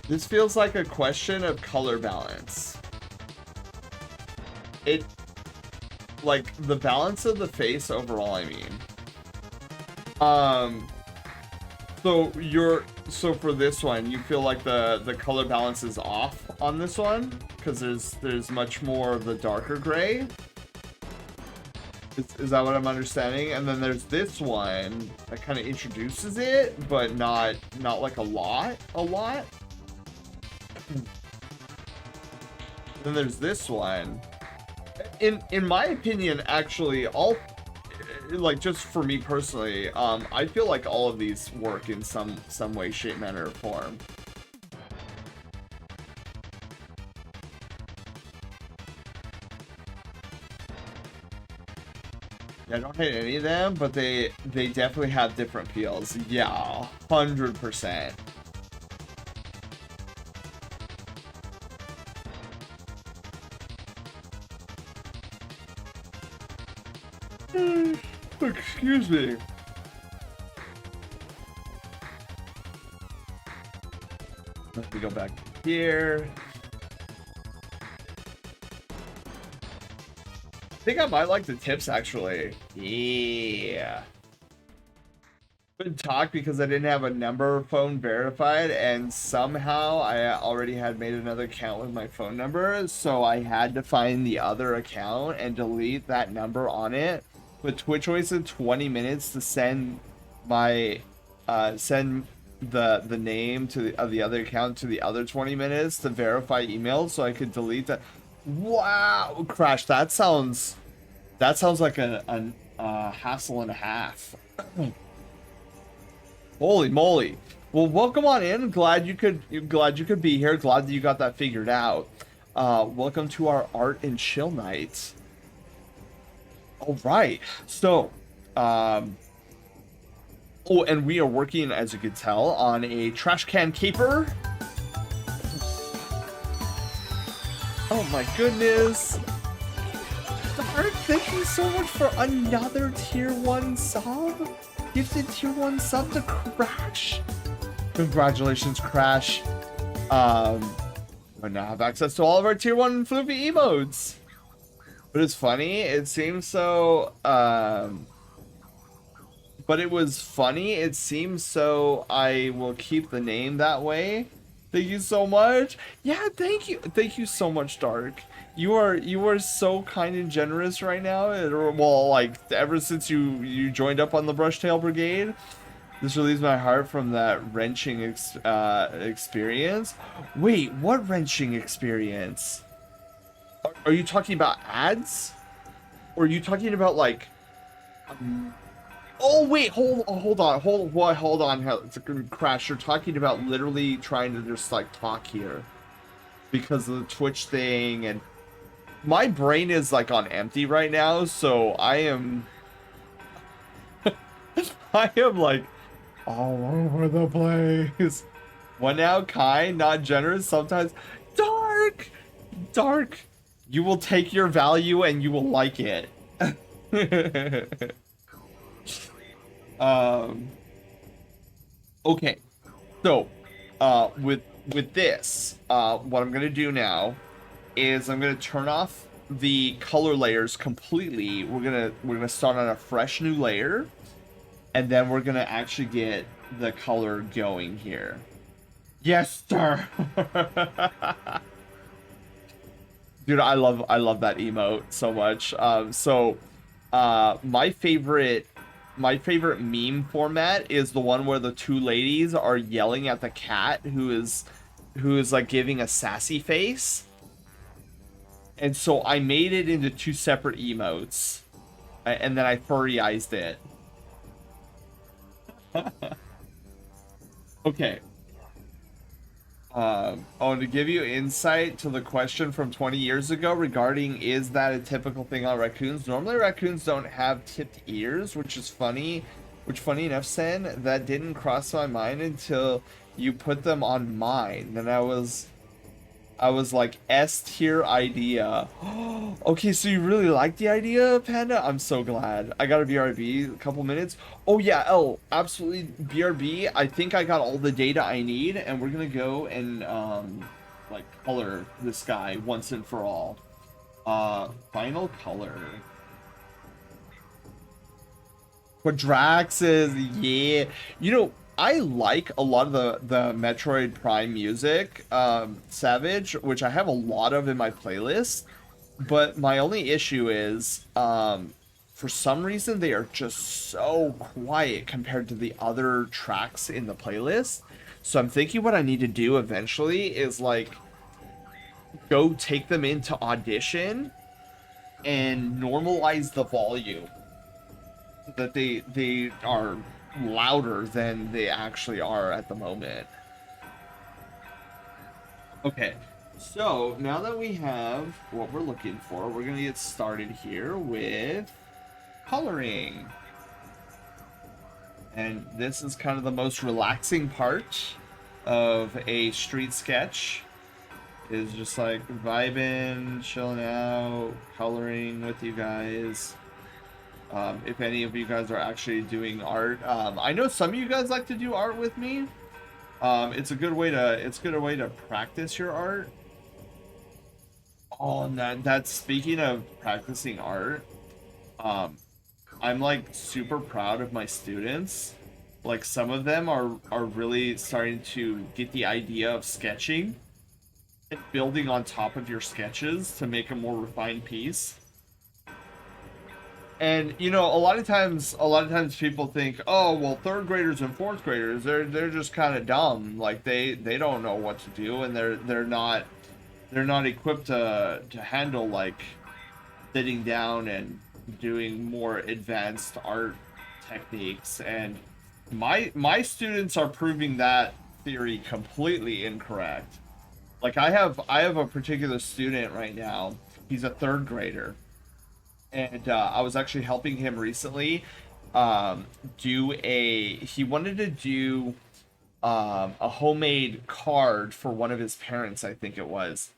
This feels like a question of color balance. Like the balance of the face overall, I mean. So for this one, you feel like the color balance is off on this one because there's much more of the darker gray. Is that what I'm understanding? And then there's this one that kind of introduces it, but not like a lot. Then there's this one. In my opinion, actually, like just for me personally, I feel like all of these work in some way, shape, manner, or form. I don't hate any of them, but they definitely have different feels. Yeah, 100%. Excuse me. Let me go back here. I think I might like the tips actually. Yeah. Couldn't talk because I didn't have a number phone verified, and somehow I already had made another account with my phone number, so I had to find the other account and delete that number on it. But Twitch wasted 20 minutes to send my send the name to of the other account to the other 20 minutes to verify emails so I could delete that. Wow, Crash, that sounds like a hassle and a half. Holy moly. Well, welcome on in. Glad you could be here. Glad that you got that figured out. Welcome to our art and chill night. All right. So, oh, and we are working, as you can tell, on a trash can caper. Oh my goodness. Dark, thank you so much for another tier 1 sub. Gifted tier 1 sub to Crash. Congratulations, Crash. We now have access to all of our tier 1 floofy emotes. But it's funny, it seems so, but it was funny, it seems so I will keep the name that way. Thank you so much. Yeah, thank you so much, Dark. You are so kind and generous right now. Well, like ever since you joined up on the Brushtail Brigade, this relieves my heart from that wrenching experience. Wait, what wrenching experience? Are you talking about ads? Or are you talking about like? Oh wait, hold on, Crash. You're talking about literally trying to just like talk here because of the Twitch thing, and my brain is like on empty right now, so I am like all over the place. What now? Kind, not generous, sometimes dark. You will take your value and you will like it. Okay, so with this, what I'm gonna do now is I'm gonna turn off the color layers completely. We're gonna start on a fresh new layer, and then we're gonna actually get the color going here. Yes, sir. Dude, I love that emote so much. My favorite meme format is the one where the two ladies are yelling at the cat who is like giving a sassy face. And so I made it into two separate emotes, and then I furryized it. Okay. Oh, to give you insight to the question from 20 years ago regarding is that a typical thing on raccoons? Normally raccoons don't have tipped ears, which is funny. Which, funny enough, Sen, that didn't cross my mind until you put them on mine. And I was like, S tier idea. Okay, so you really like the idea, Panda? I'm so glad. I got a BRB, a couple minutes. Oh yeah, absolutely BRB. I think I got all the data I need, and we're gonna go and like color this guy once and for all. Final color. Quadraxes, yeah. You know, I like a lot of the Metroid Prime music, Savage, which I have a lot of in my playlist, but my only issue is, for some reason they are just so quiet compared to the other tracks in the playlist. So I'm thinking what I need to do eventually is like go take them into Audition and normalize the volume. that they are louder than they actually are at the moment. Okay, so now that we have what we're looking for, we're gonna get started here with coloring. And this is kind of the most relaxing part of a street sketch, is just like vibing, chilling out, coloring with you guys. If any of you guys are actually doing art, I know some of you guys like to do art with me. It's a good way to practice your art. Oh, and that's speaking of practicing art. I'm like super proud of my students. Like some of them are really starting to get the idea of sketching and building on top of your sketches to make a more refined piece. And you know, a lot of times people think, oh well, third graders and fourth graders, they're just kind of dumb. Like they don't know what to do, and they're not equipped to handle like sitting down and doing more advanced art techniques. And my students are proving that theory completely incorrect. Like I have a particular student right now. He's a third grader, and I was actually helping him recently he wanted to do a homemade card for one of his parents, I think it was.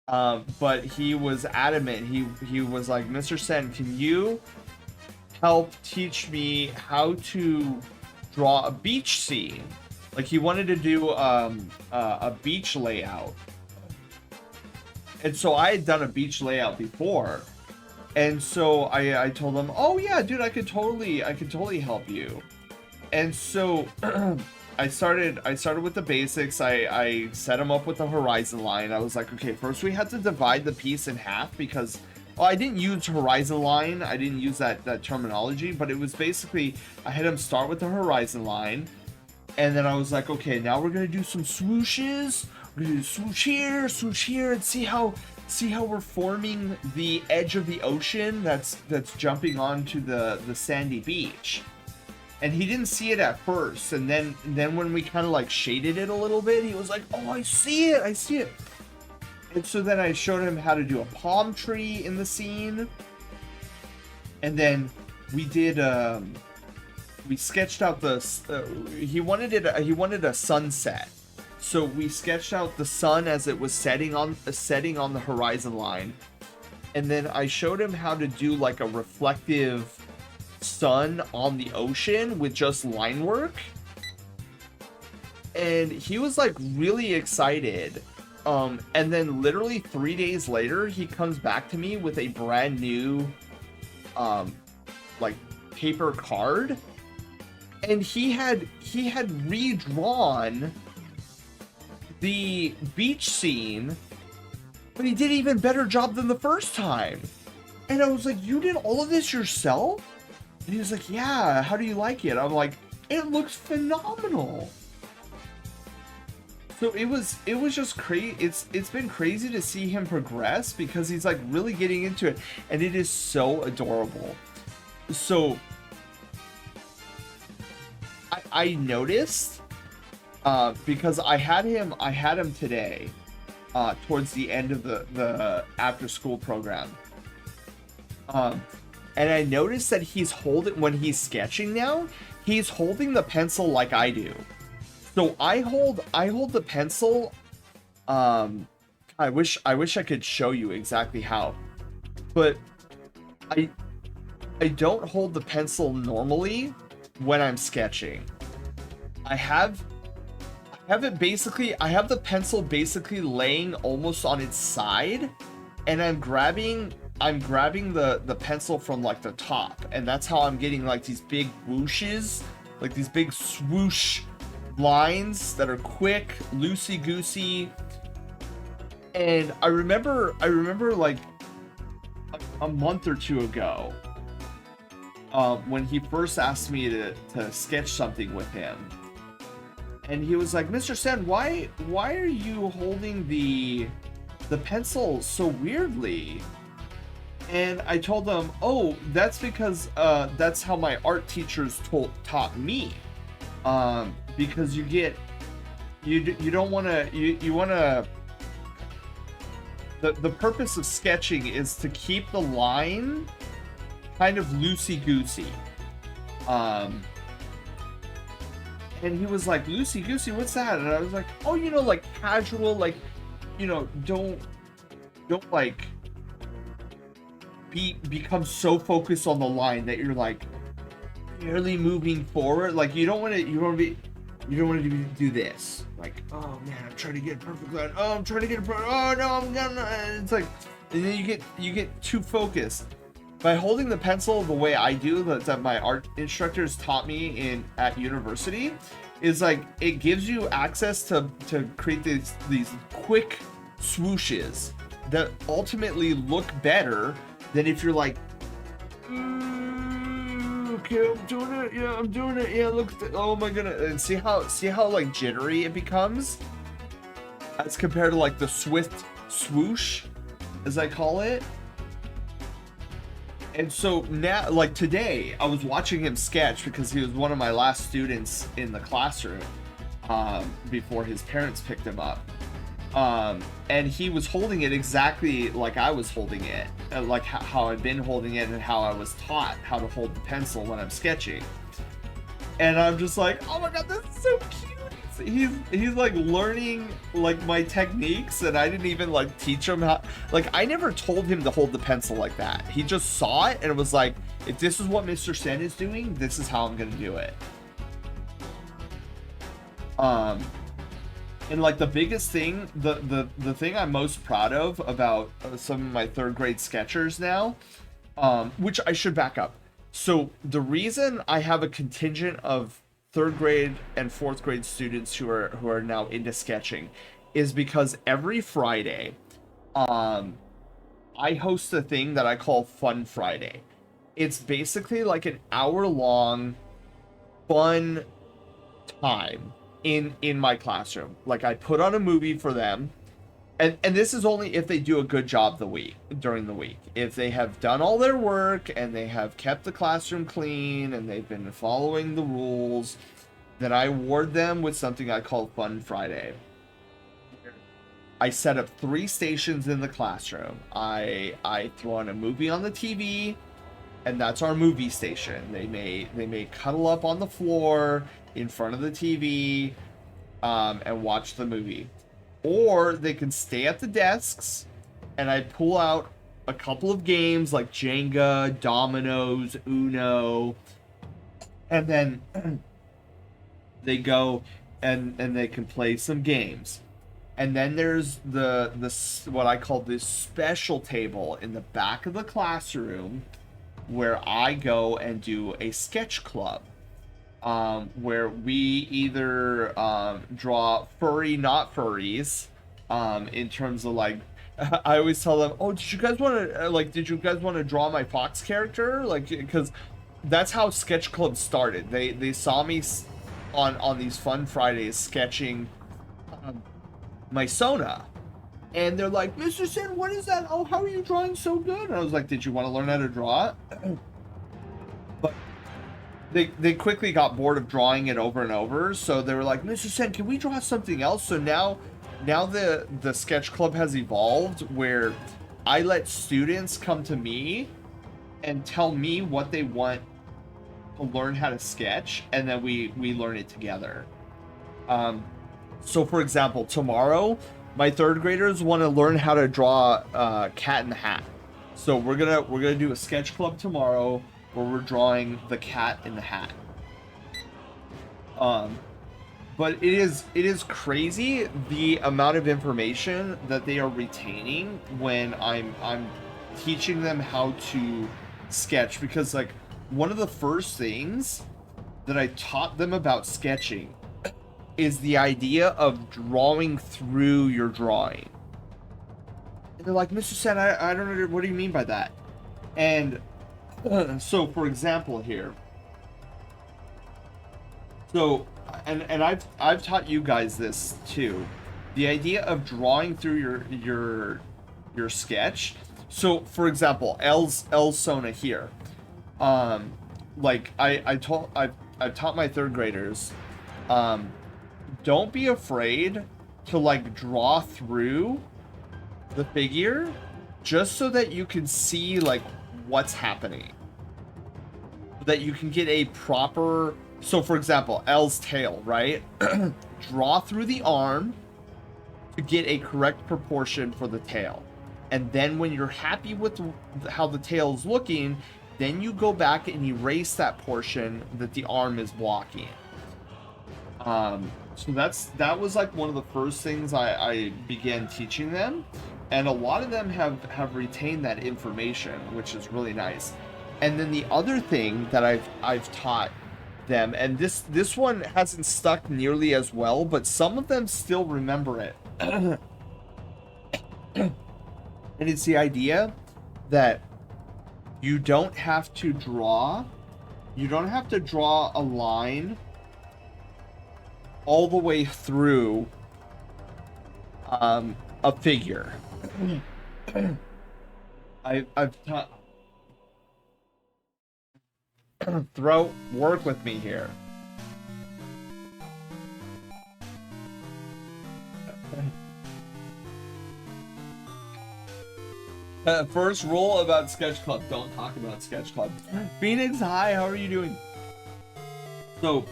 But he was adamant. He was like, Mr. Sen, can you help teach me how to draw a beach scene? Like he wanted to do a beach layout. And so I had done a beach layout before. And so I told him, oh yeah, dude, I could totally help you. And so I started with the basics. I set him up with the horizon line. I was like, okay, first we had to divide the piece in half because, well, I didn't use horizon line. I didn't use that terminology, but it was basically, I had him start with the horizon line. And then I was like, okay, now we're going to do some swooshes. We're going to do swoosh here, and see how we're forming the edge of the ocean that's jumping onto the sandy beach. And he didn't see it at first, and then when we kind of like shaded it a little bit, he was like, oh, I see it. And so then I showed him how to do a palm tree in the scene. And then we did we sketched out he wanted a sunset. So we sketched out the sun as it was setting on the horizon line. And then I showed him how to do like a reflective sun on the ocean with just line work. And he was like really excited. And then literally 3 days later, he comes back to me with a brand new like paper card. And he had redrawn the beach scene, but he did an even better job than the first time. And I was like, you did all of this yourself? And he was like, yeah, how do you like it? I'm like, it looks phenomenal. So it was just crazy. It's been crazy to see him progress because he's like really getting into it, and it is so adorable. So I noticed because I had him today towards the end of the after school program. And I noticed that when he's sketching now, he's holding the pencil like I do. So I hold the pencil. I wish I could show you exactly how, but I don't hold the pencil normally when I'm sketching. I have the pencil basically laying almost on its side, and I'm grabbing the pencil from like the top, and that's how I'm getting like these big whooshes, like these big swoosh lines that are quick, loosey-goosey. And I remember like a month or two ago, when he first asked me to sketch something with him, and he was like, Mr. Sen, why are you holding the pencil so weirdly? And I told them, oh, that's because that's how my art teachers taught me. Because you don't want to, you want to, the purpose of sketching is to keep the line kind of loosey-goosey. And he was like, loosey-goosey, what's that? And I was like, oh, you know, like casual, like, you know, don't like become so focused on the line that you're like barely moving forward. Like you don't want to do this. Like, oh man, I'm trying to get a perfect line. Oh, I'm trying to get a perfect. Oh no, I'm gonna. And it's like, and then you get too focused. By holding the pencil the way I do, that my art instructors taught me at university, is like it gives you access to create these quick swooshes that ultimately look better than if you're like, okay, I'm doing it. Yeah, I'm doing it. Yeah, look. Oh my goodness. And see how like jittery it becomes, as compared to like the swift swoosh, as I call it. And so now, like today, I was watching him sketch because he was one of my last students in the classroom before his parents picked him up. And he was holding it exactly like I was holding it, like how I'd been holding it and how I was taught how to hold the pencil when I'm sketching. And I'm just like, oh my god, that's so cute. He's like learning like my techniques, and I didn't even like teach him how. Like I never told him to hold the pencil like that. He just saw it and it was like, if this is what Mr. Sen is doing, this is how I'm gonna do it. And like the biggest thing, the thing I'm most proud of about some of my third grade sketchers now, which I should back up. So the reason I have a contingent of third grade and fourth grade students who are now into sketching is because every Friday, I host a thing that I call Fun Friday. It's basically like an hour-long fun time in my classroom. Like I put on a movie for them, and this is only if they do a good job during the week. If they have done all their work and they have kept the classroom clean and they've been following the rules, then I award them with something I call Fun Friday. I set up 3 stations in the classroom. I throw on a movie on the TV, and that's our movie station. They may cuddle up on the floor in front of the TV and watch the movie. Or they can stay at the desks, and I pull out a couple of games like Jenga, Dominoes, Uno, and then they go and they can play some games. And then there's the what I call this special table in the back of the classroom where I go and do a sketch club. Where we either draw furry, not furries, in terms of like, I always tell them, oh, did you guys want to draw my Fox character? Like, because that's how sketch club started. They saw me on these Fun Fridays sketching my Sona, and they're like, Mr. Sin, what is that? Oh, how are you drawing so good? And I was like, did you want to learn how to draw it? But they quickly got bored of drawing it over and over, so they were like, Mr. Sen, can we draw something else? So now the sketch club has evolved where I let students come to me and tell me what they want to learn how to sketch, and then we learn it together. So for example, tomorrow my third graders want to learn how to draw Cat in the Hat. So we're gonna do a sketch club tomorrow where we're drawing the Cat in the Hat. But it is crazy the amount of information that they are retaining when I'm teaching them how to sketch, because like one of the first things that I taught them about sketching is the idea of drawing through your drawing. And they're like, Mr. Sen, I don't know, what do you mean by that? And so for example here, so and I've taught you guys this too, the idea of drawing through your sketch So for example, El Sona here. Like I've taught my third graders, don't be afraid to like draw through the figure just so that you can see like what's happening. That you can get a proper, so for example, L's tail, right? Draw through the arm to get a correct proportion for the tail. And then when you're happy with how the tail is looking, then you go back and erase that portion that the arm is blocking. So that was like one of the first things I began teaching them, and a lot of them have retained that information, which is really nice. And then the other thing that I've taught them, and this one hasn't stuck nearly as well, but some of them still remember it. And it's the idea that you don't have to draw a line all the way through a figure. I've taught throat, work with me here. First rule about Sketch Club: don't talk about Sketch Club. Phoenix, hi, how are you doing? So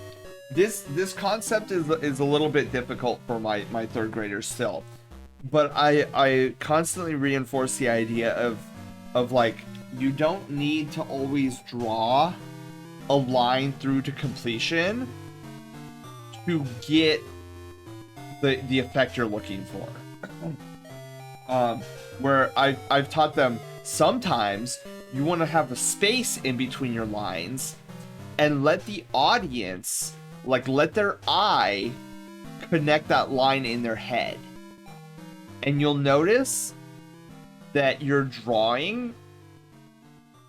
this concept is a little bit difficult for my third graders still, but I constantly reinforce the idea of like, you don't need to always draw a line through to completion to get the effect you're looking for. Where I've taught them, sometimes you want to have a space in between your lines and let the audience, like, let their eye connect that line in their head. And you'll notice that your drawing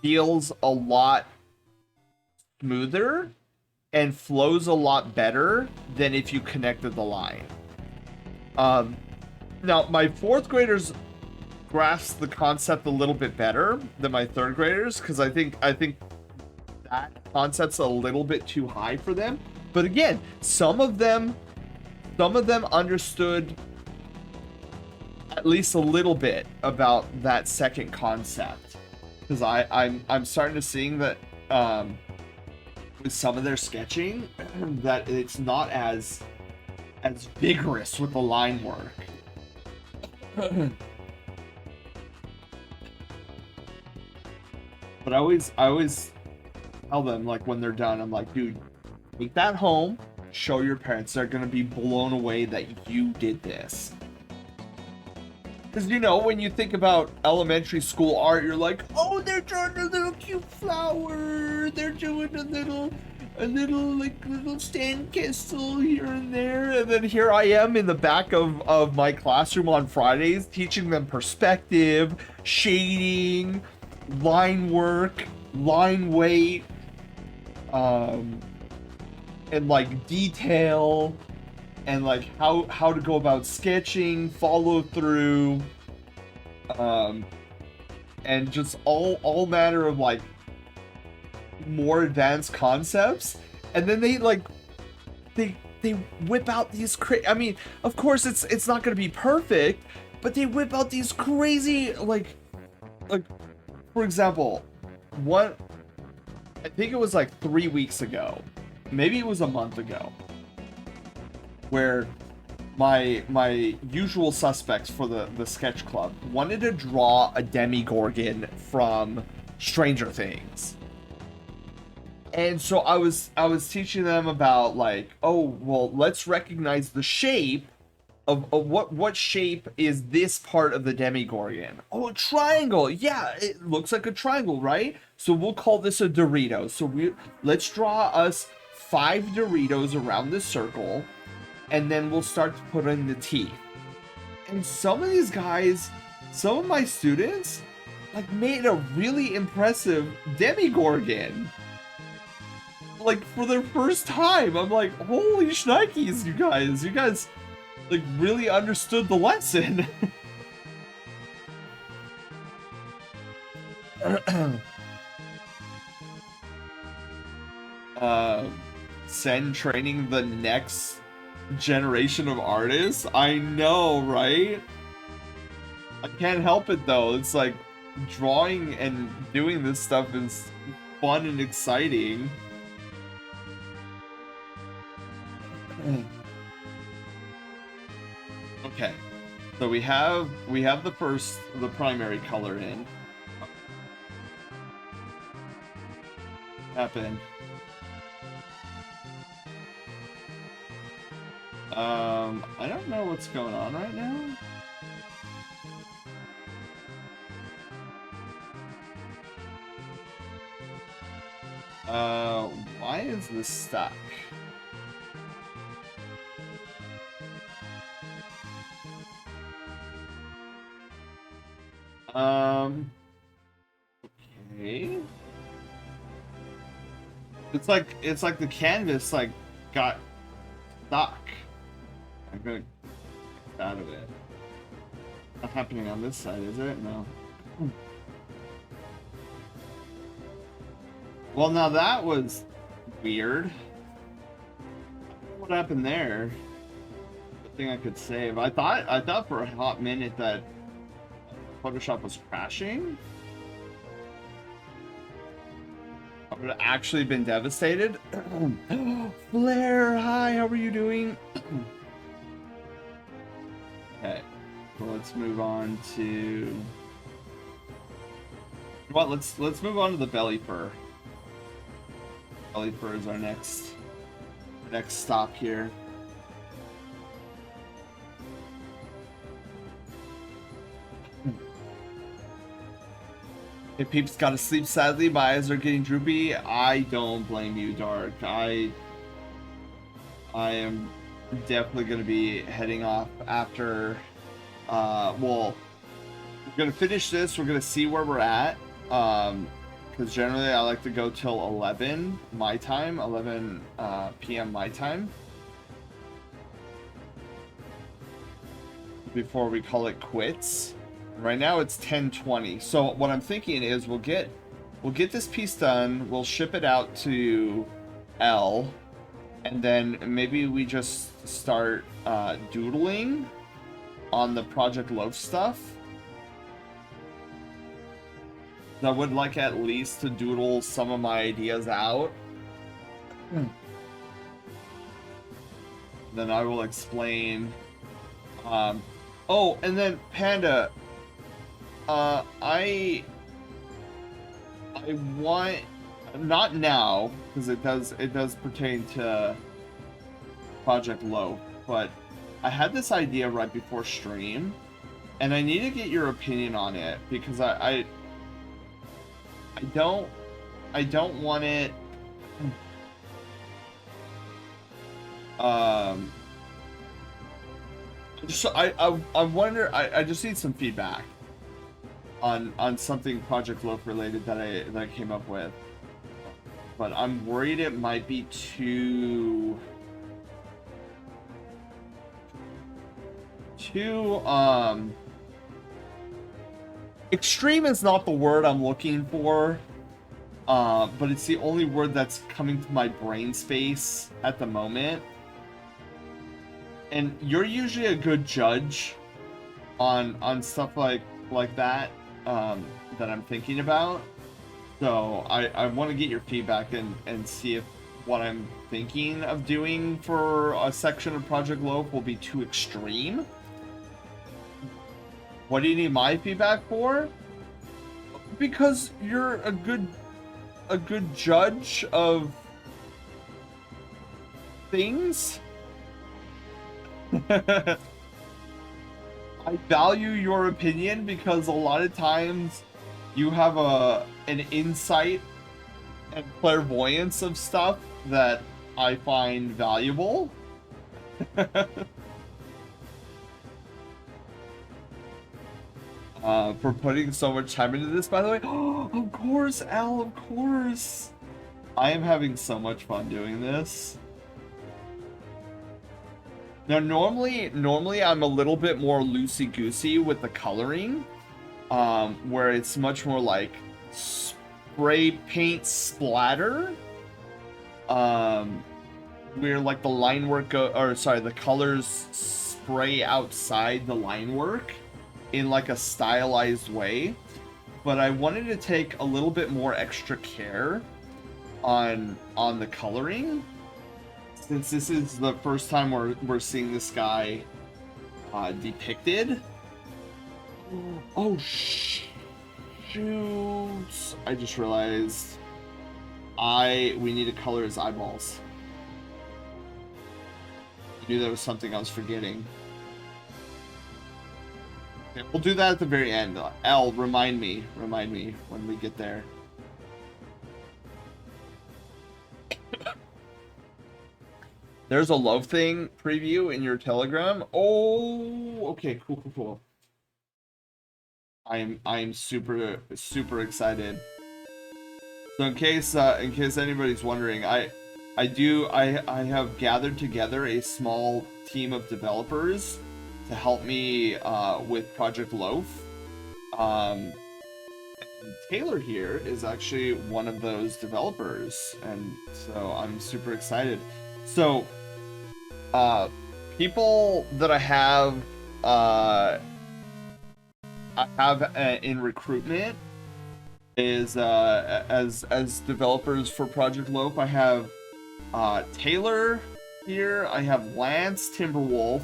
feels a lot smoother and flows a lot better than if you connected the line. Now, my fourth graders grasp the concept a little bit better than my third graders, because I think that concept's a little bit too high for them. But again, some of them understood at least a little bit about that second concept, because I'm starting to seeing that with some of their sketching that it's not as vigorous with the line work. But I always tell them, like, when they're done, I'm like, dude, take that home, show your parents. They're gonna be blown away that you did this. Because, you know, when you think about elementary school art, you're like, oh, they're drawing a little cute flower, they're doing a little sandcastle here and there, and then here I am in the back of my classroom on Fridays teaching them perspective, shading, line work, line weight, and like detail, and like how to go about sketching, follow through, and just all manner of like more advanced concepts. And then they whip out these I mean, of course it's not going to be perfect, but they whip out these crazy, like for example, I think it was like 3 weeks ago, maybe it was a month ago, where my usual suspects for the sketch club wanted to draw a Demigorgon from Stranger Things. And so I was teaching them about, like, oh, well, let's recognize the shape of what shape is this part of the Demigorgon. Oh, a triangle. Yeah, it looks like a triangle, right? So we'll call this a Dorito. So let's draw us 5 Doritos around this circle, and then we'll start to put in the teeth. And some of these guys, some of my students, like, made a really impressive Demigorgon, like, for their first time. I'm like, holy shnikes, you guys like really understood the lesson. Sen training the next generation of artists. I know, right? I can't help it though. It's like drawing and doing this stuff is fun and exciting. Okay, so we have the primary color in. Happen. I don't know what's going on right now. Why is this stuck? Okay. It's like the canvas like got stuck. I'm gonna get out of it. Not happening on this side, is it? No. Well, now that was weird. What happened there? Good thing I could save. I thought for a hot minute that Photoshop was crashing. I would have actually been devastated. Blair, hi, how are you doing? Okay, so let's move on to. Well, let's move on to the belly fur. Belly fur is our next stop here. Hey, peeps, gotta sleep sadly. My eyes are getting droopy. I don't blame you, Dark. I am definitely gonna be heading off after. Well, we're gonna finish this. We're gonna see where we're at. Because generally I like to go till 11 my time, 11 p.m. my time. Before we call it quits. Right now it's 10:20. So what I'm thinking is we'll get this piece done, we'll ship it out to L, and then maybe we just start doodling on the Project Loaf stuff. I would like at least to doodle some of my ideas out. Then I will explain. Oh, and then Panda, I want, not now because it does pertain to Project Loaf, but I had this idea right before stream, and I need to get your opinion on it because I don't want it. So I wonder. I just need some feedback on something Project Loaf related that I came up with, but I'm worried it might be too extreme is not the word I'm looking for, but it's the only word that's coming to my brain space at the moment. And you're usually a good judge on stuff like that that I'm thinking about. So I want to get your feedback and see if what I'm thinking of doing for a section of Project Loaf will be too extreme. What do you need my feedback for? Because you're a good judge of things. I value your opinion because a lot of times you have an insight and clairvoyance of stuff that I find valuable. For putting so much time into this, by the way. Oh, of course, Al, of course. I am having so much fun doing this. Now, normally I'm a little bit more loosey-goosey with the coloring, where it's much more like spray paint splatter. Where like the line work the colors spray outside the line work in like a stylized way. But I wanted to take a little bit more extra care on the coloring, since this is the first time we're seeing this guy depicted. Oh shoot! I just realized we need to color his eyeballs. I knew there was something I was forgetting. Okay, we'll do that at the very end. Elle, remind me when we get there. There's a Love Thing preview in your Telegram. Oh, okay, cool. I'm super excited. So in case anybody's wondering, I have gathered together a small team of developers to help me with Project Loaf. And Taylor here is actually one of those developers, and so I'm super excited. So people that I have in recruitment is as developers for Project Loaf. I have Taylor here. I have Lance Timberwolf.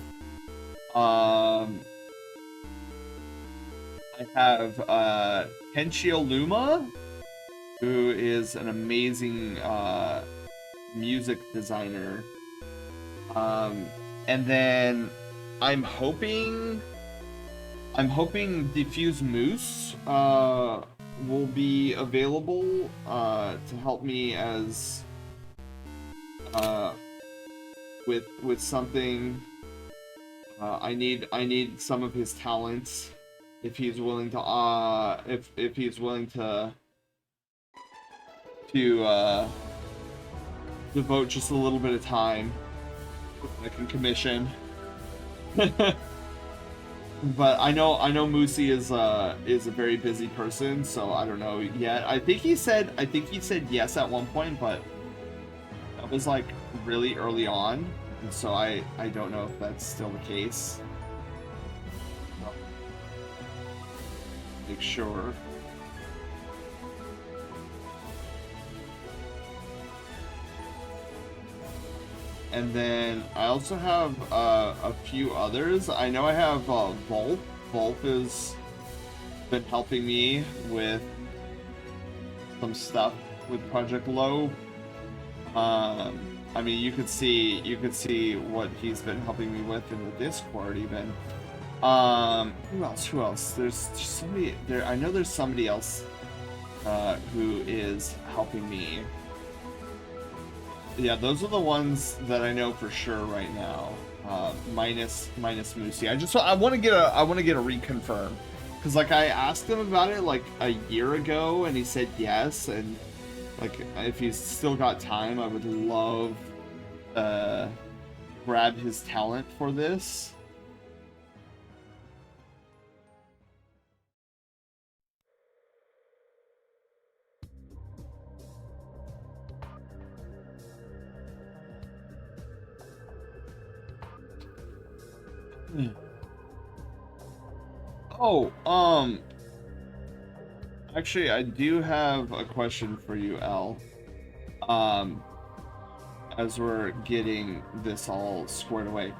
I have Kenshio Luma, who is an amazing music designer. And then I'm hoping Diffuse Moose will be available to help me as with something. I need some of his talents if he's willing to if he's willing to devote just a little bit of time. I can commission. But I know Moosey is a very busy person, so I don't know yet. I think he said yes at one point, but that was like really early on, and so I don't know if that's still the case. Make sure. And then I also have a few others. I know I have Volp. Volp has been helping me with some stuff with Project Low. I mean, you could see what he's been helping me with in the Discord even. Who else? There's somebody there. I know there's somebody else who is helping me. Yeah, those are the ones that I know for sure right now. Minus Moosey. I want to get a reconfirm, because like I asked him about it like a year ago and he said yes, and like if he's still got time, I would love grab his talent for this. Oh, actually, I do have a question for you, Elle. As we're getting this all squared away.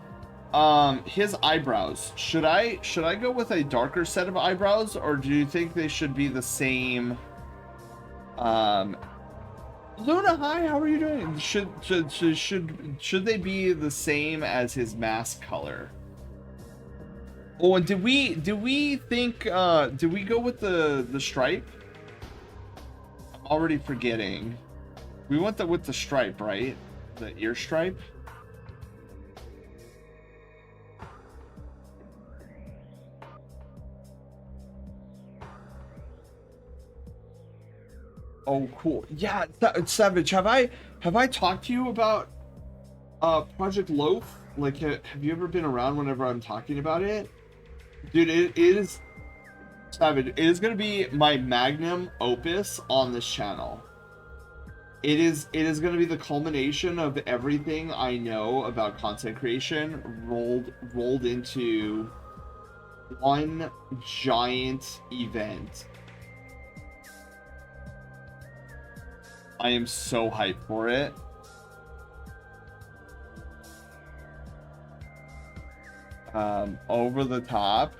His eyebrows. Should I go with a darker set of eyebrows, or do you think they should be the same? Luna, hi, how are you doing? Should they be the same as his mask color? Oh, and did we think did we go with the stripe? I'm already forgetting. We went with the stripe, right? The ear stripe. Oh, cool. Yeah, Savage, have I talked to you about Project Loaf? Like, have you ever been around whenever I'm talking about it? Dude, it is Savage, it is going to be my magnum opus on this channel. It is going to be the culmination of everything I know about content creation rolled into one giant event. I am so hyped for it. Over the top.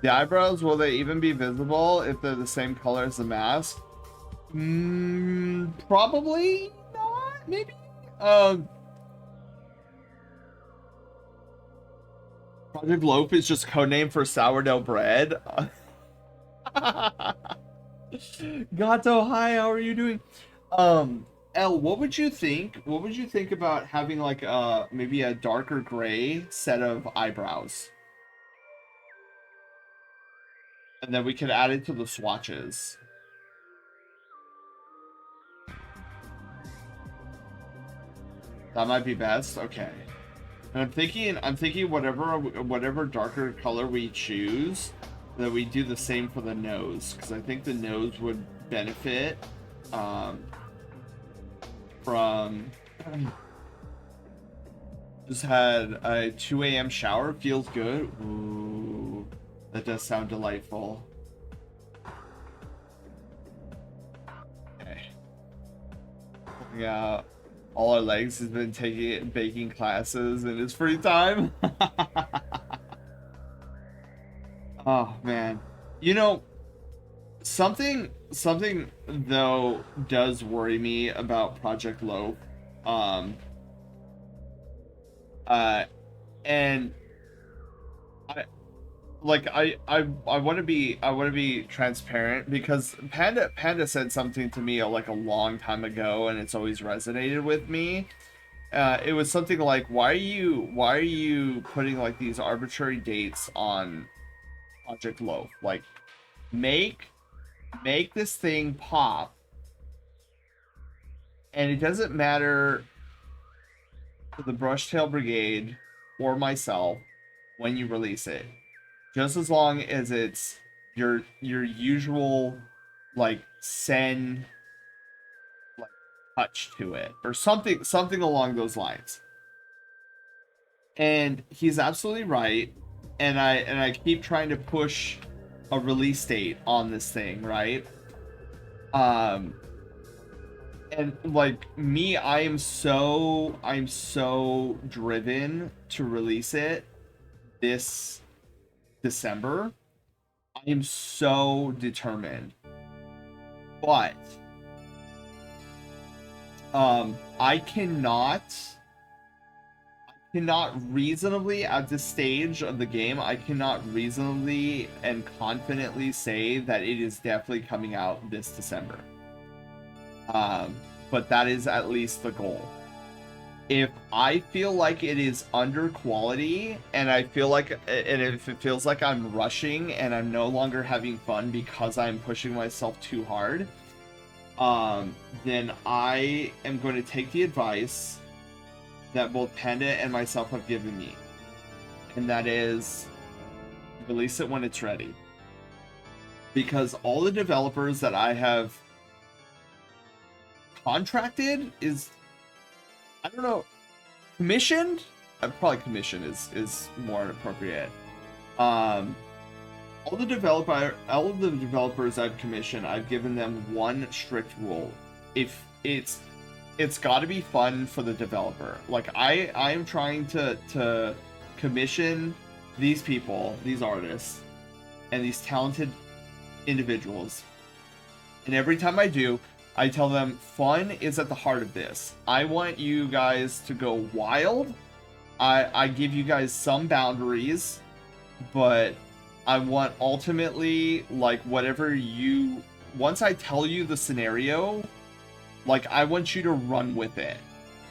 The eyebrows, will they even be visible if they're the same color as the mask? Probably not. Maybe. Project Loaf is just codename for sourdough bread. Gato, hi. How are you doing? Elle, what would you think? What would you think about having like maybe a darker gray set of eyebrows? And then we could add it to the swatches. That might be best. Okay. And I'm thinking whatever darker color we choose, that we do the same for the nose, because I think the nose would benefit from just had a 2 a.m. shower. Feels good. Ooh, that does sound delightful. Okay. Yeah. All our legs has been taking baking classes in his free time. Oh man, you know, something though does worry me about Project Loaf. And I want to be transparent, because Panda said something to me like a long time ago, and it's always resonated with me. It was something like, why are you putting like these arbitrary dates on Project Loaf? Like, make this thing pop, and it doesn't matter to the Brushtail Brigade or myself when you release it, just as long as it's your usual like Sen like touch to it, or something along those lines. And he's absolutely right, and I keep trying to push a release date on this thing, right? And like me, I'm so driven to release it this December. I am so determined. But I cannot reasonably, at this stage of the game, I cannot reasonably and confidently say that it is definitely coming out this December. But that is at least the goal. If I feel like it is under quality, and if it feels like I'm rushing and I'm no longer having fun because I'm pushing myself too hard, then I am going to take the advice that both Panda and myself have given me, and that is, release it when it's ready. Because all the developers that I have contracted is, I don't know, commissioned? Probably commission is more appropriate. All the developers I've commissioned, I've given them one strict rule. If it's got to be fun for the developer. Like I am trying to commission these people, these artists, and these talented individuals. And every time I do, I tell them fun is at the heart of this. I want you guys to go wild. I give you guys some boundaries, but I want ultimately, like, once I tell you the scenario, like, I want you to run with it.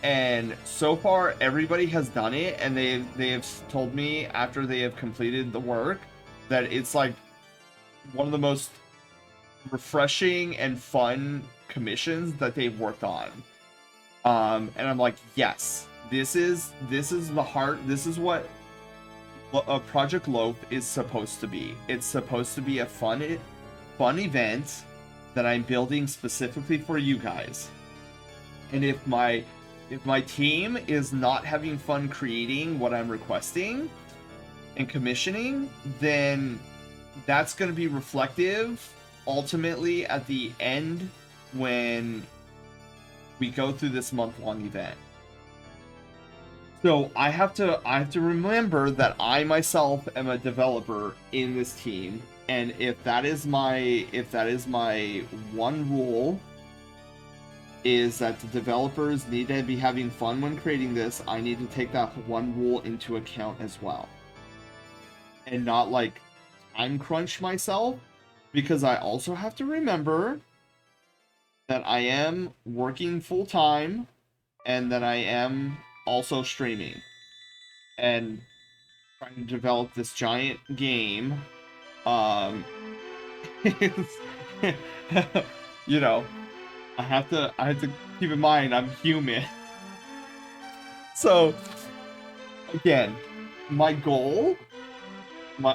And so far, everybody has done it, and they have told me after they have completed the work that it's like one of the most refreshing and fun commissions that they've worked on. And I'm like, yes, this is the heart. This is what Project Loaf is supposed to be. It's supposed to be a fun event that I'm building specifically for you guys. And if my team is not having fun creating what I'm requesting and commissioning, then that's going to be reflective ultimately at the end when we go through this month-long event. So I have to remember that I myself am a developer in this team, and if that is my one rule, is that the developers need to be having fun when creating this, I need to take that one rule into account as well. And not like time crunch myself, because I also have to remember that I am working full time and that I am also streaming and trying to develop this giant game. You know, I have to keep in mind I'm human. So again, my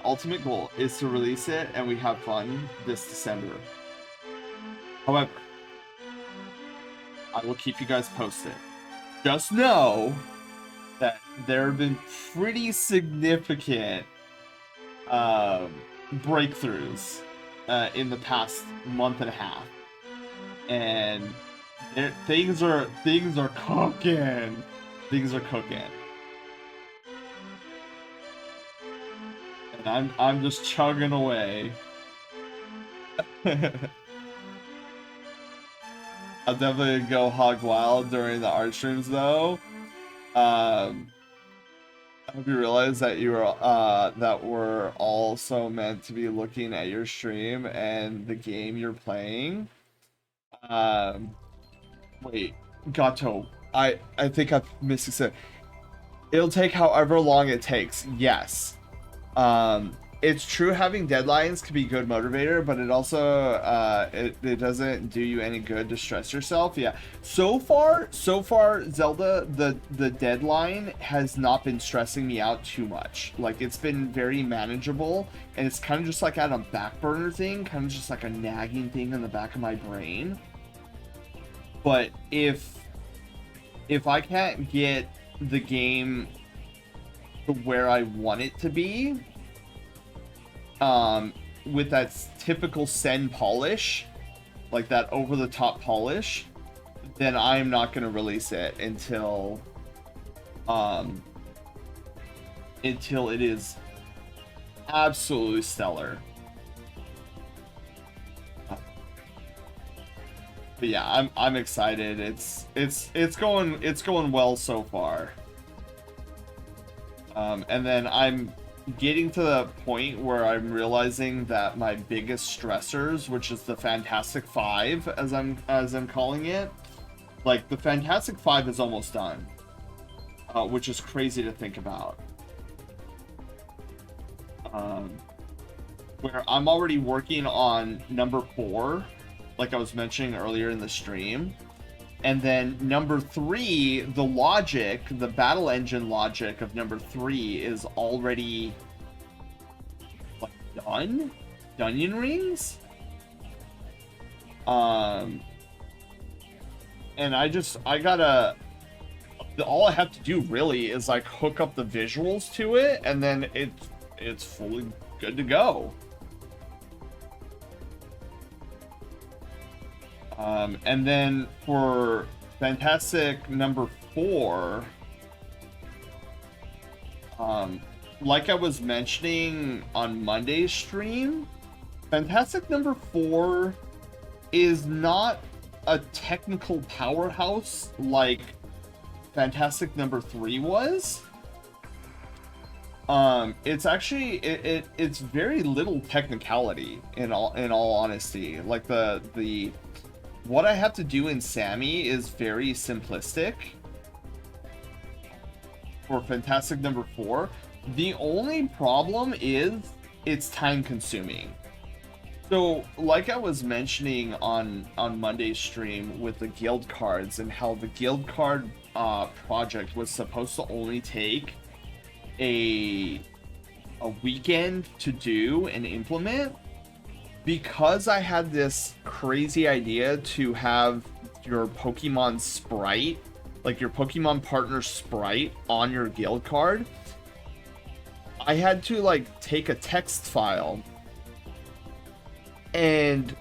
ultimate goal is to release it and we have fun this December. However, I will keep you guys posted. Just know that there have been pretty significant breakthroughs in the past month and a half, and things are cooking. Things are cooking, and I'm just chugging away. I'll definitely go hog wild during the art streams, though. I hope you realize that you are that we're also meant to be looking at your stream and the game you're playing. Wait, Gato, I think I've missed it. It'll take however long it takes. Yes. It's true having deadlines can be a good motivator, but it also it doesn't do you any good to stress yourself. Yeah. So far, Zelda, the deadline has not been stressing me out too much. Like, it's been very manageable, and it's kind of just like at a back burner thing, kind of just like a nagging thing in the back of my brain. But if I can't get the game to where I want it to be, with that typical Sen polish, like that over-the-top polish, then I'm not going to release it until it is absolutely stellar. But yeah, I'm excited. It's going well so far. And then I'm getting to the point where I'm realizing that my biggest stressors, which is the Fantastic Five, as I'm calling it, like the Fantastic Five is almost done, which is crazy to think about. Where I'm already working on number 4, like I was mentioning earlier in the stream. And then number 3, the logic, the battle engine logic of number 3 is already like done? Onion rings? And I gotta, all I have to do really is like hook up the visuals to it, and then it's fully good to go. And then for Fantastic number 4, like I was mentioning on Monday's stream, Fantastic number 4 is not a technical powerhouse like Fantastic number 3 was. It's actually it's very little technicality in all honesty. Like the what I have to do in Sammy is very simplistic for Fantastic number 4. The only problem is it's time consuming. So, like I was mentioning on Monday's stream with the guild cards and how the guild card project was supposed to only take a a weekend to do and implement, because I had this crazy idea to have your Pokemon sprite, like your Pokemon partner sprite on your guild card. I had to like take a text file and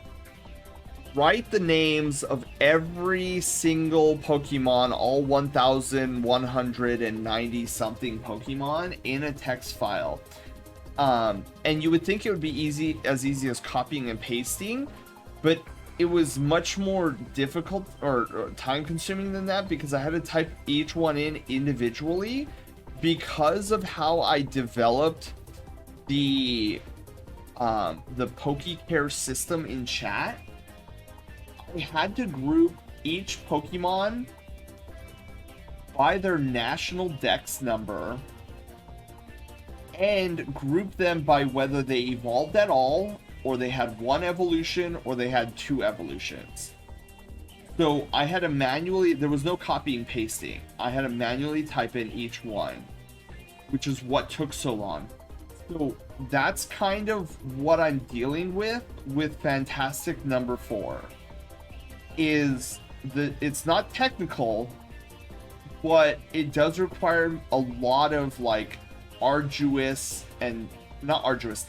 write the names of every single Pokemon, all 1,190 something Pokemon, in a text file. And you would think it would be easy as copying and pasting, but it was much more difficult or time consuming than that, because I had to type each one in individually because of how I developed the PokeCare system in chat. I had to group each Pokemon by their national dex number and group them by whether they evolved at all, or they had one evolution, or they had two evolutions. So I had to manually, there was no copying pasting. I had to manually type in each one, which is what took so long. So that's kind of what I'm dealing with Fantastic number 4. Is that it's not technical, but it does require a lot of like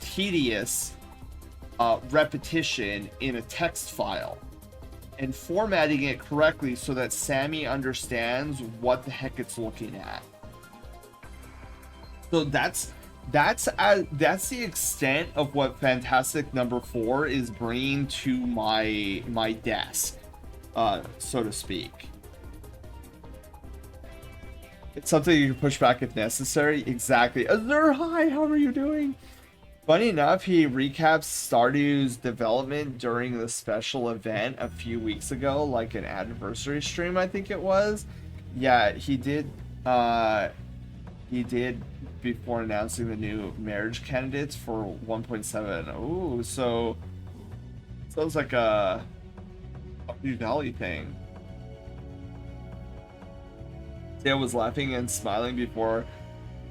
tedious repetition in a text file and formatting it correctly so that Sammy understands what the heck it's looking at. So that's the extent of what Fantastic number 4 is bringing to my desk, so to speak. It's something you can push back if necessary. Exactly. Azur, hi, how are you doing? Funny enough, he recaps Stardew's development during the special event a few weeks ago, like an anniversary stream, I think it was. Yeah, he did before announcing the new marriage candidates for 1.7. Ooh, so sounds like a New Valley thing. Dale was laughing and smiling before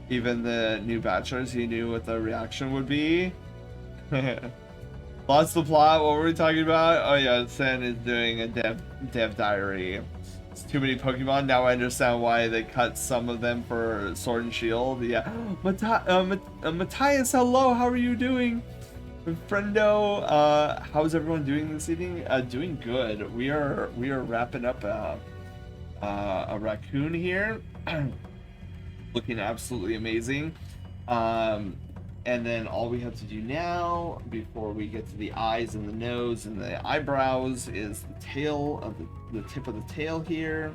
even the new bachelors. He knew what the reaction would be. Lost the plot. What were we talking about? Oh yeah, Sen is doing a dev diary. It's too many Pokemon. Now I understand why they cut some of them for Sword and Shield. Yeah. Matthias, hello. How are you doing? Friendo, how's everyone doing this evening? Doing good. We are wrapping up a Raccoon here. Looking absolutely amazing. And then all we have to do now, before we get to the eyes and the nose and the eyebrows, is the tail of the tip of the tail here.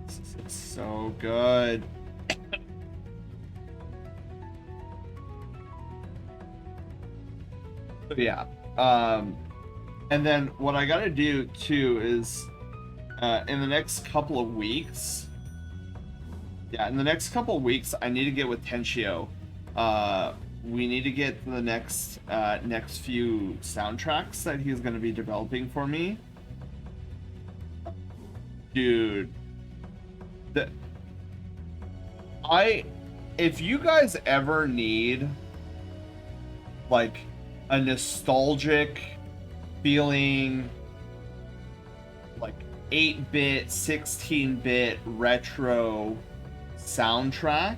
This is so good. So yeah. And then what I gotta do too is in the next couple of weeks, I need to get with Tenshio. We need to get the next few soundtracks that he's gonna be developing for me. Dude, if you guys ever need like a nostalgic feeling, like 8-bit, 16-bit retro soundtrack,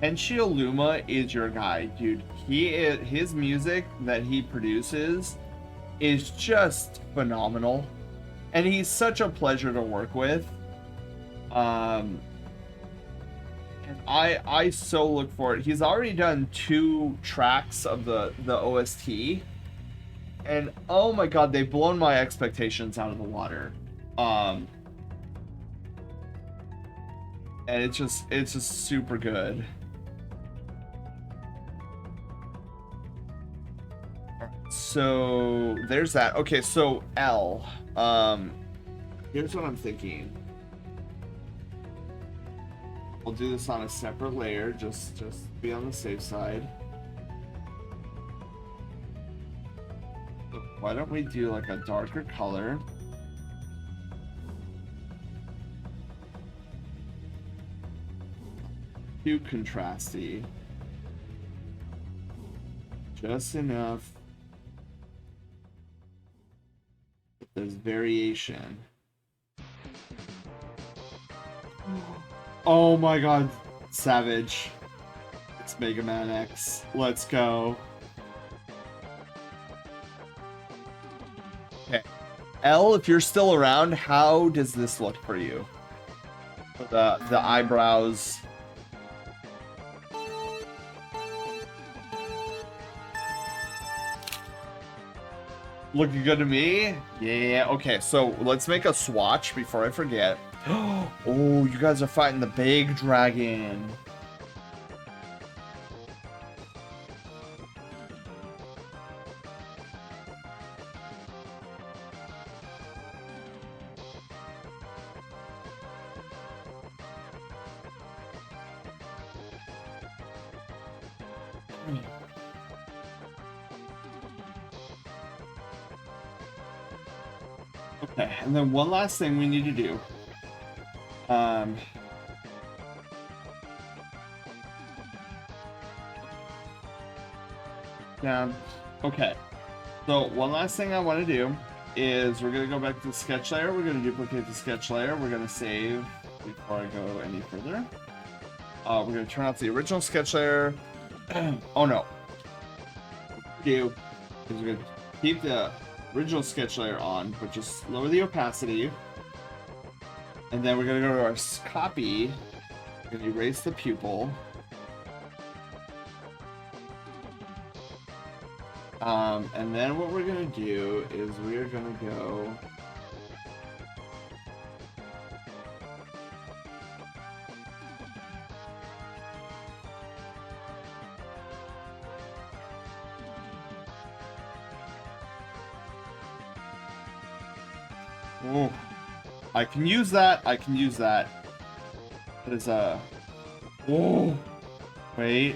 Kenshio Luma is your guy, dude. His music that he produces is just phenomenal, and he's such a pleasure to work with. And I so look forward. He's already done 2 tracks of the OST, and oh my god, they've blown my expectations out of the water. And it's just super good. So there's that. Okay, so L. Here's what I'm thinking. I'll do this on a separate layer, just be on the safe side. So why don't we do like a darker color? too contrasty. Just enough. There's variation. Oh my god, savage. It's Mega Man X. Let's go. Okay. L, if you're still around, how does this look for you? The eyebrows. Looking good to me? Yeah, okay, so let's make a swatch before I forget. Oh, you guys are fighting the big dragon. Okay, and then one last thing we need to do. Down. Okay. So one last thing I want to do is we're going to go back to the sketch layer. We're going to duplicate the sketch layer. We're going to save before I go any further. We're going to turn off the original sketch layer. Oh no. What we do is we're going to keep the original sketch layer on, but just lower the opacity. And then we're going to go to our copy. We're going to erase the pupil. And then what we're going to do is we're going to go... Oh, I can use that. I can use that. That is a... Oh, wait.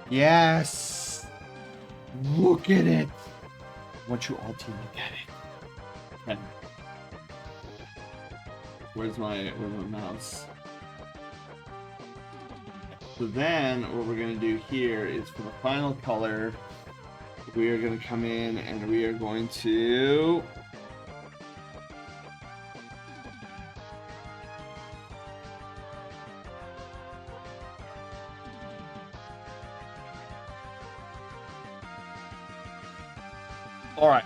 Yes. Look at it. I want you all to look at it. Okay. Where's my mouse? So then what we're going to do here is for the final color, we are going to come in and we are going to... All right,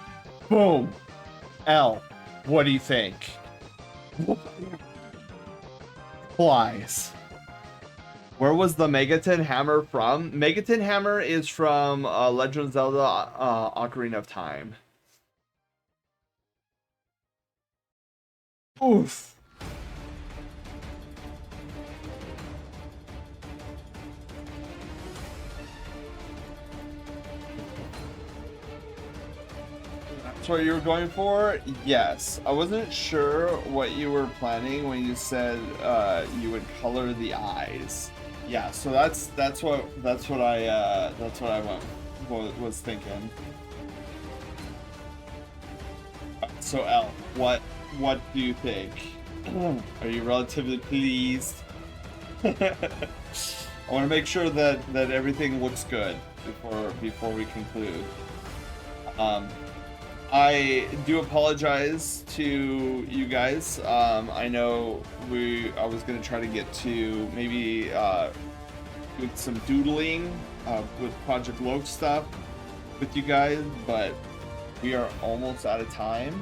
boom. L, what do you think? Flies. Where was the Megaton Hammer from? Megaton Hammer is from Legend of Zelda Ocarina of Time. Oof. That's what you were going for? Yes. I wasn't sure what you were planning when you said you would color the eyes. Yeah, so that's what I was thinking. So L, what do you think? Are you relatively pleased? I want to make sure that everything looks good before we conclude. I do apologize to you guys. I know I was gonna try to get to maybe with some doodling with Project Loke stuff with you guys, but we are almost out of time.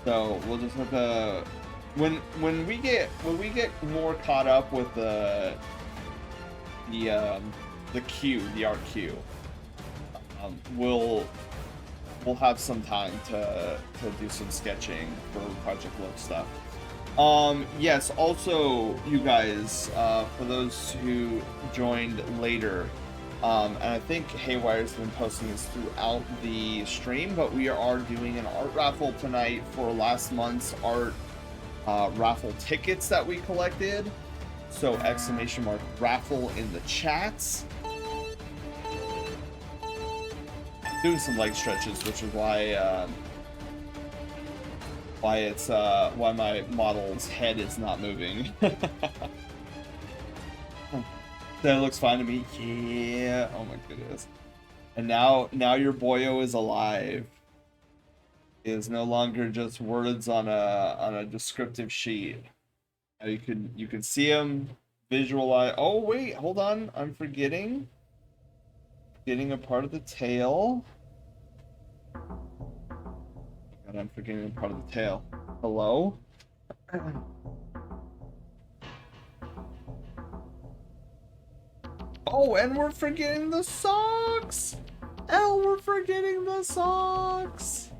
So we'll just have to when we get more caught up with the queue, the art queue, we'll have some time to do some sketching for Project Look stuff. Yes, also, you guys, for those who joined later, and I think Haywire's been posting this throughout the stream, but we are doing an art raffle tonight for last month's art raffle tickets that we collected. So, ! raffle in the chats. Doing some leg stretches, which is why my model's head is not moving. That looks fine to me. Yeah. Oh my goodness. And now your boyo is alive. It is no longer just words on a descriptive sheet. Now you can see him, visualize. Oh wait, hold on. I'm forgetting. Getting a part of the tail. God, I'm forgetting a part of the tail. Hello? Oh, and we're forgetting the socks! Oh, we're forgetting the socks!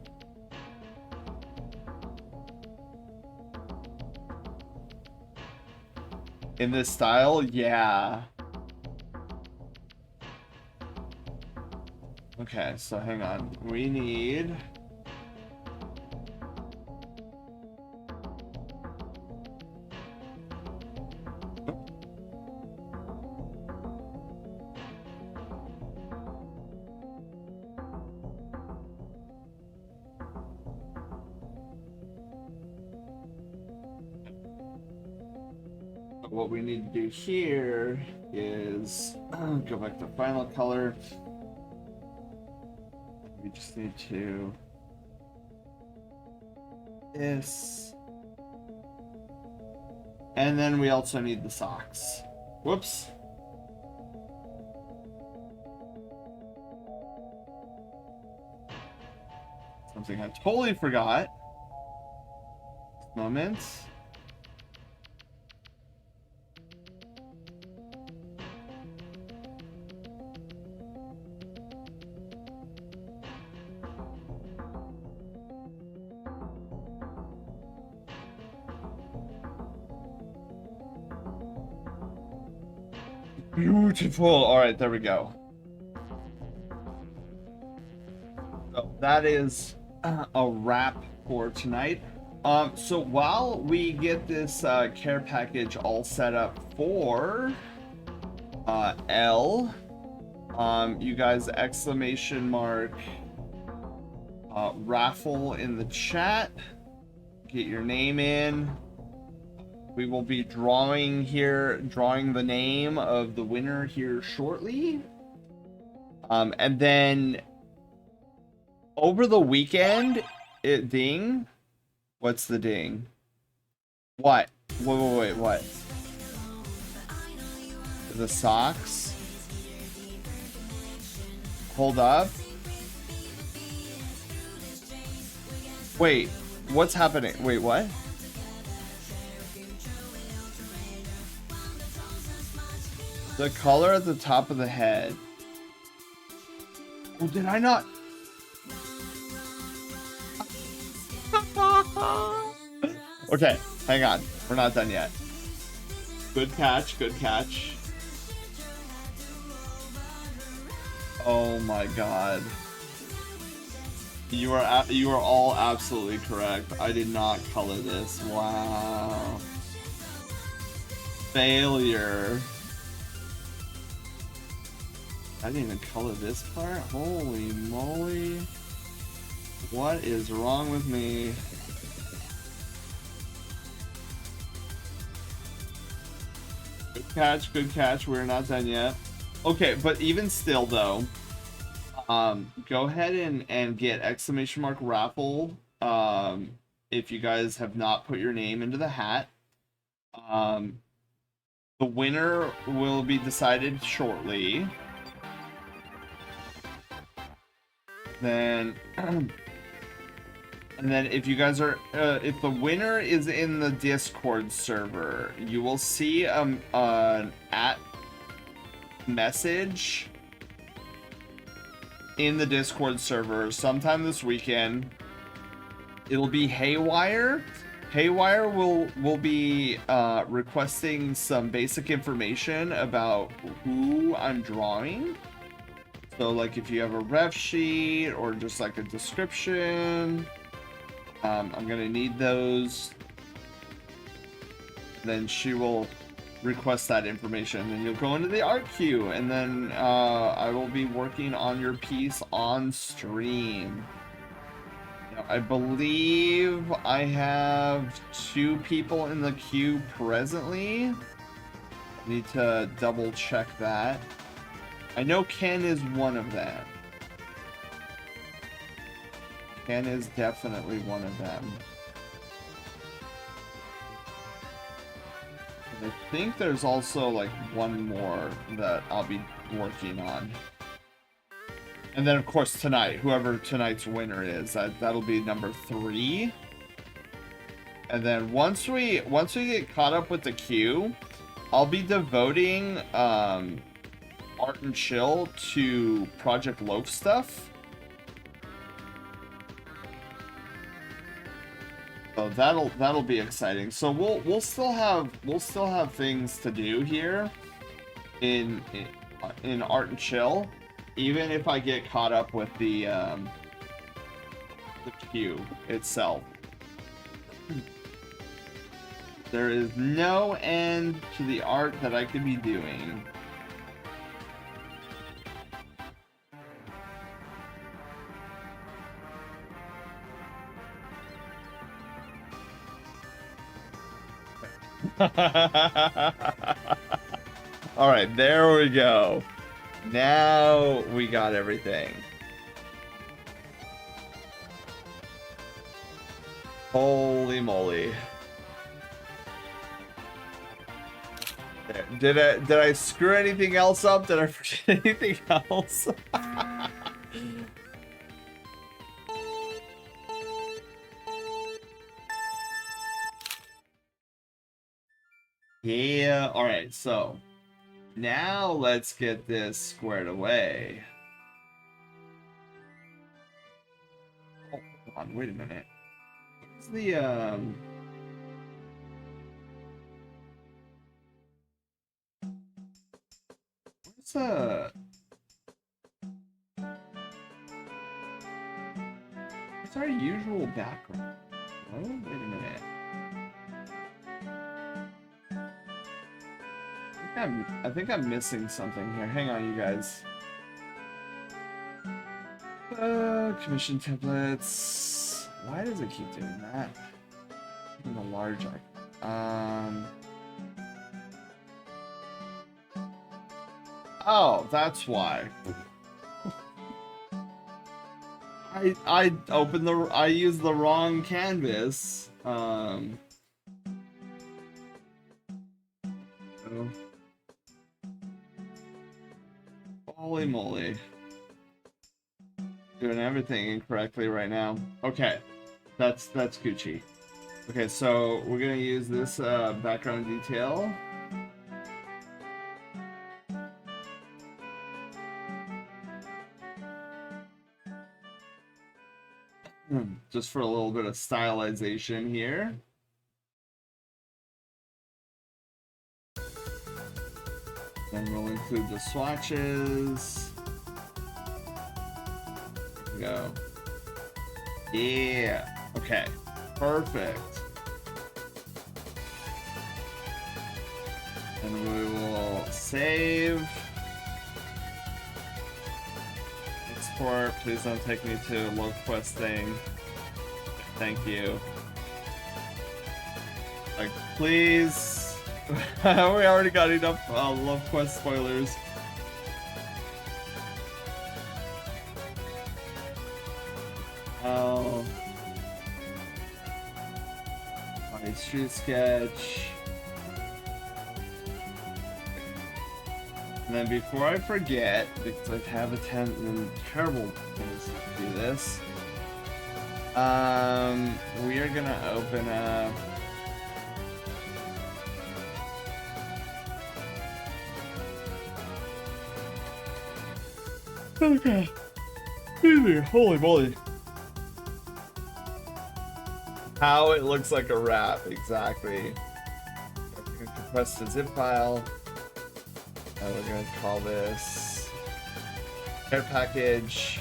In this style? Yeah. Okay, so hang on. We need... What we need to do here is go back to final color. We just need to this, and then we also need the socks. Whoops. Something I totally forgot. Moment. Beautiful. All right, there we go. So that is a wrap for tonight. So while we get this care package all set up for L, you guys exclamation mark raffle in the chat. Get your name in. We will be drawing the name of the winner here shortly. And then over the weekend, ding. What's the ding? What? Wait, what? The socks? Hold up. Wait, what's happening? Wait, what? The color at the top of the head. Oh, did I not? Okay, hang on. We're not done yet. Good catch, good catch. Oh my god. You are all absolutely correct. I did not color this. Wow. Failure. I didn't even color this part? Holy moly. What is wrong with me? Good catch, good catch. We're not done yet. Okay, but even still though, go ahead and get exclamation mark raffle if you guys have not put your name into the hat. The winner will be decided shortly. Then and then if you guys are if the winner is in the Discord server, you will see an at message in the Discord server sometime this weekend. It'll be Haywire. Haywire will be requesting some basic information about who I'm drawing. So like if you have a ref sheet or just like a description, I'm gonna need those. Then she will request that information, and you'll go into the art queue, and then I will be working on your piece on stream. Now, I believe I have 2 people in the queue presently. Need to double check that. I know Ken is one of them. Ken is definitely one of them. I think there's also like one more that I'll be working on. And then of course tonight, whoever tonight's winner is, that'll be number 3. And then once we get caught up with the queue, I'll be devoting Art and Chill to Project Loaf stuff. So that'll be exciting. So we'll still have things to do here in Art and Chill, even if I get caught up with the queue itself. There is no end to the art that I could be doing. All right, there we go. Now we got everything. Holy moly. There. Did I screw anything else up? Did I forget anything else? Yeah, alright, so now let's get this squared away. Oh, hold on, wait a minute. What's the what's our usual background? Oh, wait a minute. I think I'm missing something here. Hang on, you guys. Commission templates. Why does it keep doing that? In the large icon. Oh, that's why. I opened the. I used the wrong canvas. Oh. Holy moly. Doing everything incorrectly right now. Okay. That's Gucci. Okay, so we're gonna use this background detail. Just for a little bit of stylization here. Then we'll include the swatches. There we go. Yeah. Okay. Perfect. And we will save. Export. Please don't take me to low quest thing. Thank you. Like, please. We already got enough Love Quest spoilers. Oh. My street sketch. And then before I forget, because I have a terrible tendency to do this, we are gonna open up. Okay. Holy moly. How it looks like a wrap, exactly. We're gonna compress the zip file. And we're gonna call this care package.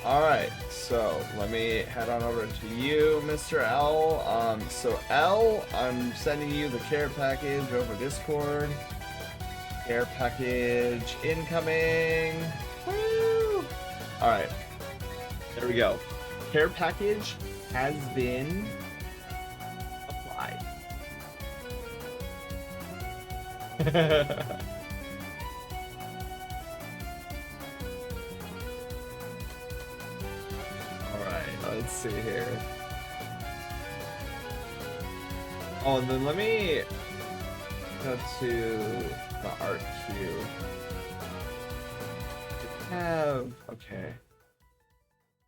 Alright, so let me head on over to you, Mr. L. So L, I'm sending you the care package over Discord. Care package incoming. Woo! Alright. There we go. Care package has been applied. Alright, let's see here. Oh, and then let me go to the art queue. Okay.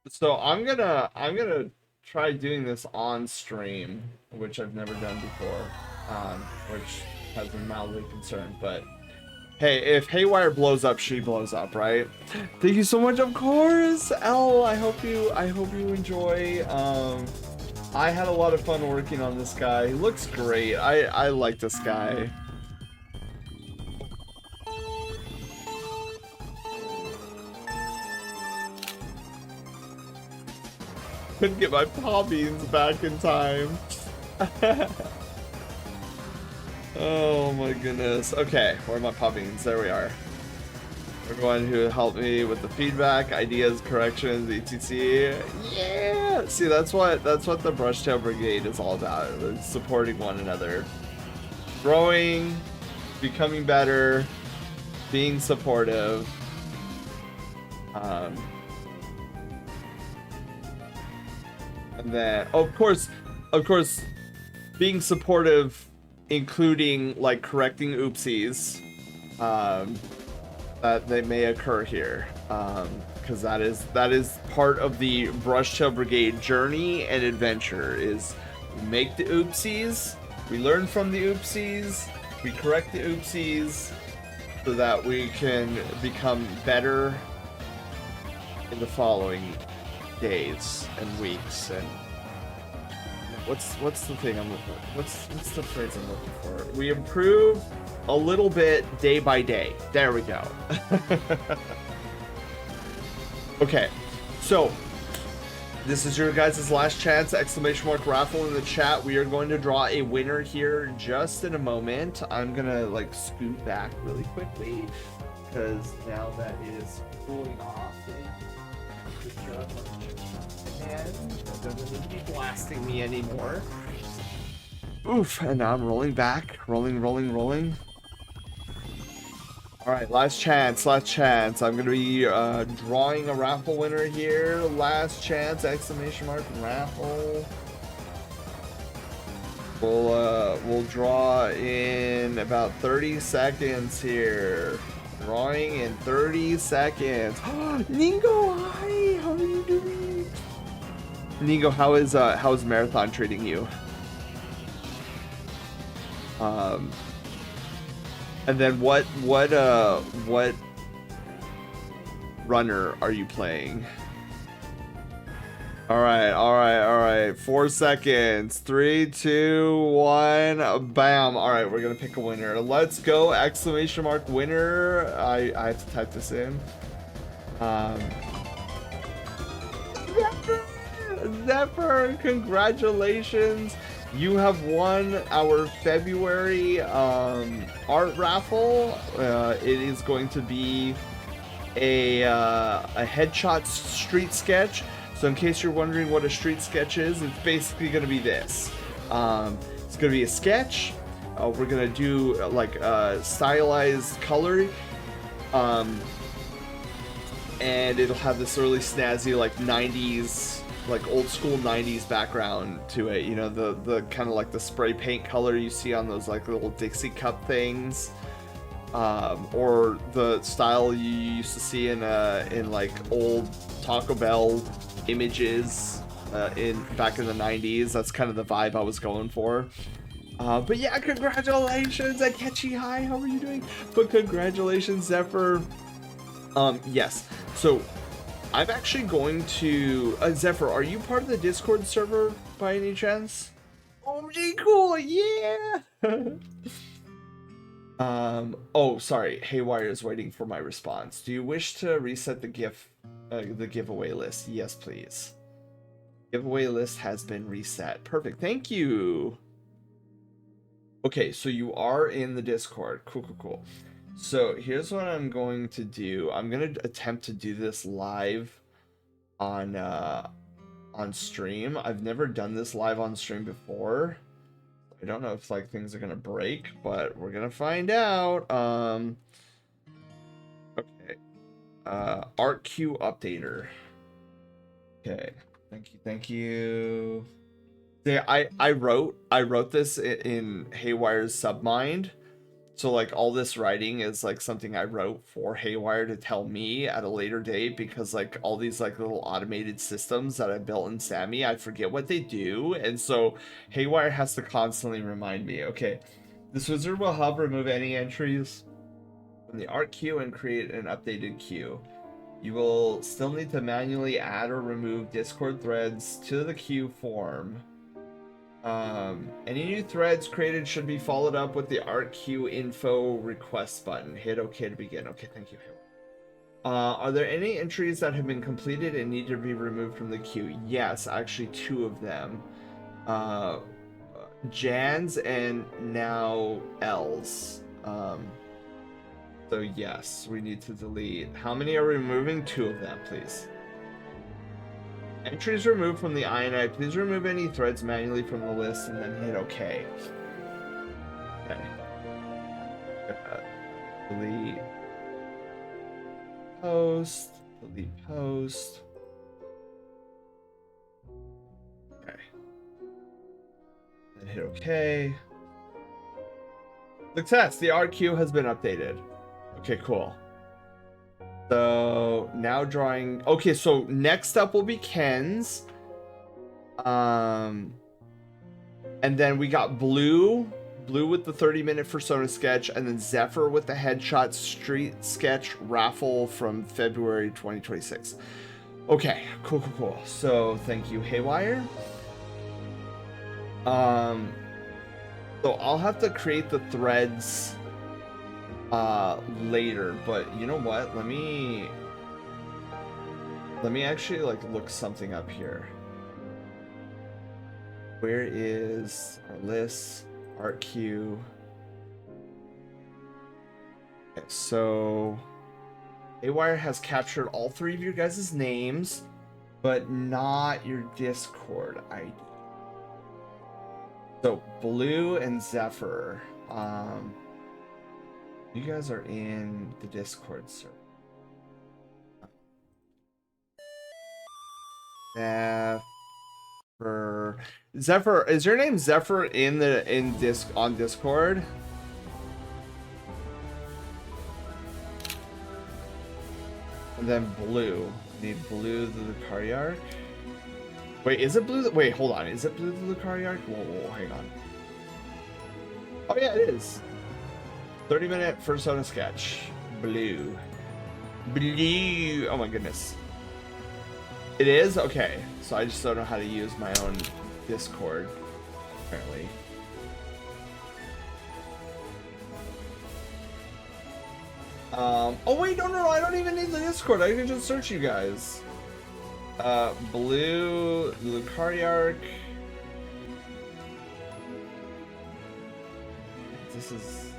So I'm gonna try doing this on stream, which I've never done before, which has me mildly concerned. But hey, if Haywire blows up, she blows up, right? Thank you so much, of course, Elle. I hope you enjoy. I had a lot of fun working on this guy. He looks great. I like this guy. Couldn't get my paw beans back in time. Oh my goodness. Okay, where are my paw beans? There we are. Everyone who helped me with the feedback, ideas, corrections, etc. Yeah. See, that's what the Brushtail Brigade is all about. It's supporting one another, growing, becoming better, being supportive. And then, of course, being supportive, including like correcting oopsies that they may occur here, because that is part of the Brushtail Brigade journey and adventure. Is we make the oopsies, we learn from the oopsies, we correct the oopsies, so that we can become better in the following days and weeks. And what's the thing what's the phrase I'm looking for? We improve a little bit day by day. There we go. Okay, so this is your guys' last chance exclamation mark raffle in the chat. We are going to draw a winner here just in a moment. I'm gonna like scoot back really quickly because now that it is cooling off, and it doesn't be blasting me anymore. Oof, and now I'm rolling back. Rolling. Alright, last chance. I'm gonna be drawing a raffle winner here. Last chance, exclamation mark, raffle. We'll draw in about 30 seconds here. Drawing in 30 seconds. Ningo, hi! How are you doing? Ningo, how is Marathon treating you? And then what runner are you playing? All right. 4 seconds. 3, 2, 1. Bam. All right, we're gonna pick a winner. Let's go! Exclamation mark winner. I have to type this in. Zephyr, congratulations! You have won our February art raffle. It is going to be a headshot street sketch. So in case you're wondering what a street sketch is, it's basically going to be this. It's going to be a sketch. We're going to do like stylized color. And it'll have this really snazzy like 90s, like old school 90s background to it. You know, the kind of like the spray paint color you see on those like little Dixie cup things. Or the style you used to see in like old Taco Bell images back in the 90s. That's kind of the vibe I was going for. But yeah, congratulations, Akechi. Hi, how are you doing? But congratulations, Zephyr. Yes. So I'm actually going to Zephyr, are you part of the Discord server by any chance? OMG, cool, yeah. Oh, sorry. Haywire is waiting for my response. Do you wish to reset the giveaway list? Yes, please. Giveaway list has been reset. Perfect. Thank you. Okay, so you are in the Discord. Cool. So here's what I'm going to do. I'm going to attempt to do this live on stream. I've never done this live on stream before. I don't know if like things are gonna break, but we're gonna find out. Okay. ArcQ updater. Okay. Thank you. Yeah, I wrote this in Haywire's submind. So like all this writing is like something I wrote for Haywire to tell me at a later date, because like all these like little automated systems that I built in Sammy, I forget what they do, and so Haywire has to constantly remind me. Okay, this wizard will help remove any entries from the art queue and create an updated queue. You will still need to manually add or remove Discord threads to the queue form. Any new threads created should be followed up with the ArtQ info request button. Hit OK to begin. Okay, thank you. Are there any entries that have been completed and need to be removed from the queue? Yes, actually 2 of them. Jan's and now L's. So yes, we need to delete. How many are we removing? 2 of them, please. Entries removed from the INI. Please remove any threads manually from the list and then hit OK. Okay. Delete post. Delete post. Okay. And hit OK. Success! The RQ has been updated. Okay, cool. So now drawing. Okay, so next up will be Ken's. And then we got Blue with the 30-minute Persona sketch, and then Zephyr with the headshot street sketch raffle from February 2026. Okay, cool. So thank you, Haywire. So I'll have to create the threads later, but you know what? Let me actually like look something up here. Where is our list? ArtQ. Okay, so Haywire has captured all 3 of your guys' names, but not your Discord ID. So Blue and Zephyr, you guys are in the Discord server. Zephyr, is your name Zephyr on Discord? And then Blue. I need Blue the Lucariarch. Wait, is it Blue? Wait, hold on. Is it Blue the Lucariarch? Whoa, hang on. Oh yeah, it is. 30-minute Persona sketch. Blue. Oh my goodness. It is? Okay. So I just don't know how to use my own Discord, apparently. Oh wait, no, I don't even need the Discord. I can just search you guys. Blue, Lucariarch. This is...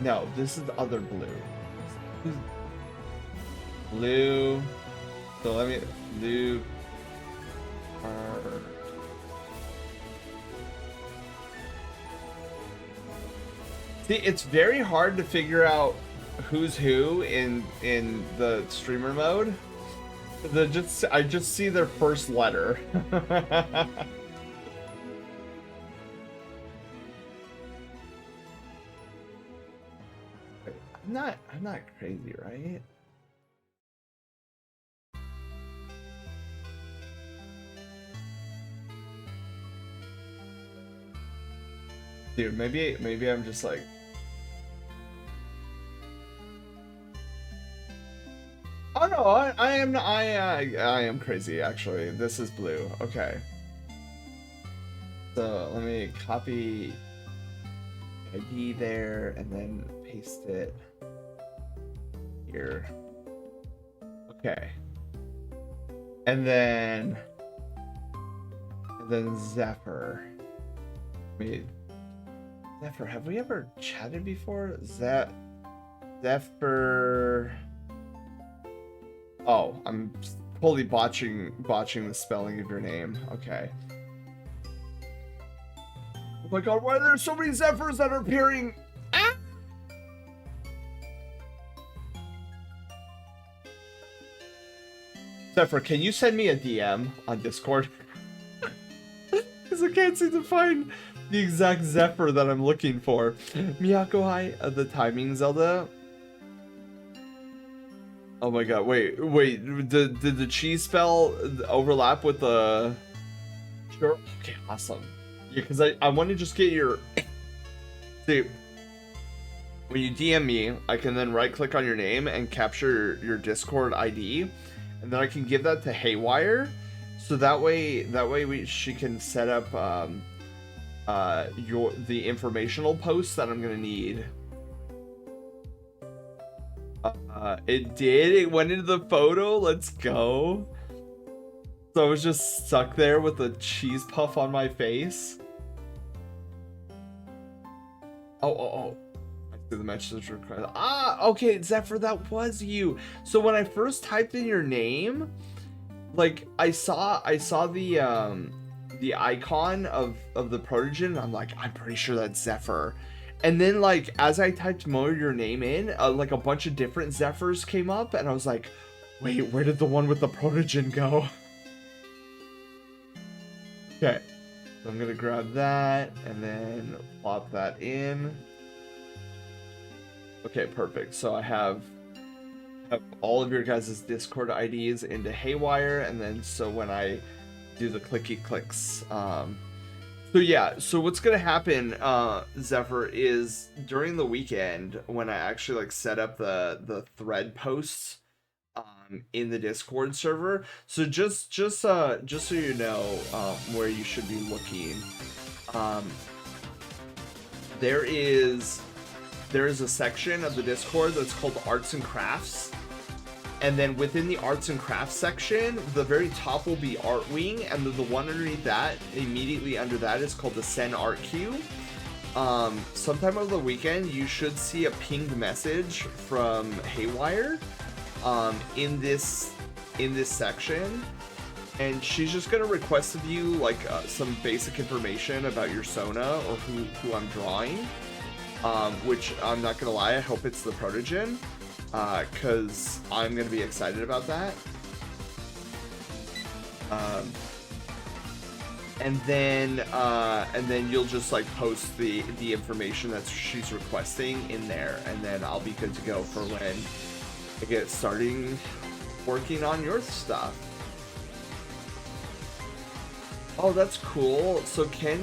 No, this is the other Blue. Blue. So let me... Blue... See, it's very hard to figure out who's who in the streamer mode. I just see their first letter. I'm not crazy, right? Dude, maybe I'm just like... Oh no, I am crazy actually. This is Blue. Okay. So let me copy ID there and then paste it here. Okay. And then Zephyr. Zephyr, have we ever chatted before? Zephyr. Oh, I'm Totally botching the spelling of your name. Okay. Oh my god, why are there so many Zephyrs that are appearing? Ah! Zephyr, can you send me a DM on Discord? Because I can't seem to find the exact Zephyr that I'm looking for. Miyako, hi. The timing, Zelda. Oh my god, wait. Did the cheese spell overlap with the... Sure. Okay, awesome. Yeah, because I want to just get your... See, when you DM me, I can then right-click on your name and capture your Discord ID, and then I can give that to Haywire, so that way she can set up the informational posts that I'm gonna need. It did. It went into the photo. Let's go. So I was just stuck there with a cheese puff on my face. Oh. I see the message request. Ah, okay, Zephyr, that was you. So when I first typed in your name, like I saw the icon of the Protogen, and I'm like, I'm pretty sure that's Zephyr. And then, like, as I typed more your name in, like, a bunch of different Zephyrs came up, and I was like, wait, where did the one with the Protogen go? Okay, so I'm gonna grab that, and then plop that in. Okay, perfect. So I have all of your guys' Discord IDs into Haywire, and then so when I do the clicky clicks, so yeah, so what's gonna happen, Zephyr, is during the weekend when I actually like set up the thread posts in the Discord server. So just so you know where you should be looking, there is a section of the Discord that's called Arts and Crafts. And then within the arts and crafts section, the very top will be Art Wing, and the one underneath that, immediately under that, is called the Send Art Queue. Sometime over the weekend, you should see a pinged message from Haywire in this section, and she's just gonna request of you like some basic information about your Sona or who I'm drawing. Which I'm not gonna lie, I hope it's the Protogen. Because I'm gonna be excited about that. And then you'll just like post the information that she's requesting in there, and then I'll be good to go for when I get starting working on your stuff. Oh, that's cool. So Ken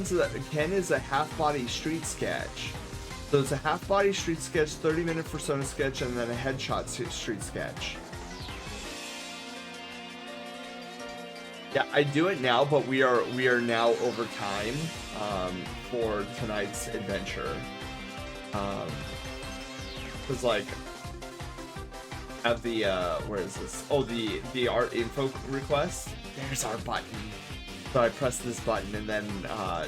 is a half-body street sketch. So it's a half-body street sketch, 30-minute persona sketch, and then a headshot street sketch. Yeah, I do it now, but we are now over time for tonight's adventure. Cause like, have the where is this? Oh, the art info request. There's our button. So I press this button, and then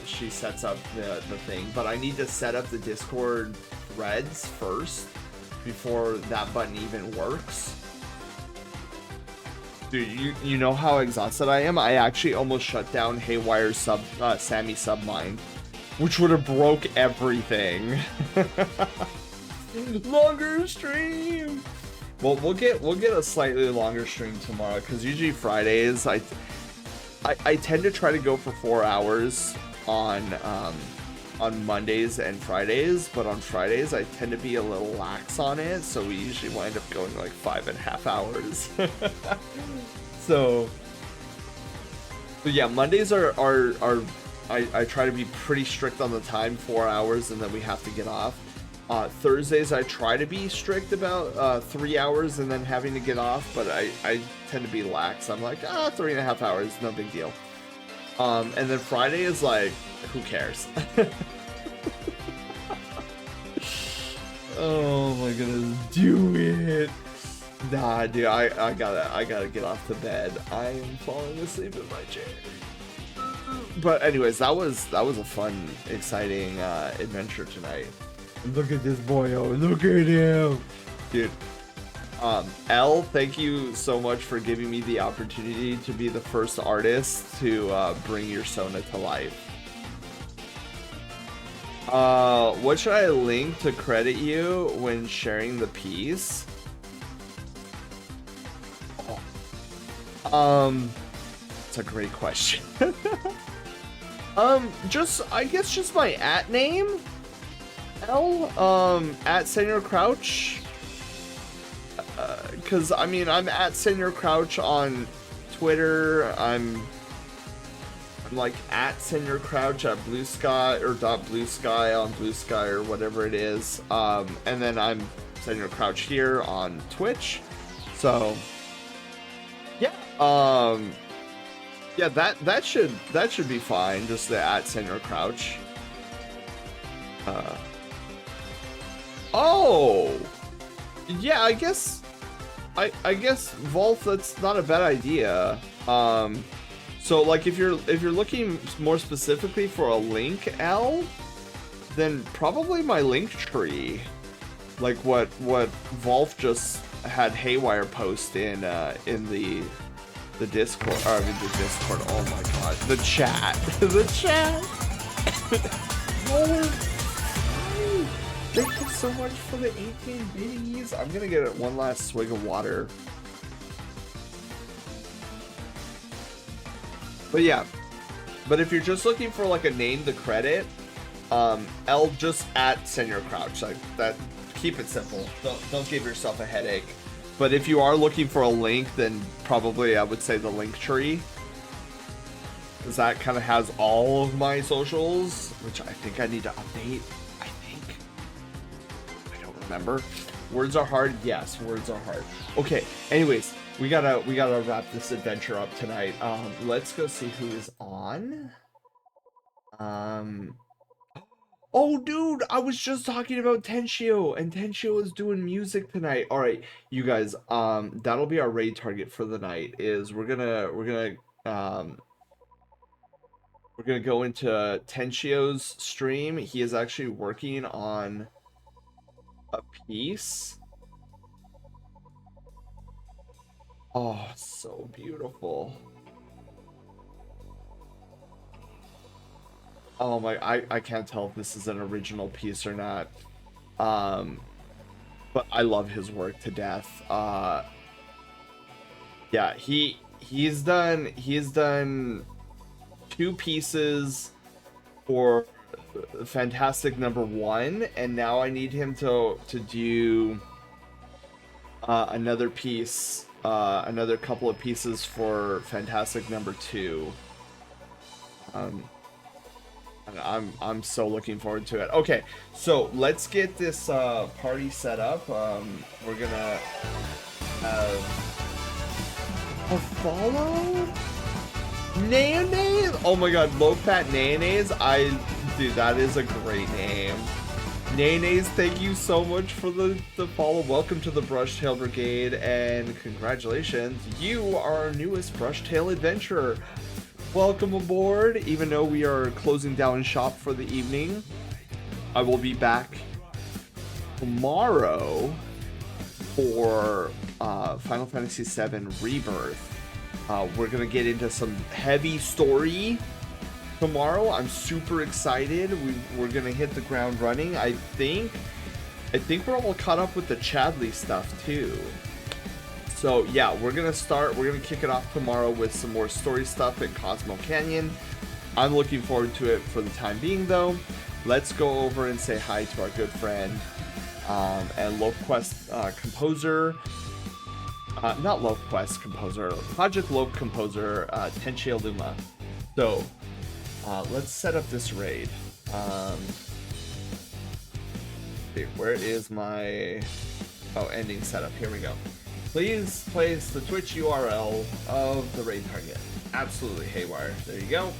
she sets up the thing. But I need to set up the Discord threads first before that button even works. Dude, you know how exhausted I am? I actually almost shut down Haywire's Sammy Submind, which would have broke everything. Longer stream. Well, we'll get a slightly longer stream tomorrow, because usually Fridays I tend to try to go for 4 hours on Mondays and Fridays, but on Fridays I tend to be a little lax on it, so we usually wind up going like 5.5 hours. So yeah, Mondays are I try to be pretty strict on the time, 4 hours, and then we have to get off. Thursdays I try to be strict about 3 hours and then having to get off, but I tend to be lax. I'm like, 3.5 hours, no big deal. And then Friday is like, who cares? Oh my goodness, do it. Nah, dude, I gotta get off to bed. I am falling asleep in my chair. But anyways, that was a fun, exciting adventure tonight. Look at this boy, oh, look at him. Dude, L, thank you so much for giving me the opportunity to be the first artist to bring your Sona to life. What should I link to credit you when sharing the piece? It's a great question. I guess just my @ name, L, at Senior Crouch. Cause I mean, I'm at Senior Crouch on Twitter. I'm like at Senior Crouch at Blue Sky or .Blue Sky on Blue Sky or whatever it is. And then I'm Senior Crouch here on Twitch. So yeah, yeah, that should be fine. Just the at Senior Crouch. Oh, yeah, I guess Volf, that's not a bad idea. So like if you're looking more specifically for a link, L, then probably my link tree, like what Volf just had Haywire post in the Discord, or I mean the Discord. Oh my god, the chat, the chat. Thank you so much for the 18 biddies. I'm gonna get one last swig of water. But yeah, but if you're just looking for like a name to credit, L, just at Senior Crouch, like that. Keep it simple. Don't give yourself a headache. But if you are looking for a link, then probably I would say the link tree, because that kind of has all of my socials, which I think I need to update. I don't remember. Words are hard. Yes, words are hard. Okay. Anyways, we gotta wrap this adventure up tonight. Let's go see who is on. Oh, dude, I was just talking about Tenshio, and Tenshio is doing music tonight. All right, you guys, that'll be our raid target for the night. Is we're gonna go into Tenshio's stream. He is actually working on a piece. Oh, so beautiful. Oh my, I can't tell if this is an original piece or not. But I love his work to death. Yeah, he's done 2 pieces for Fantastic #1, and now I need him to do another piece, another couple of pieces for Fantastic #2. I'm so looking forward to it. Okay, so let's get this party set up. We're gonna have a follow Mayonnaise. Oh my god, low fat mayonnaise. Dude, that is a great name. Mayonnaise, thank you so much for the follow. Welcome to the Brushtail Brigade, and congratulations, you are our newest Brushtail adventurer. Welcome aboard. Even though we are closing down shop for the evening, I will be back tomorrow for Final Fantasy VII Rebirth. We're gonna get into some heavy story tomorrow. I'm super excited. We're gonna hit the ground running. I think we're all caught up with the Chadley stuff too. So yeah, we're gonna kick it off tomorrow with some more story stuff at Cosmo Canyon. I'm looking forward to it for the time being though. Let's go over and say hi to our good friend and LoveQuest composer. Not LoveQuest composer, Project Love composer, Tenshio Luma. So let's set up this raid. Where is my ending setup? Here we go. Please place the Twitch URL of the raid target. Absolutely, Haywire. There you go.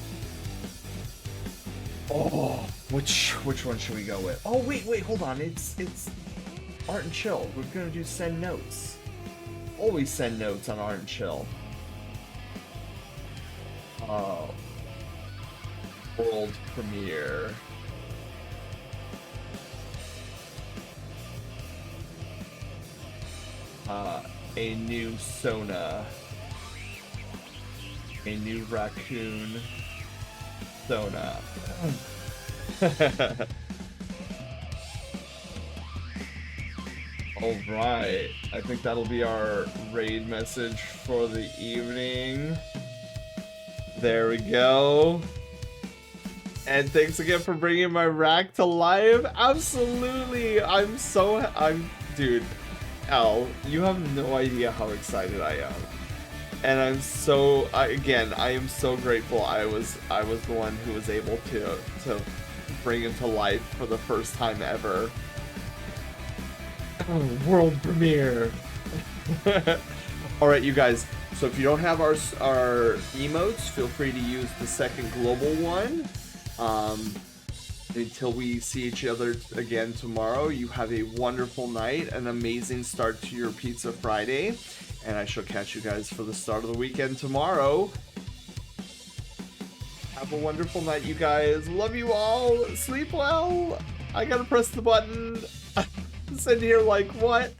Oh, which one should we go with? Oh wait, hold on. It's Art and Chill. We're gonna do send notes. Always send notes on Art and Chill. World premiere. a new Sona, a new Raccoon Sona. All right, I think that'll be our raid message for the evening. There we go. And thanks again for bringing my rack to life. Absolutely. Dude, Al, you have no idea how excited I am. And I am so grateful I was the one who was able to bring it to life for the first time ever. Oh, world premiere. All right, you guys. So if you don't have our emotes, feel free to use the second global one. Until we see each other again tomorrow, you have a wonderful night, an amazing start to your Pizza Friday, and I shall catch you guys for the start of the weekend tomorrow. Have a wonderful night, you guys. Love you all. Sleep well. I gotta press the button. Sitting here like, what?